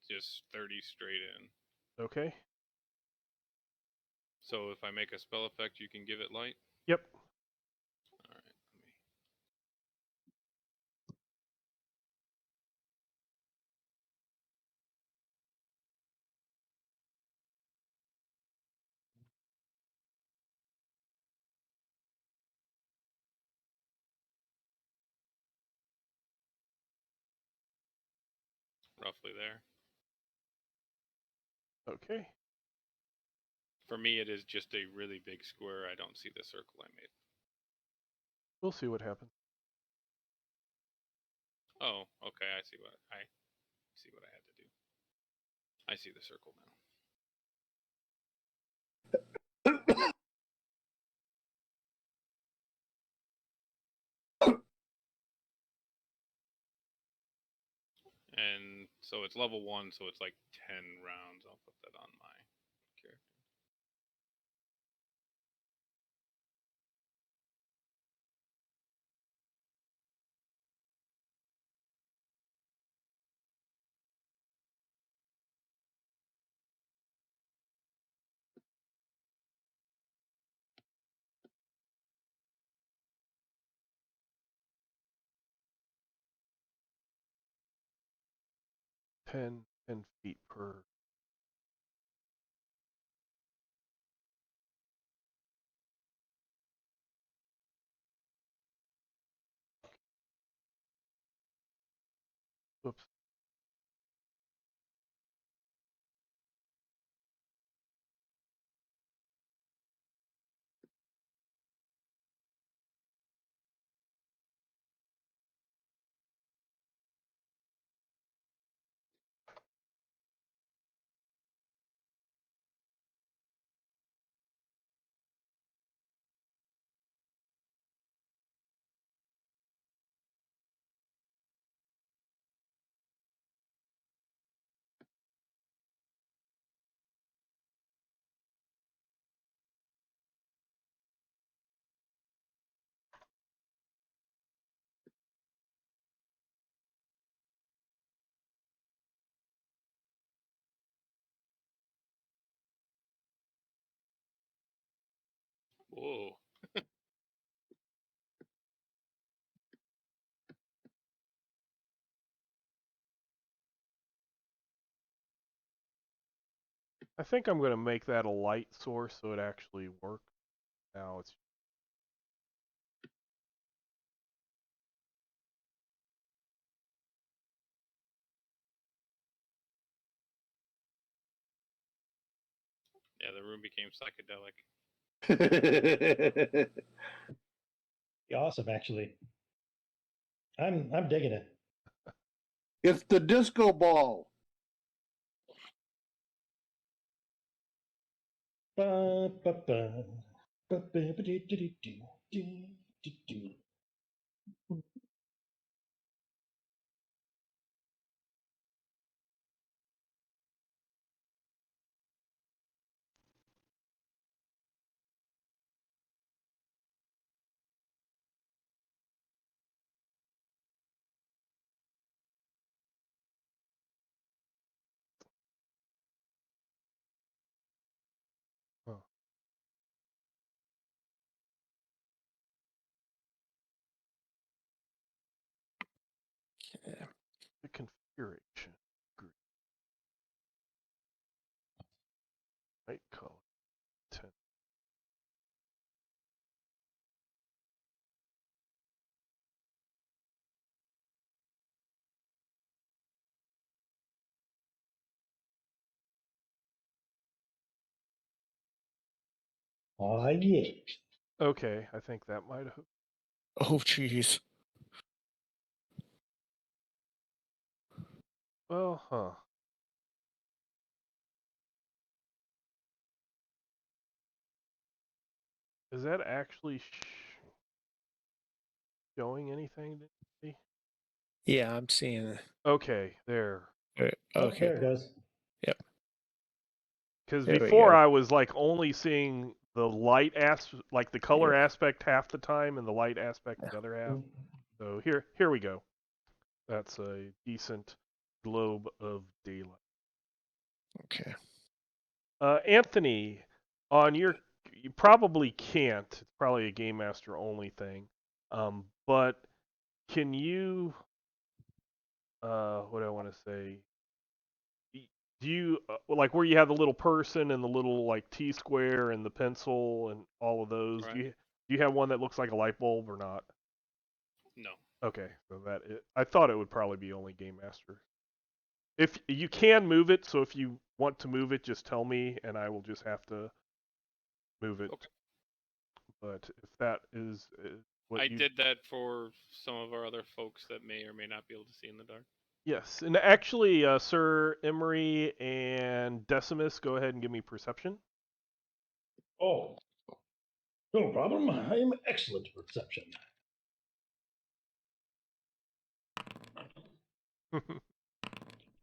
Just 30 straight in. Okay. So if I make a spell effect, you can give it light? Yep. Alright, let me... 'roughly there. Okay. For me, it is just a really big square. I don't see the circle I made. We'll see what happens. Oh, okay. I see what I had to do. I see the circle now. And so it's level 1, so it's like 10 rounds. I'll put that on my character. Ten feet per. Whoops. Whoa. I think I'm going to make that a light source so it actually works. Now it's. Yeah, the room became psychedelic. Awesome, actually. I'm digging it. It's the disco ball. Ba, ba, ba. Ba, ba, ba, do, do, do, do, do, do. Huh. Yeah. The configuration. Group. Light color. 10. Aw, yeah. Okay, I think that might have. Oh, jeez. Well, huh. Is that actually showing anything to me? Yeah, I'm seeing it. Okay, there. Oh, Okay. there it goes. Yep. Because There we before go. I was like only seeing the light like the color Yeah. aspect half the time and the light aspect the other half. So here we go. That's a decent globe of daylight. Okay. Anthony, on your you probably can't. It's probably a game master only thing. But can you what do I want to say? Do you like where you have the little person and the little like T square and the pencil and all of those? Right. Do you have one that looks like a light bulb or not? No. Okay, so I thought it would probably be only game master. If you can move it, so if you want to move it, just tell me and I will just have to move it. Okay. But if that is what I you did that for some of our other folks that may or may not be able to see in the dark. yes, and actually, Sir Emery and Decimus, go ahead and give me perception. Oh, no problem. I'm excellent at perception.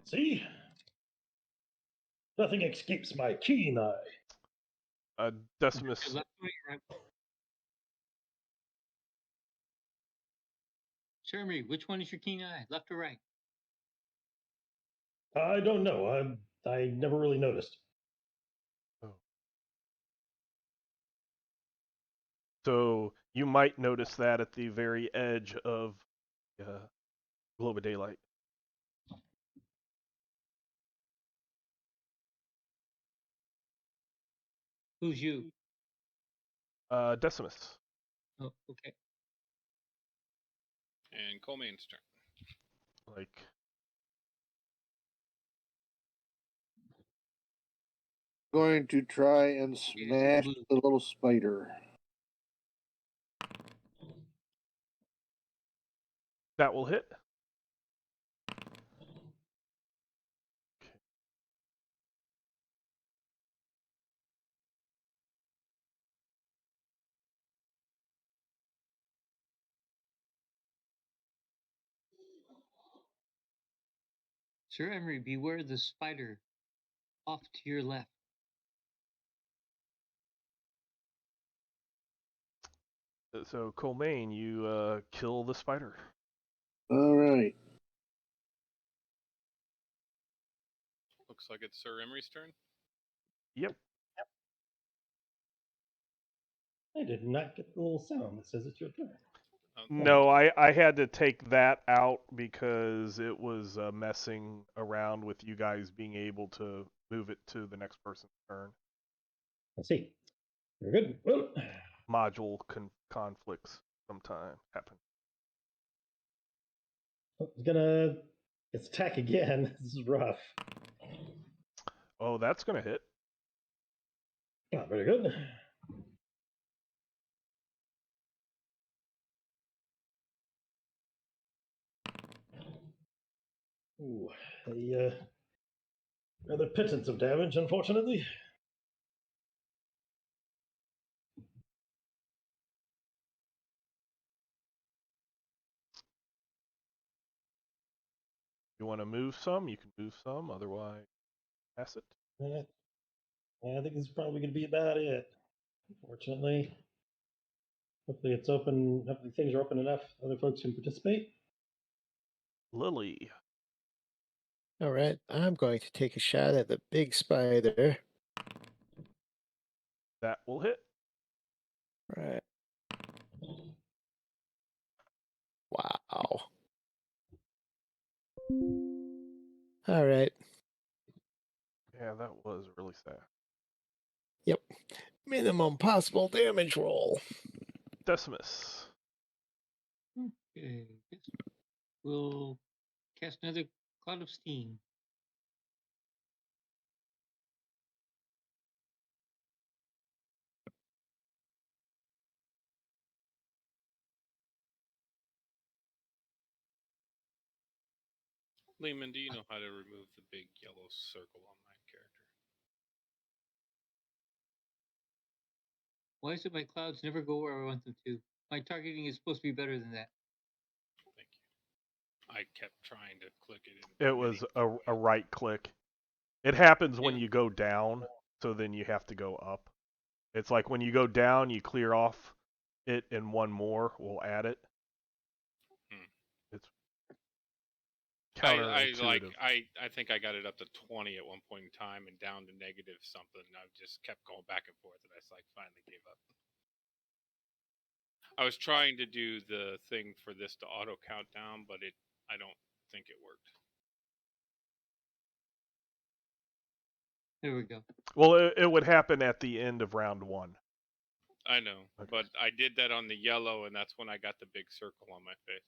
See? Nothing escapes my keen eye. Decimus. Left, right. Jeremy, which one is your keen eye, left or right? I don't know. I never really noticed. Oh. So you might notice that at the very edge of globe of daylight. Who's you? Decimus. Oh, okay. And Colmain's turn. Like Going to try and It is smash blue. the little spider. that will hit. Sir Emery, beware the spider off to your left. So Colmain, you kill the spider. All right. Looks like it's Sir Emery's turn. Yep. I did not get the little sound that says it's your turn. No, I had to take that out because it was messing around with you guys being able to move it to the next person's turn. Let's see. Very good. Well, Module conflicts sometimes happen. it's gonna. It's attack again. This is rough. Oh, that's gonna hit. Ah, very good. Ooh, a rather pittance of damage, unfortunately. You want to move some? You can move some. Otherwise, pass it. Yeah, I think this is probably going to be about it. Unfortunately, hopefully it's open. Hopefully things are open enough. Other folks can participate. Lily. All right, I'm going to take a shot at the big spider. That will hit. Right. Wow. All right. Yeah, that was really sad. Yep. Minimum possible damage roll. Decimus. Okay. Yes. We'll cast another cloud of steam. Lehman, do you know how to remove the big yellow circle on my character? Why is it my clouds never go where I want them to? My targeting is supposed to be better than that. Thank you. I kept trying to click it. And It was a right click. It happens when Yeah. you go down, so then you have to go up. It's like when you go down, you clear off it, and one more will add it. It's counterintuitive. I think I got it up to 20 at one point in time and down to negative something. I just kept going back and forth, and I finally gave up. I was trying to do the thing for this to auto count down, but I don't think it worked. There we go. Well, it would happen at the end of round 1. I know, Okay. but I did that on the yellow, and that's when I got the big circle on my face.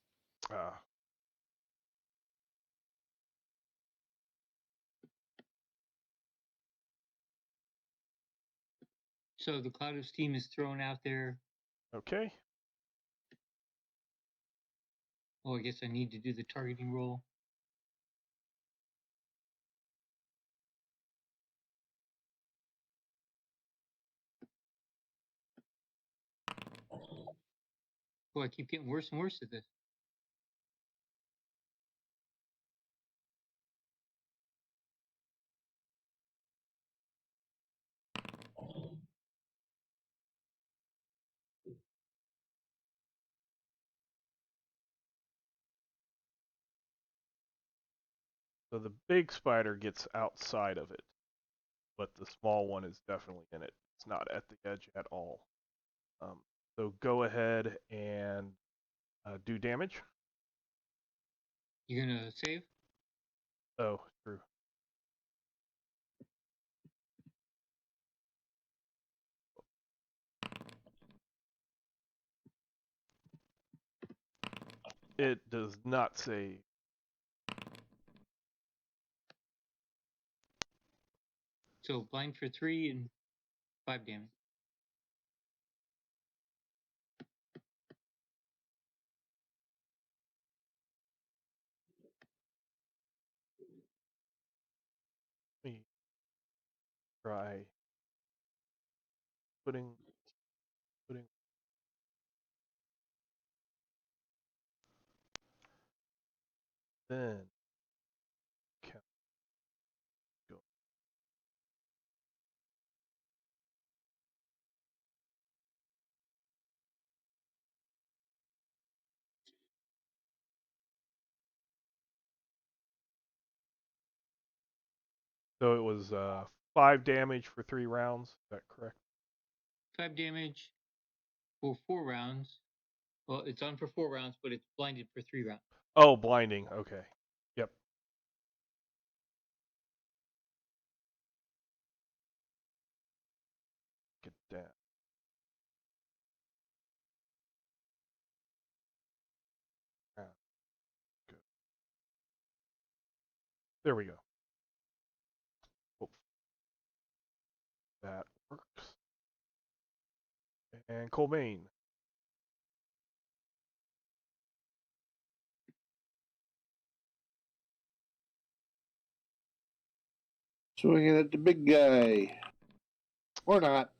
So the cloud of steam is thrown out there. Okay. Oh, I guess I need to do the targeting roll. Oh, I keep getting worse and worse at this. So the big spider gets outside of it, but the small one is definitely in it. It's not at the edge at all. So go ahead and do damage. You're gonna save? Oh, true. It does not save. So blind for 3 and 5 damage. Let me try putting. Then count. Go. So it was 5 damage for 3 rounds. Is that correct? 5 damage for 4 rounds. Well, it's on for 4 rounds, but it's blinded for 3 rounds. Oh, blinding. Okay. Yep. Get that. Good. There we go. Hope that works. And Colmaine. Swinging at the big guy. Or not.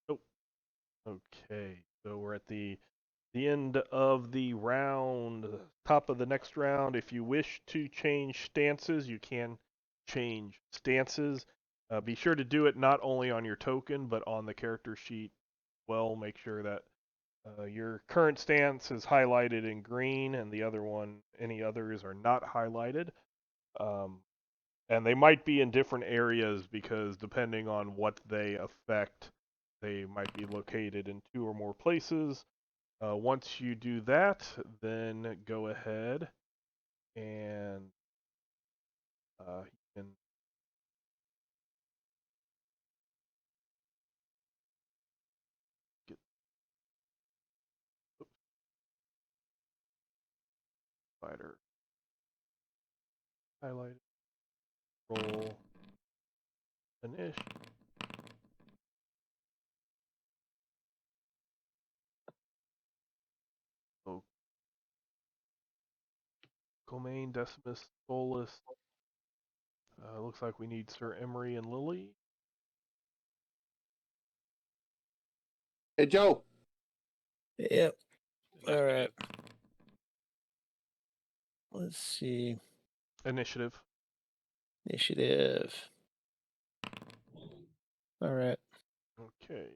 Nope. Okay, so we're at the end of the round, top of the next round. If you wish to change stances, you can change stances. Be sure to do it not only on your token, but on the character sheet. Well, make sure that your current stance is highlighted in green, and the other one, any others, are not highlighted. And they might be in different areas because depending on what they affect, they might be located in 2 or more places. Once you do that, then go ahead and you can get spider highlighted, roll, finish. So, Colmaine, Decimus, Solus. Looks like we need Sir Emery and Lily. Hey, Joe. Yep. All right. Let's see. Initiative. Initiative. All right. Okay.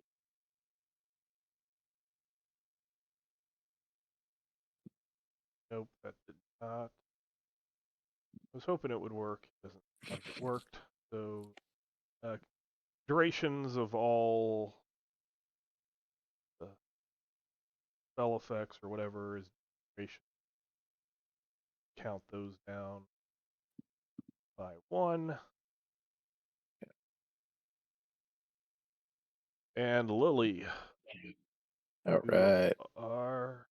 Nope, that did not. I was hoping it would work. It doesn't look like it worked. So, durations of all the spell effects or whatever is duration. Count those down by 1. And Lily. All You right. are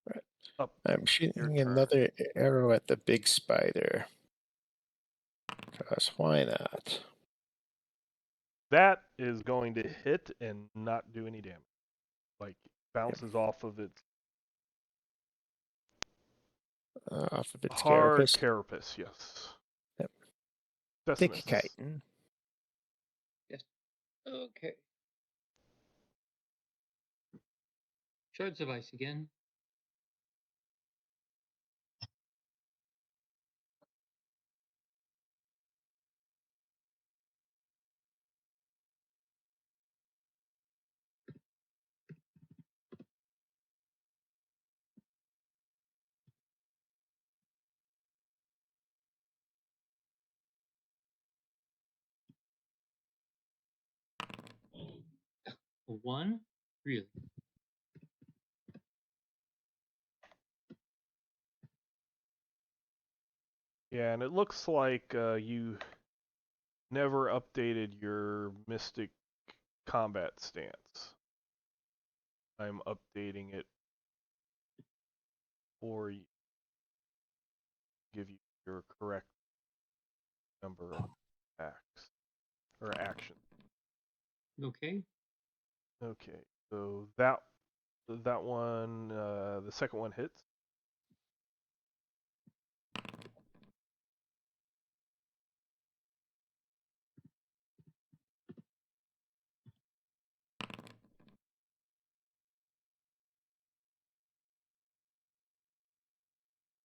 Right. up. I'm Your shooting turn. another arrow at the big spider. Because why not? That is going to hit and not do any damage. Like, bounces off of its Off of its hard carapace. carapace, yes. Yep. Decimus. Thick chitin. Yes. Okay. Shards of ice again. A 1? Really? Yeah, and it looks like you never updated your Mystic combat stance. I'm updating it for you. Give you your correct number of attacks or actions. Okay. Okay, so that one, the second one hits.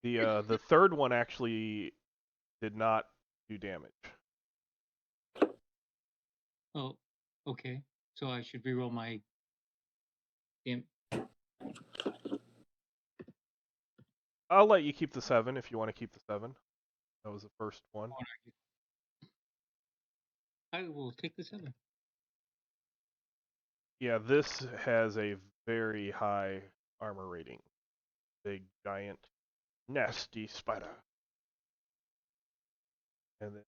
The third one actually did not do damage. Oh, okay. So I should reroll my damn. I'll let you keep the 7 if you want to keep the 7. That was the first one. I will take the 7. Yeah, this has a very high armor rating. Big, giant, nasty spider. And then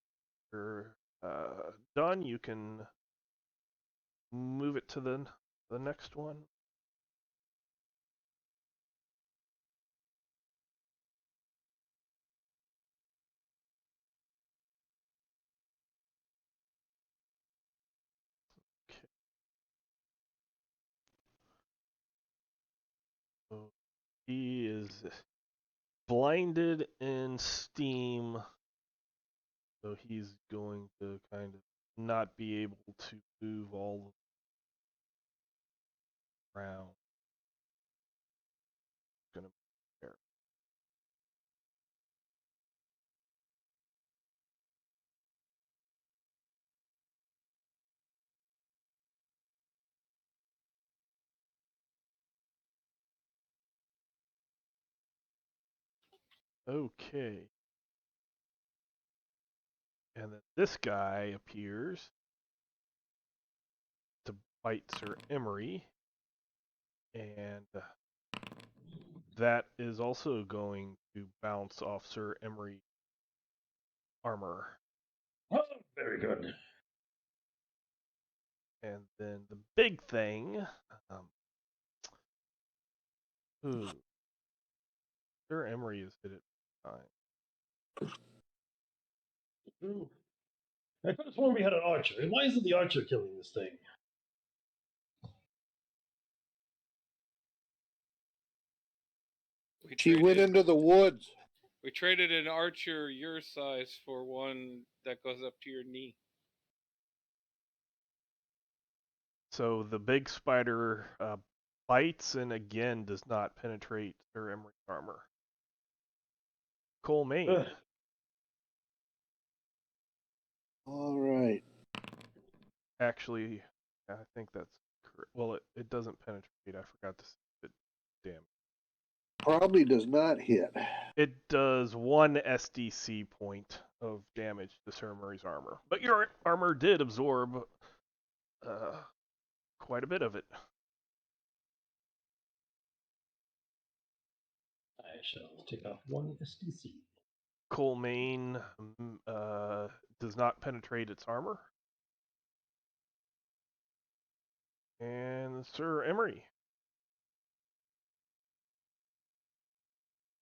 you're done. You can move it to the next one. he is blinded in steam, so he's going to kind of not be able to move all around. Gonna be there. Okay. And then this guy appears to bite Sir Emery, and that is also going to bounce off Sir Emery's armor. Oh, very good. And then the big thing, ooh, Sir Emery has hit it fine. Ooh. I could have sworn we had an archer. Why isn't the archer killing this thing? She went into the woods. We traded an archer your size for one that goes up to your knee. So the big spider bites and again does not penetrate Sir Emery's armor. Cole Maine. Ugh. All right. Actually, I think that's correct. Well, it doesn't penetrate. I forgot to say it. Damn. Probably does not hit. It does 1 SDC point of damage to Sir Murray's armor. But your armor did absorb quite a bit of it. I shall take off 1 SDC. Cole Maine does not penetrate its armor. And Sir Emery.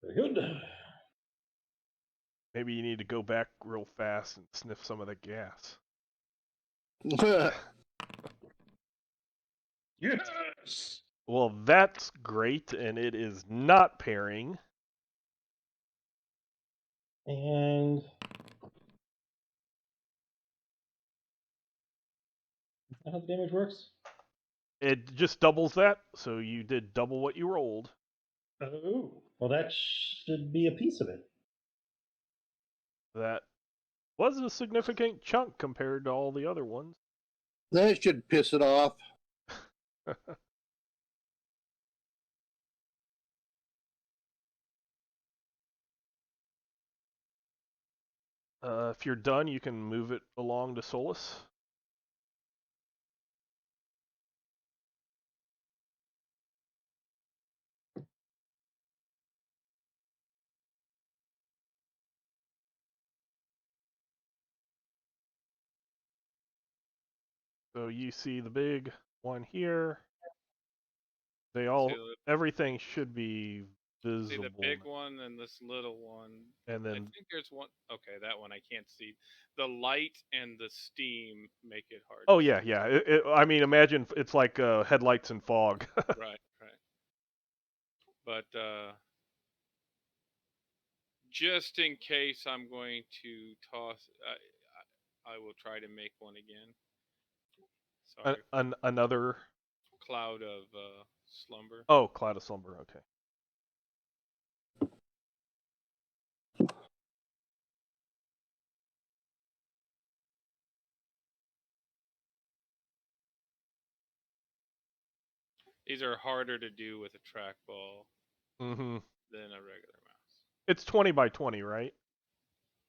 Very good. Maybe you need to go back real fast and sniff some of the gas. Yes! Well, that's great, and it is not pairing. And is that how the damage works? It just doubles that, so you did double what you rolled. Oh, well, that should be a piece of it. That was a significant chunk compared to all the other ones. That should piss it off. If you're done, you can move it along to Solus. So you see the big one here. They all, everything should be visible. See the big one and this little one. And then I think there's one. Okay, that one I can't see. The light and the steam make it hard. Oh yeah, yeah. I mean, imagine it's like headlights and fog. Right. But just in case, I'm going to toss. I will try to make one again. Sorry. Another Cloud of slumber. Oh, Cloud of Slumber. Okay. These are harder to do with a trackball than a regular mouse. It's 20 by 20, right?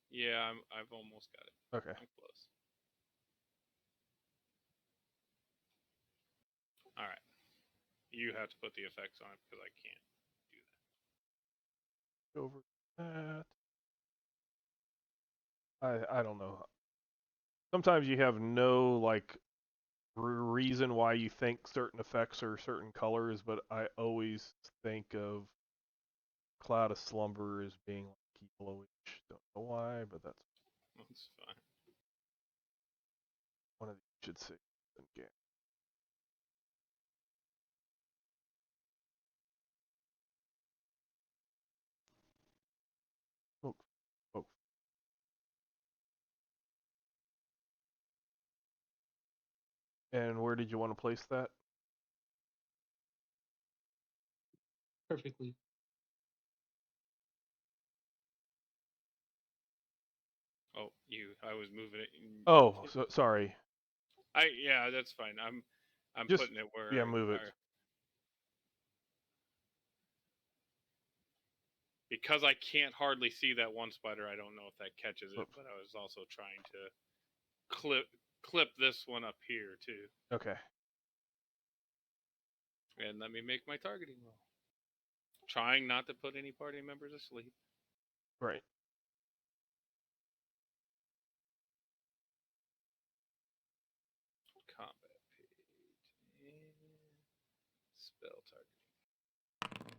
Yeah, I've almost got it. Okay. I'm close. All right. You have to put the effects on it because I can't do that. Over that. I don't know. Sometimes you have no like reason why you think certain effects are certain colors, but I always think of Cloud of Slumber as being like yellowish. Don't know why, but that's fine. One of these should say game. And where did you want to place that? Perfectly. Oh, I was moving it. Oh, so sorry. Yeah, that's fine. I'm Just putting it where. yeah, move it. Because I can't hardly see that one spider. I don't know if that catches it, Oops. but I was also trying to clip this one up here too. Okay. And let me make my targeting roll. Trying not to put any party members asleep. Right. Combat page and spell targeting.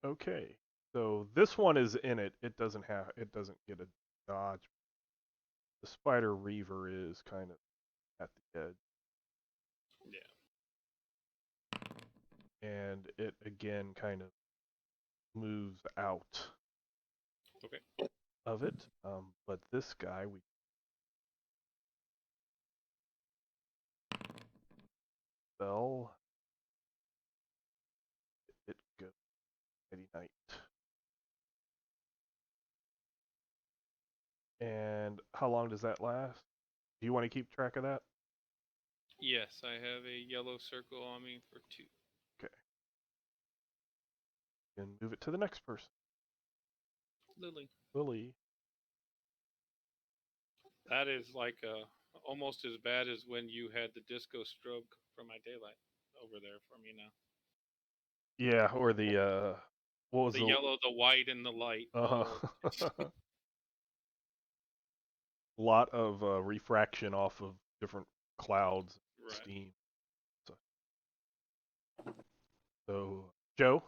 Okay. So this one is in it. It doesn't get a dodge. The Spider Reaver is kind of at the edge. Yeah. And it again kind of moves out Okay. of it. But this guy, we spell it goes Mighty Knight. And how long does that last? Do you want to keep track of that? Yes, I have a yellow circle on me for 2. Okay. And move it to the next person. Lily. Lily. That is like almost as bad as when you had the disco stroke from my daylight over there for me now. Yeah, or the what was The yellow, the white, and the light. Oh. Lot of refraction off of different clouds, Right. steam. So Joe,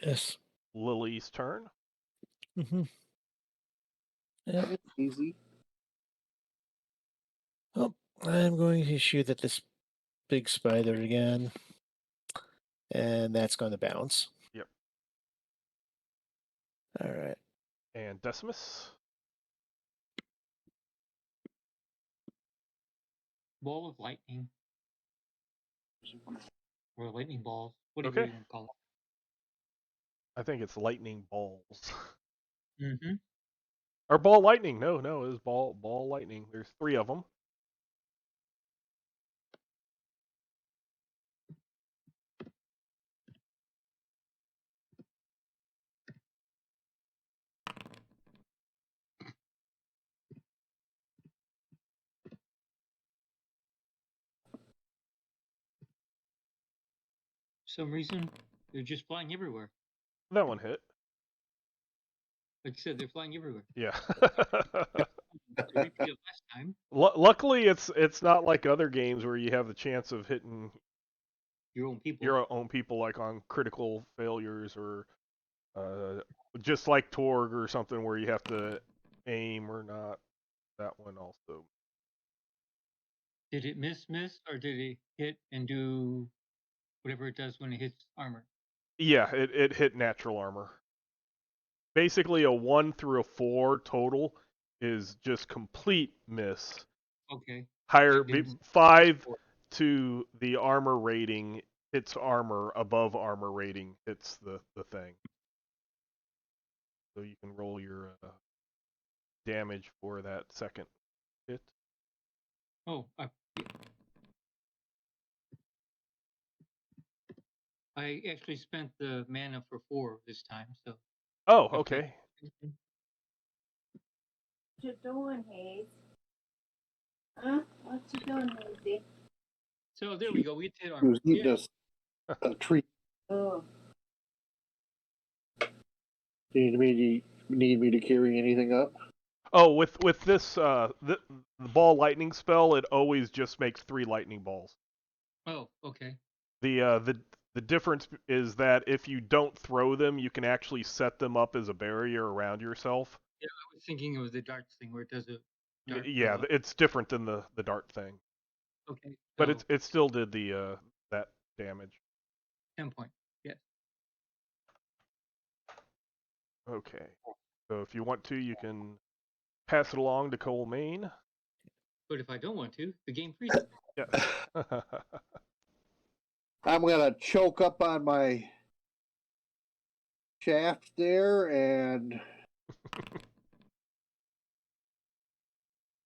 Yes. Lily's turn. Mm-hmm. Yeah. It's easy. Oh, I'm going to shoot at this big spider again. And that's going to bounce. Yep. All right. And Decimus. Ball of lightning. Or lightning balls. Whatever Okay. you want to call I think it's lightning balls. it. Mm-hmm. Or ball lightning. No, it was ball lightning. There's 3 of them. For some reason, they're just flying everywhere. That one hit. Like I said, they're flying everywhere. Yeah. To repeat of last time. Luckily, it's not like other games where you have the chance of hitting Your own people. your own people, like on critical failures or just like Torg or something where you have to aim or not. That one also. Did it miss, or did it hit and do whatever it does when it hits armor? Yeah, it hit natural armor. Basically, a 1 through a 4 total is just complete miss. Okay. Higher It didn't 5 to the armor rating hits armor, above armor rating hits the thing. So you can roll your damage for that second hit. Oh, I actually spent the mana for 4 this time, so. Oh, okay. What you doing, Hayes? Huh? What you doing, Hazy? So there we go. We hit He armor. was eating Yeah. a treat. Oh, Do you need me to carry anything up? Oh, with this the ball lightning spell, it always just makes 3 lightning balls. Oh, okay. The difference is that if you don't throw them, you can actually set them up as a barrier around yourself. Yeah, I was thinking it was the darts thing where it does a dart. Yeah, it's different than the dart thing. Okay. But So it still did the that damage. 10 point. Yes. Okay. So if you want to, you can pass it along to Cole Main. But if I don't want to, the game freezes. Yes. I'm gonna choke up on my shaft there and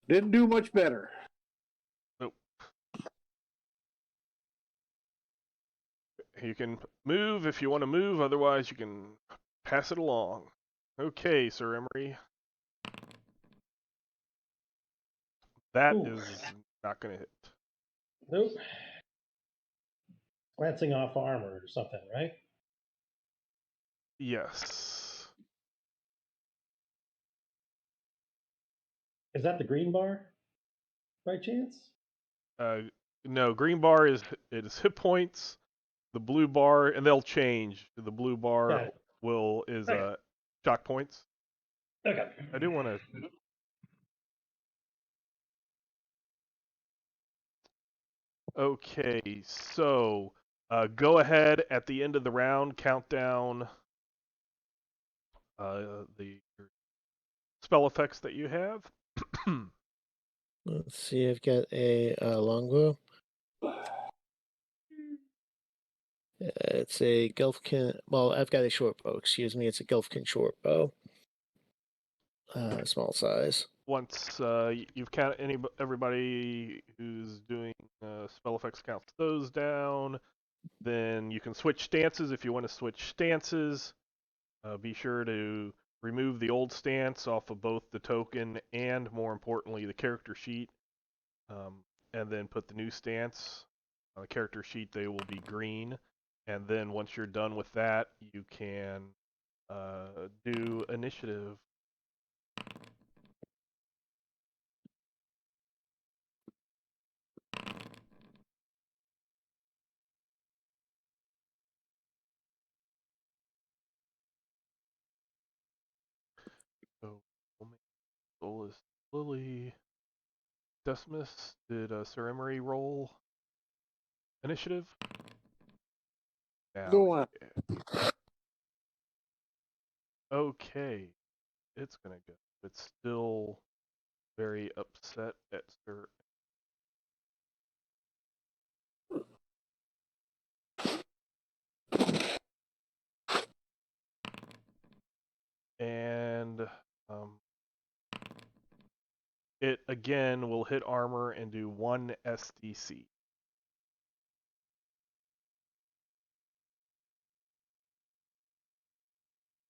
didn't do much better. Nope. You can move if you want to move, otherwise you can pass it along. Okay, Sir Emery. That Ooh. is not going to hit. Nope. Glancing off armor or something, right? Yes. Is that the green bar, by chance? No, green bar is hit points. The blue bar, and they'll change. The blue bar Got it. is Okay. shock points. Okay. I do want to. Okay, so go ahead at the end of the round, count down the spell effects that you have. Let's see. I've got a longbow. It's a Gulfkin. Well, I've got a short bow. Excuse me. It's a Gulfkin short bow. Small size. Once you've counted everybody who's doing spell effects counts those down, then you can switch stances if you want to switch stances. Be sure to remove the old stance off of both the token and, more importantly, the character sheet, and then put the new stance on the character sheet. They will be green, and then once you're done with that, you can do initiative. So, Solus, Lily, Decimus, did Sir Emery roll initiative? Now, Go on. yeah. Okay, it's gonna go. It's still very upset at Sir. And it again will hit armor and do 1 SDC.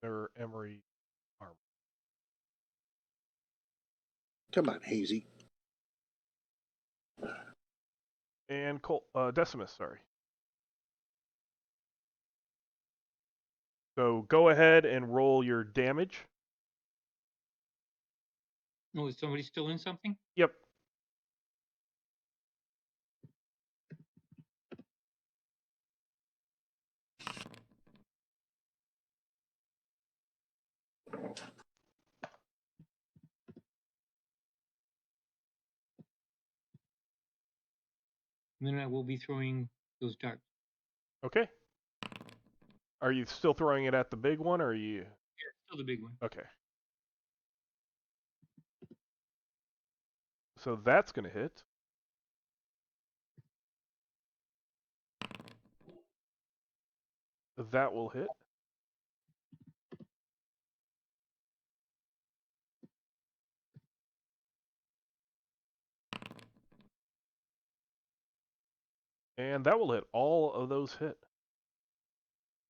Or Emery armor. Come on, Hazy. And Decimus, sorry. So go ahead and roll your damage. Oh, is somebody still in something? Yep. And then I will be throwing those darts. Okay. Are you still throwing it at the big one, or are you? Yeah, still the big one. Okay. So that's going to hit. That will hit. And that will hit. All of those hit.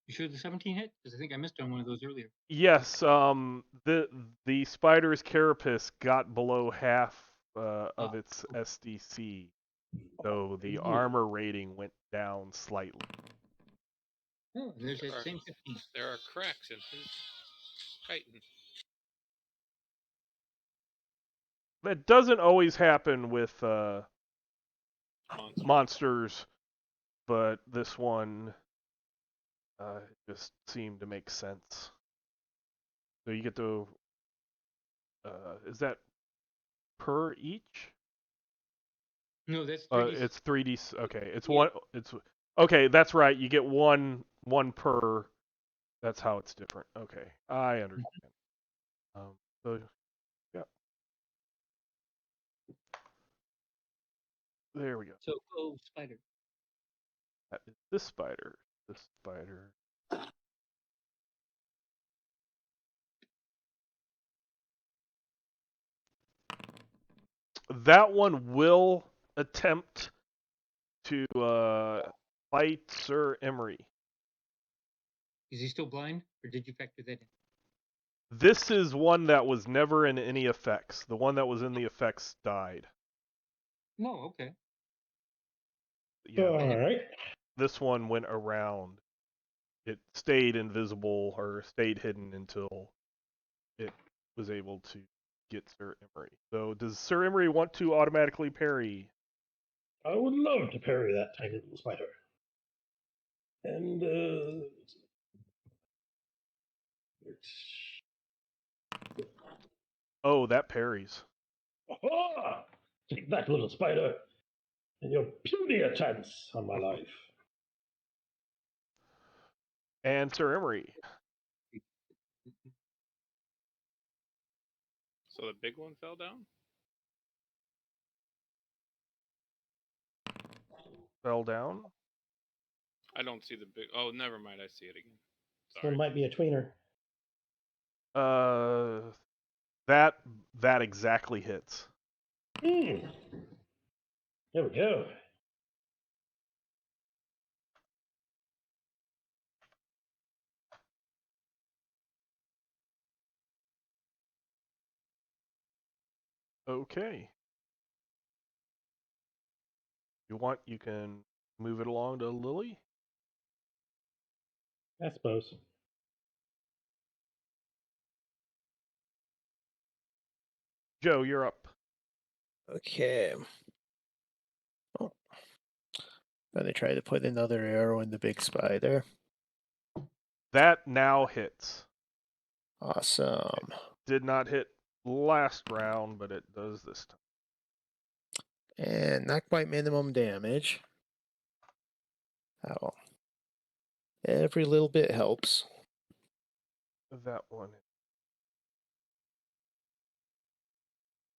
You sure the 17 hit? Because I think I missed on one of those earlier. Yes. The spider's carapace got below half of its SDC, so the armor rating went down slightly. Oh, there's that same 15. There are cracks in his Titan. That doesn't always happen with Monster. monsters, but this one just seemed to make sense. So you get to. Is that per each? No, that's 3D. It's 3D. Okay, it's one. It's okay. That's right. You get one per. That's how it's different. Okay, I understand. So yeah. There we go. So go spider. That is this spider. This spider. That one will attempt to fight Sir Emery. Is he still blind, or did you factor that in? This is one that was never in any effects. The one that was in the effects died. No, okay. Yeah, All right. this one went around. It stayed invisible or stayed hidden until it was able to get Sir Emery. So does Sir Emery want to automatically parry? I would love to parry that tiny little spider. And Oh, that parries. aha! Take that, little spider, and your puny chance on my life. And Sir Emery. So the big one fell down? Fell down. I don't see the big. Oh, never mind. I see it again. This one Sorry. might be a tweener. That exactly hits. There we go. Okay. If you want, you can move it along to Lily. I suppose. Joe, you're up. Okay. Oh. Gonna try to put another arrow in the big spider. That now hits. Awesome. Did not hit last round, but it does this time. And not quite minimum damage. Oh. Every little bit helps. That one.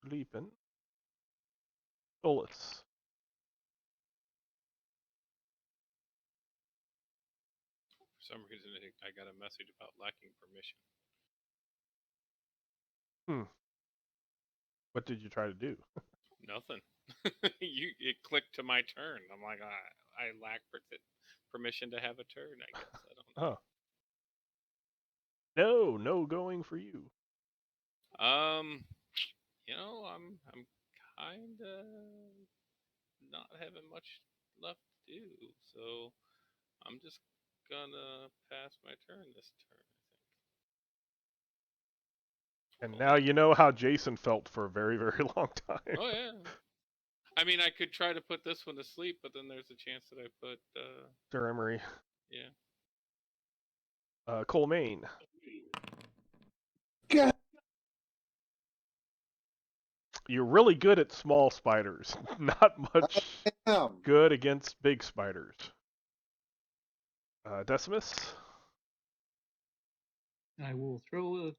Sleeping. Solus. For some reason, I got a message about lacking permission. What did you try to do? Nothing. It clicked to my turn. I'm like, I lack permission to have a turn. I guess I don't know. Oh. No going for you. I'm kind of not having much left to do, so I'm just gonna pass my turn this turn. I think. And now you know how Jason felt for a very, very long time. Oh yeah. I mean, I could try to put this one to sleep, but then there's a chance that I put. Sir Emery. Yeah. Colmaine. God You're really good at small spiders. Not much damn. good against big spiders. Decimus. I will throw a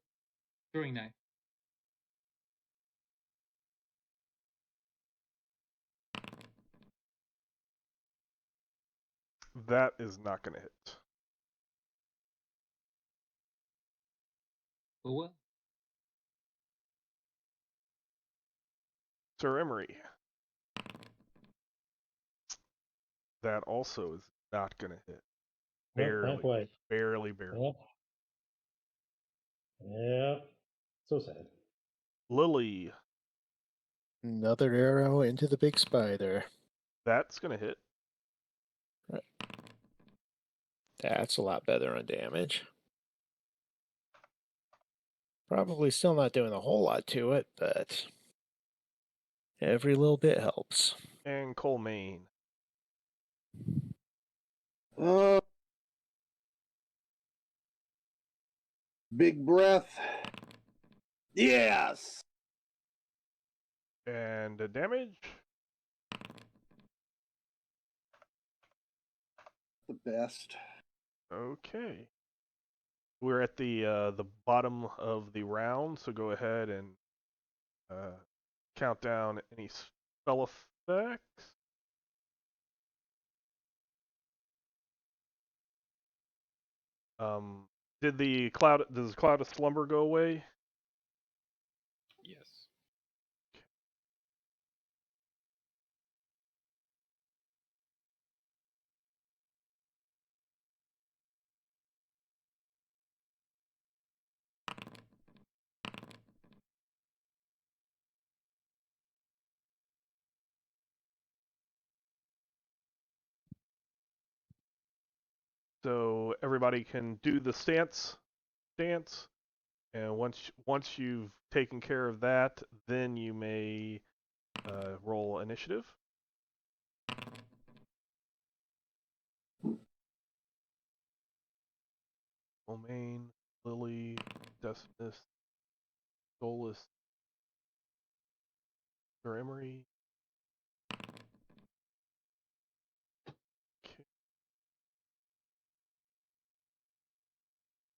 throwing knife. That is not going to hit. Oh well. Sir Emery. That also is not going to hit. Nope, not quite. Barely. Yep. Yep. So sad. Lily. Another arrow into the big spider. That's going to hit. That's a lot better on damage. Probably still not doing a whole lot to it, but every little bit helps. And Colmaine. Big breath. Yes. And the damage. The best. Okay. We're at the bottom of the round, so go ahead and count down any spell effects. Does the cloud of slumber go away? Yes. So everybody can do the stance, and once you've taken care of that, then you may roll initiative. Romaine, Lily, Decimus, Solus, Sir Emery. Okay.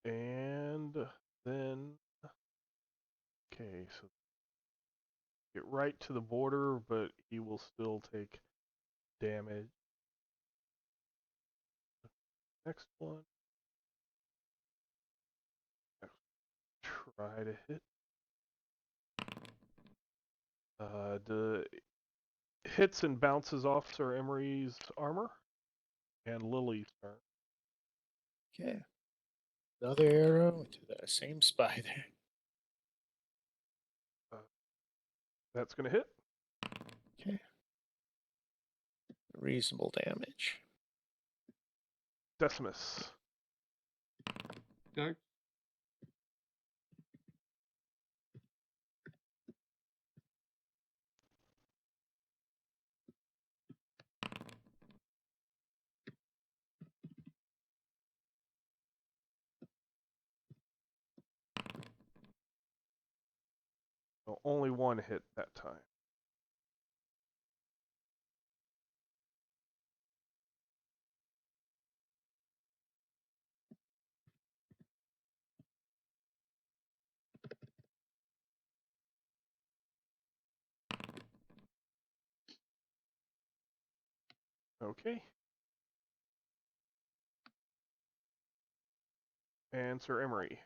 And then, okay, so get right to the border, but he will still take damage. Next one. Try to hit. The hits and bounces off Sir Emery's armor and Lily's turn. Okay. Another arrow to the same spider. That's gonna hit. Okay. Reasonable damage. Decimus. Guard. So only one hit that time. Okay. And Sir Emery.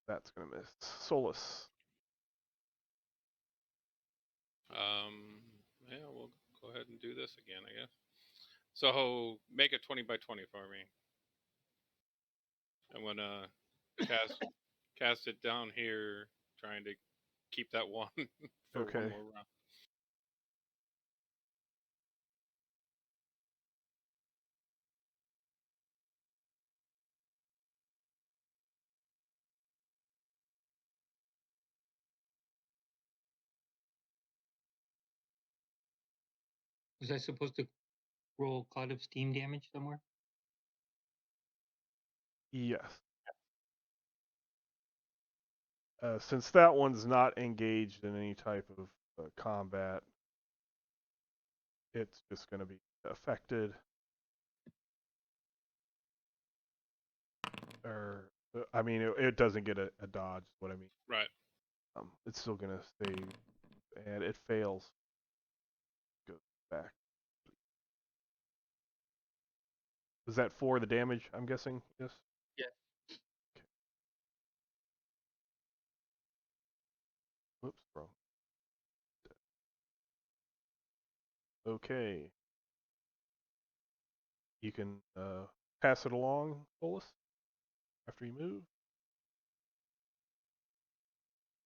That's gonna miss. Solus. Yeah, we'll go ahead and do this again, I guess. So make it 20 by 20 for me. I'm gonna cast it down here, trying to keep that one for Okay. one more round. Was I supposed to roll cloud of steam damage somewhere? Yes. Since that one's not engaged in any type of combat, it's just going to be affected. Or, I mean, it doesn't get a dodge, is what I mean. Right. It's still going to stay, and it fails. Go back. Is that for the damage, I'm guessing? Yes? Yeah. Okay. Whoops, wrong. Okay. You can pass it along, Solus, after you move.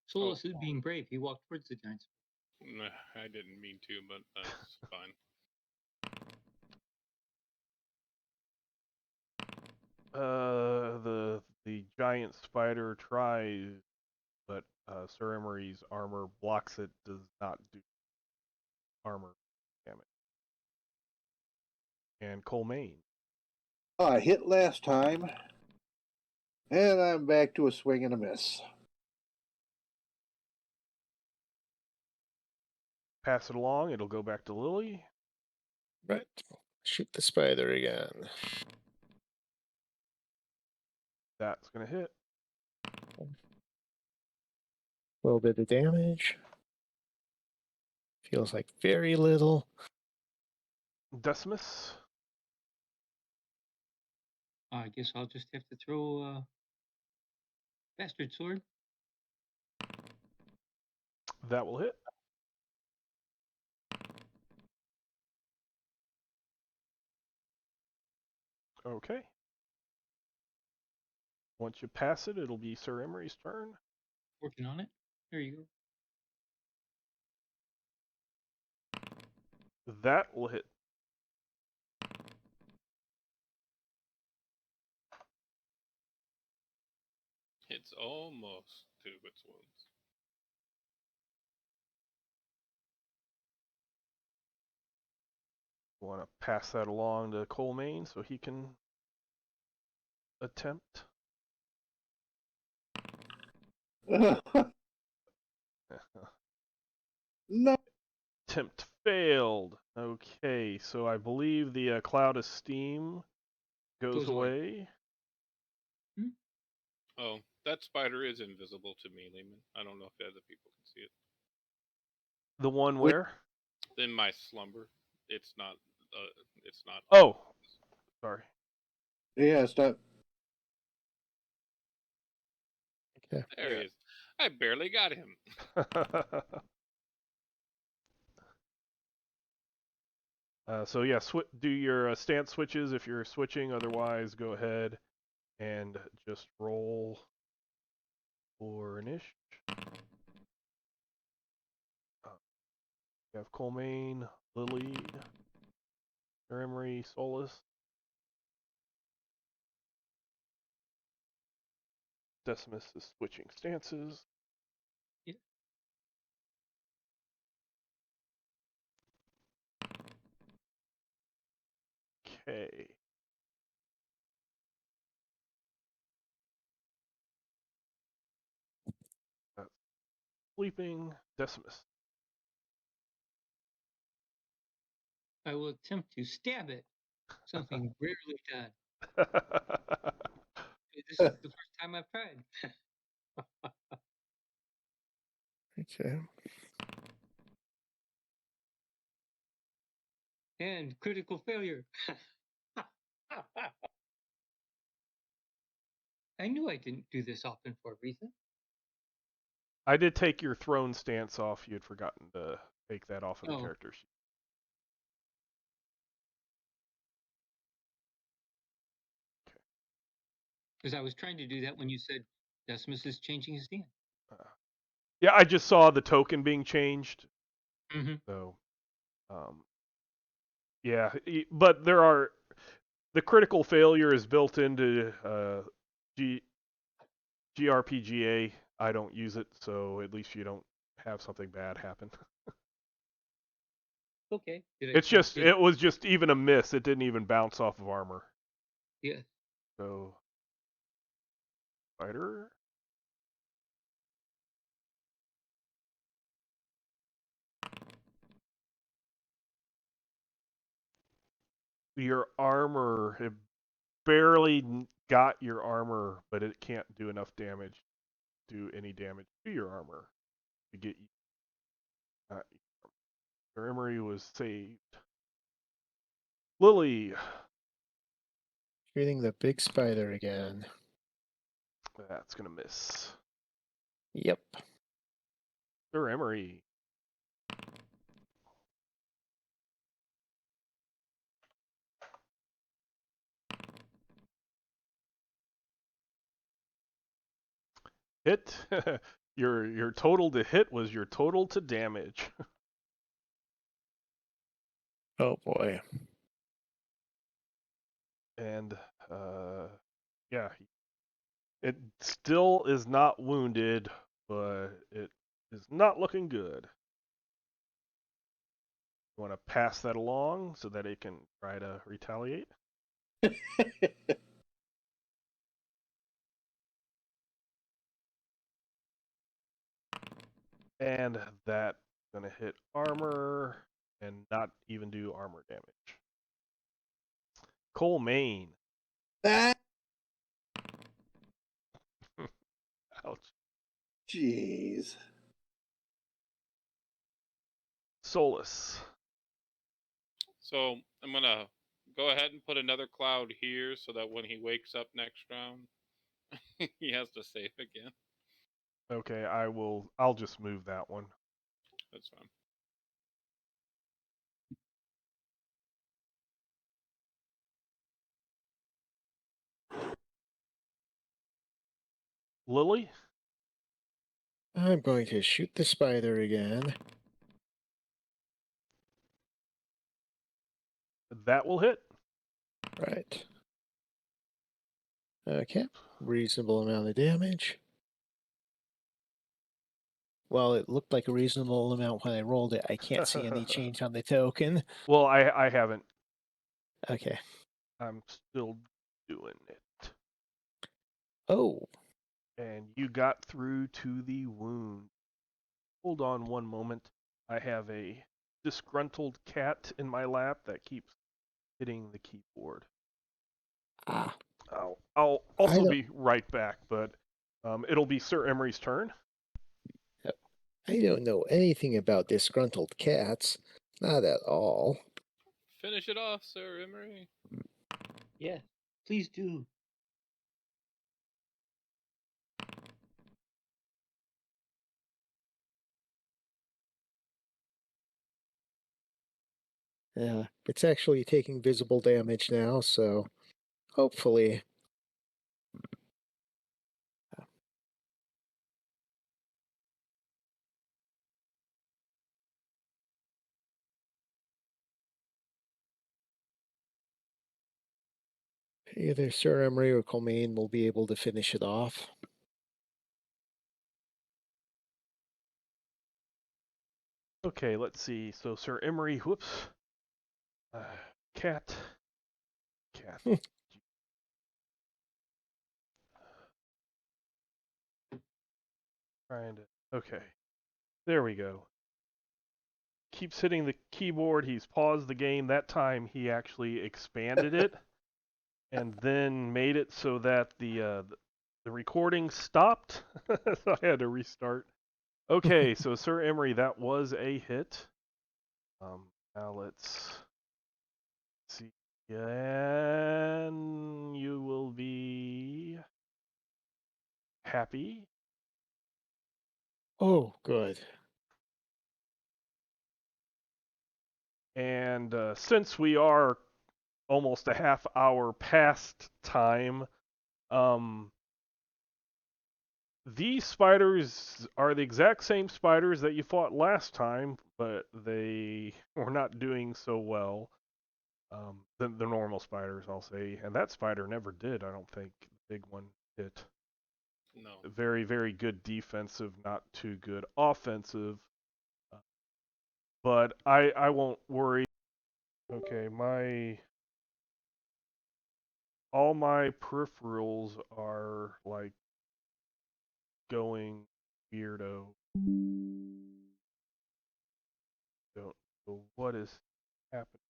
Solus is being brave. He walked towards the giants. Nah, I didn't mean to, but that's fine. The giant spider tries, but Sir Emery's armor blocks it. Does not do armor damage. And Colmaine. I hit last time, and I'm back to a swing and a miss. Pass it along. It'll go back to Lily. Right. Shoot the spider again. That's gonna hit. A little bit of damage. Feels like very little. Decimus. I guess I'll just have to throw bastard sword. That will hit. Okay. Once you pass it, it'll be Sir Emery's turn. Working on it. There you go. That will hit. It's almost to its wounds. Want to pass that along to Colemaine so he can attempt. No. Attempt failed. Okay, so I believe the cloud of steam goes away. Oh, that spider is invisible to me, Lehman. I don't know if the other people can see it. The one where? In my slumber, it's not. It's not. Oh, sorry. Yeah, it's not. Okay. There he is. I barely got him. So yeah, do your stance switches if you're switching. Otherwise, go ahead and just roll for an ish. You have Colemaine, Lily, Sir Emery, Solus. Decimus is switching stances. Yeah. Okay. That's sleeping. Decimus. I will attempt to stab it. Something rarely done. This is the first time I've tried. Okay. And critical failure. I knew I didn't do this often for a reason. I did take your throne stance off. You had forgotten to take that off of the character sheet. Because I was trying to do that when you said Decimus is changing his stance. Yeah, I just saw the token being changed. Mm-hmm. So, yeah, but the critical failure is built into GRPGA. I don't use it, so at least you don't have something bad happen. Okay. It was just even a miss. It didn't even bounce off of armor. Yeah. So, fighter. Your armor, it barely got your armor, but it can't do enough damage to any damage to your armor to get you. Your Emery was saved. Lily. Shooting the big spider again. That's gonna miss. Yep. Sir Emery. Hit. Your total to hit was your total to damage. Oh boy. And yeah, it still is not wounded, but it is not looking good. You want to pass that along so that it can try to retaliate? And that's gonna hit armor and not even do armor damage. Colemaine. Ah, Ouch. jeez. Solus. So I'm gonna go ahead and put another cloud here so that when he wakes up next round, he has to save again. Okay, I'll just move that one. That's fine. Lily? I'm going to shoot the spider again. That will hit. Right. Okay. Reasonable amount of damage. Well, it looked like a reasonable amount when I rolled it. I can't see any change on the token. Well, I haven't. Okay. I'm still doing it. Oh. And you got through to the wound. Hold on one moment. I have a disgruntled cat in my lap that keeps hitting the keyboard. Ah. I'll also be right back, but it'll be Sir Emery's turn. I don't know anything about disgruntled cats. Not at all. Finish it off, Sir Emery. Yeah, please do. Yeah, it's actually taking visible damage now, so hopefully. Either Sir Emery or Colmaine will be able to finish it off. Okay, let's see. So Sir Emery, whoops. Cat. Trying to. Okay. There we go. Keeps hitting the keyboard. He's paused the game. That time he actually expanded it and then made it so that the recording stopped. So I had to restart. Okay, so Sir Emery, that was a hit. Now let's see. And you will be happy. Oh, good. And since we are almost a half hour past time, these spiders are the exact same spiders that you fought last time, but they were not doing so well. The normal spiders, I'll say. And that spider never did, I don't think. The big one hit. No. Very, very good defensive, not too good offensive. But I won't worry. Okay, all my peripherals are like going weirdo. Don't know what is happening.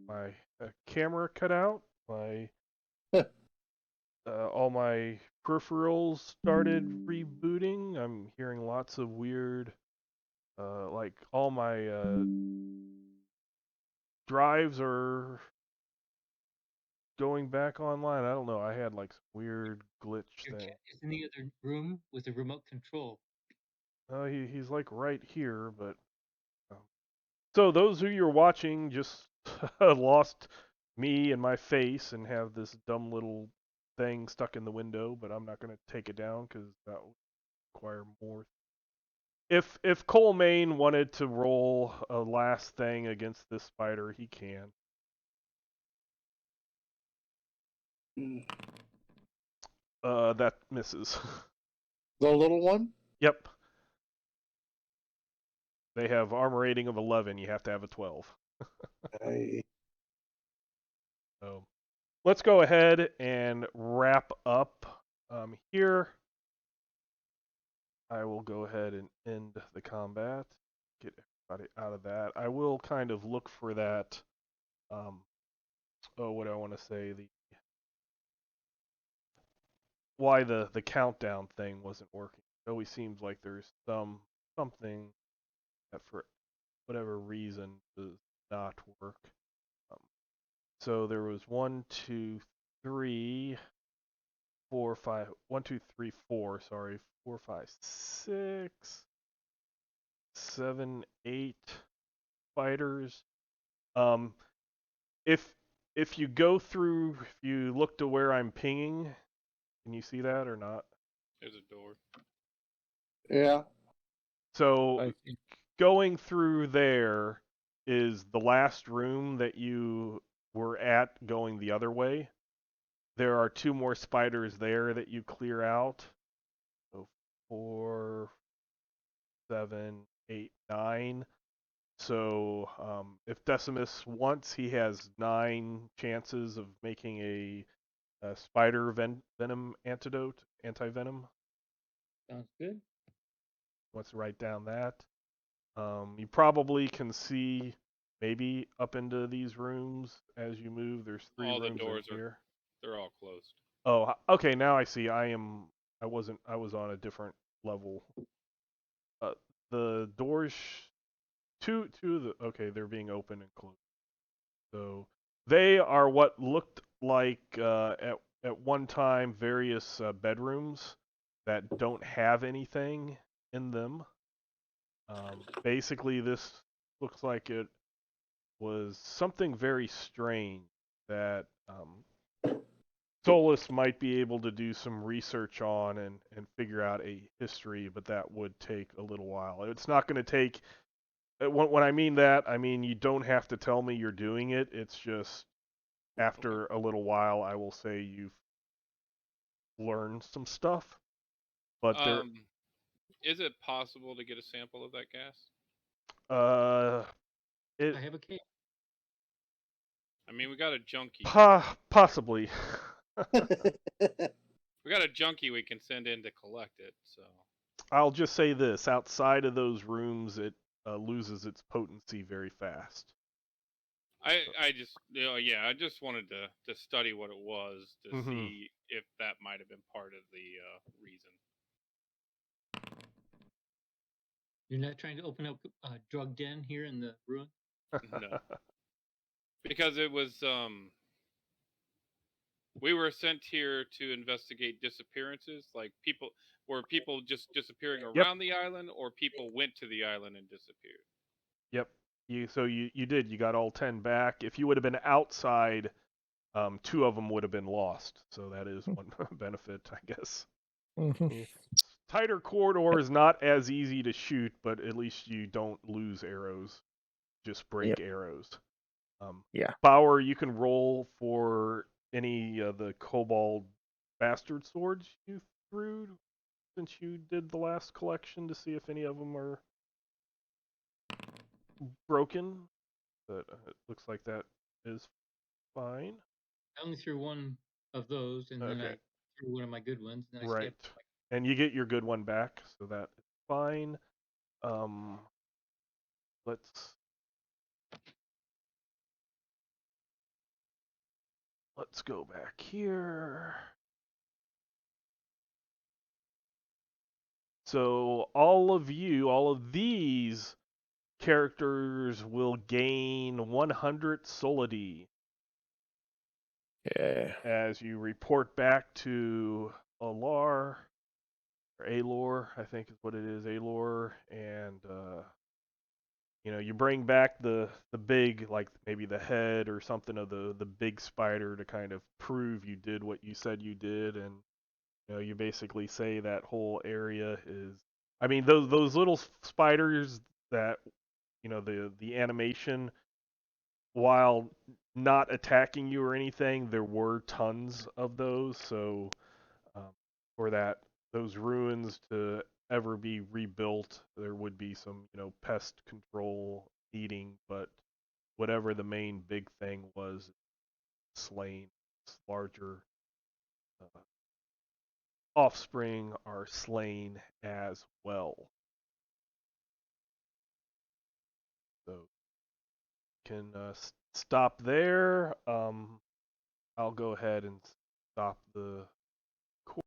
My camera cut out. My all my peripherals started rebooting. I'm hearing lots of weird, like all my drives are going back online. I don't know. I had like some weird glitch Your thing. cat is in the other room with a remote control. He's like right here, but so those who you're watching just lost me and my face and have this dumb little thing stuck in the window, but I'm not going to take it down because that would require more. If Colmaine wanted to roll a last thing against this spider, he can. That misses. The little one? Yep. They have armor rating of 11. You have to have a 12. So let's go ahead and wrap up here. I will go ahead and end the combat. Get everybody out of that. I will kind of look for that. What do I want to say? Why the countdown thing wasn't working. It always seems like there's some something that for whatever reason does not work. So there was 1, 2, 3, 4, 5. 1, 2, 3, 4. Sorry, 4, 5, 6, 7, 8 spiders. If you go through, if you look to where I'm pinging, can you see that or not? There's a door. Yeah. So I think. going through there is the last room that you were at going the other way. There are 2 more spiders there that you clear out. So 4, 7, 8, 9. So if Decimus wants, he has 9 chances of making a spider venom antidote, anti-venom. Sounds good. Wants to write down that. You probably can see maybe up into these rooms as you move. There's 3 All the rooms in doors here. they're all closed. Oh, okay. Now I see. I was on a different level. The doors, two of the, okay, they're being open and closed. So they are what looked like at one time various bedrooms that don't have anything in them. Basically, this looks like it was something very strange that Solus might be able to do some research on and figure out a history, but that would take a little while. It's not going to take. When I mean that, I mean you don't have to tell me you're doing it. It's just after a little while, I will say you've learned some stuff. But there, Is it possible to get a sample of that gas? it I have a case. I mean, we got a junkie. possibly. We got a junkie we can send in to collect it. So I'll just say this: outside of those rooms, it loses its potency very fast. I just I just wanted to study what it was to Mm-hmm. see if that might have been part of the reason. You're not trying to open up a drug den here in the ruin? No, because it was we were sent here to investigate disappearances, like were people just disappearing Yep. around the island, or people went to the island and disappeared. Yep. You did. You got all 10 back. If you would have been outside, 2 of them would have been lost. So that is one benefit, I guess. Yeah. Tighter corridor is not as easy to shoot, but at least you don't lose arrows. Just break arrows. Yeah. Bauer, you can roll for any of the kobold bastard swords you threw since you did the last collection to see if any of them are broken. But it looks like that is fine. I only threw one of those, and then Okay. I threw one of my good ones, and then I Right. stabbed. And you get your good one back, so that is fine. Let's go back here. So all of these characters will gain 100 solidity Yeah. as you report back to Alar, or Alor, I think is what it is, Alor, and you bring back the big, like maybe the head or something of the big spider to kind of prove you did what you said you did, and you basically say that whole area is. I mean, those little spiders that the animation, while not attacking you or anything, there were tons of those. So for those ruins to ever be rebuilt, there would be some pest control needing, but whatever the main big thing was, slain. Larger offspring are slain as well. So can stop there. I'll go ahead and stop the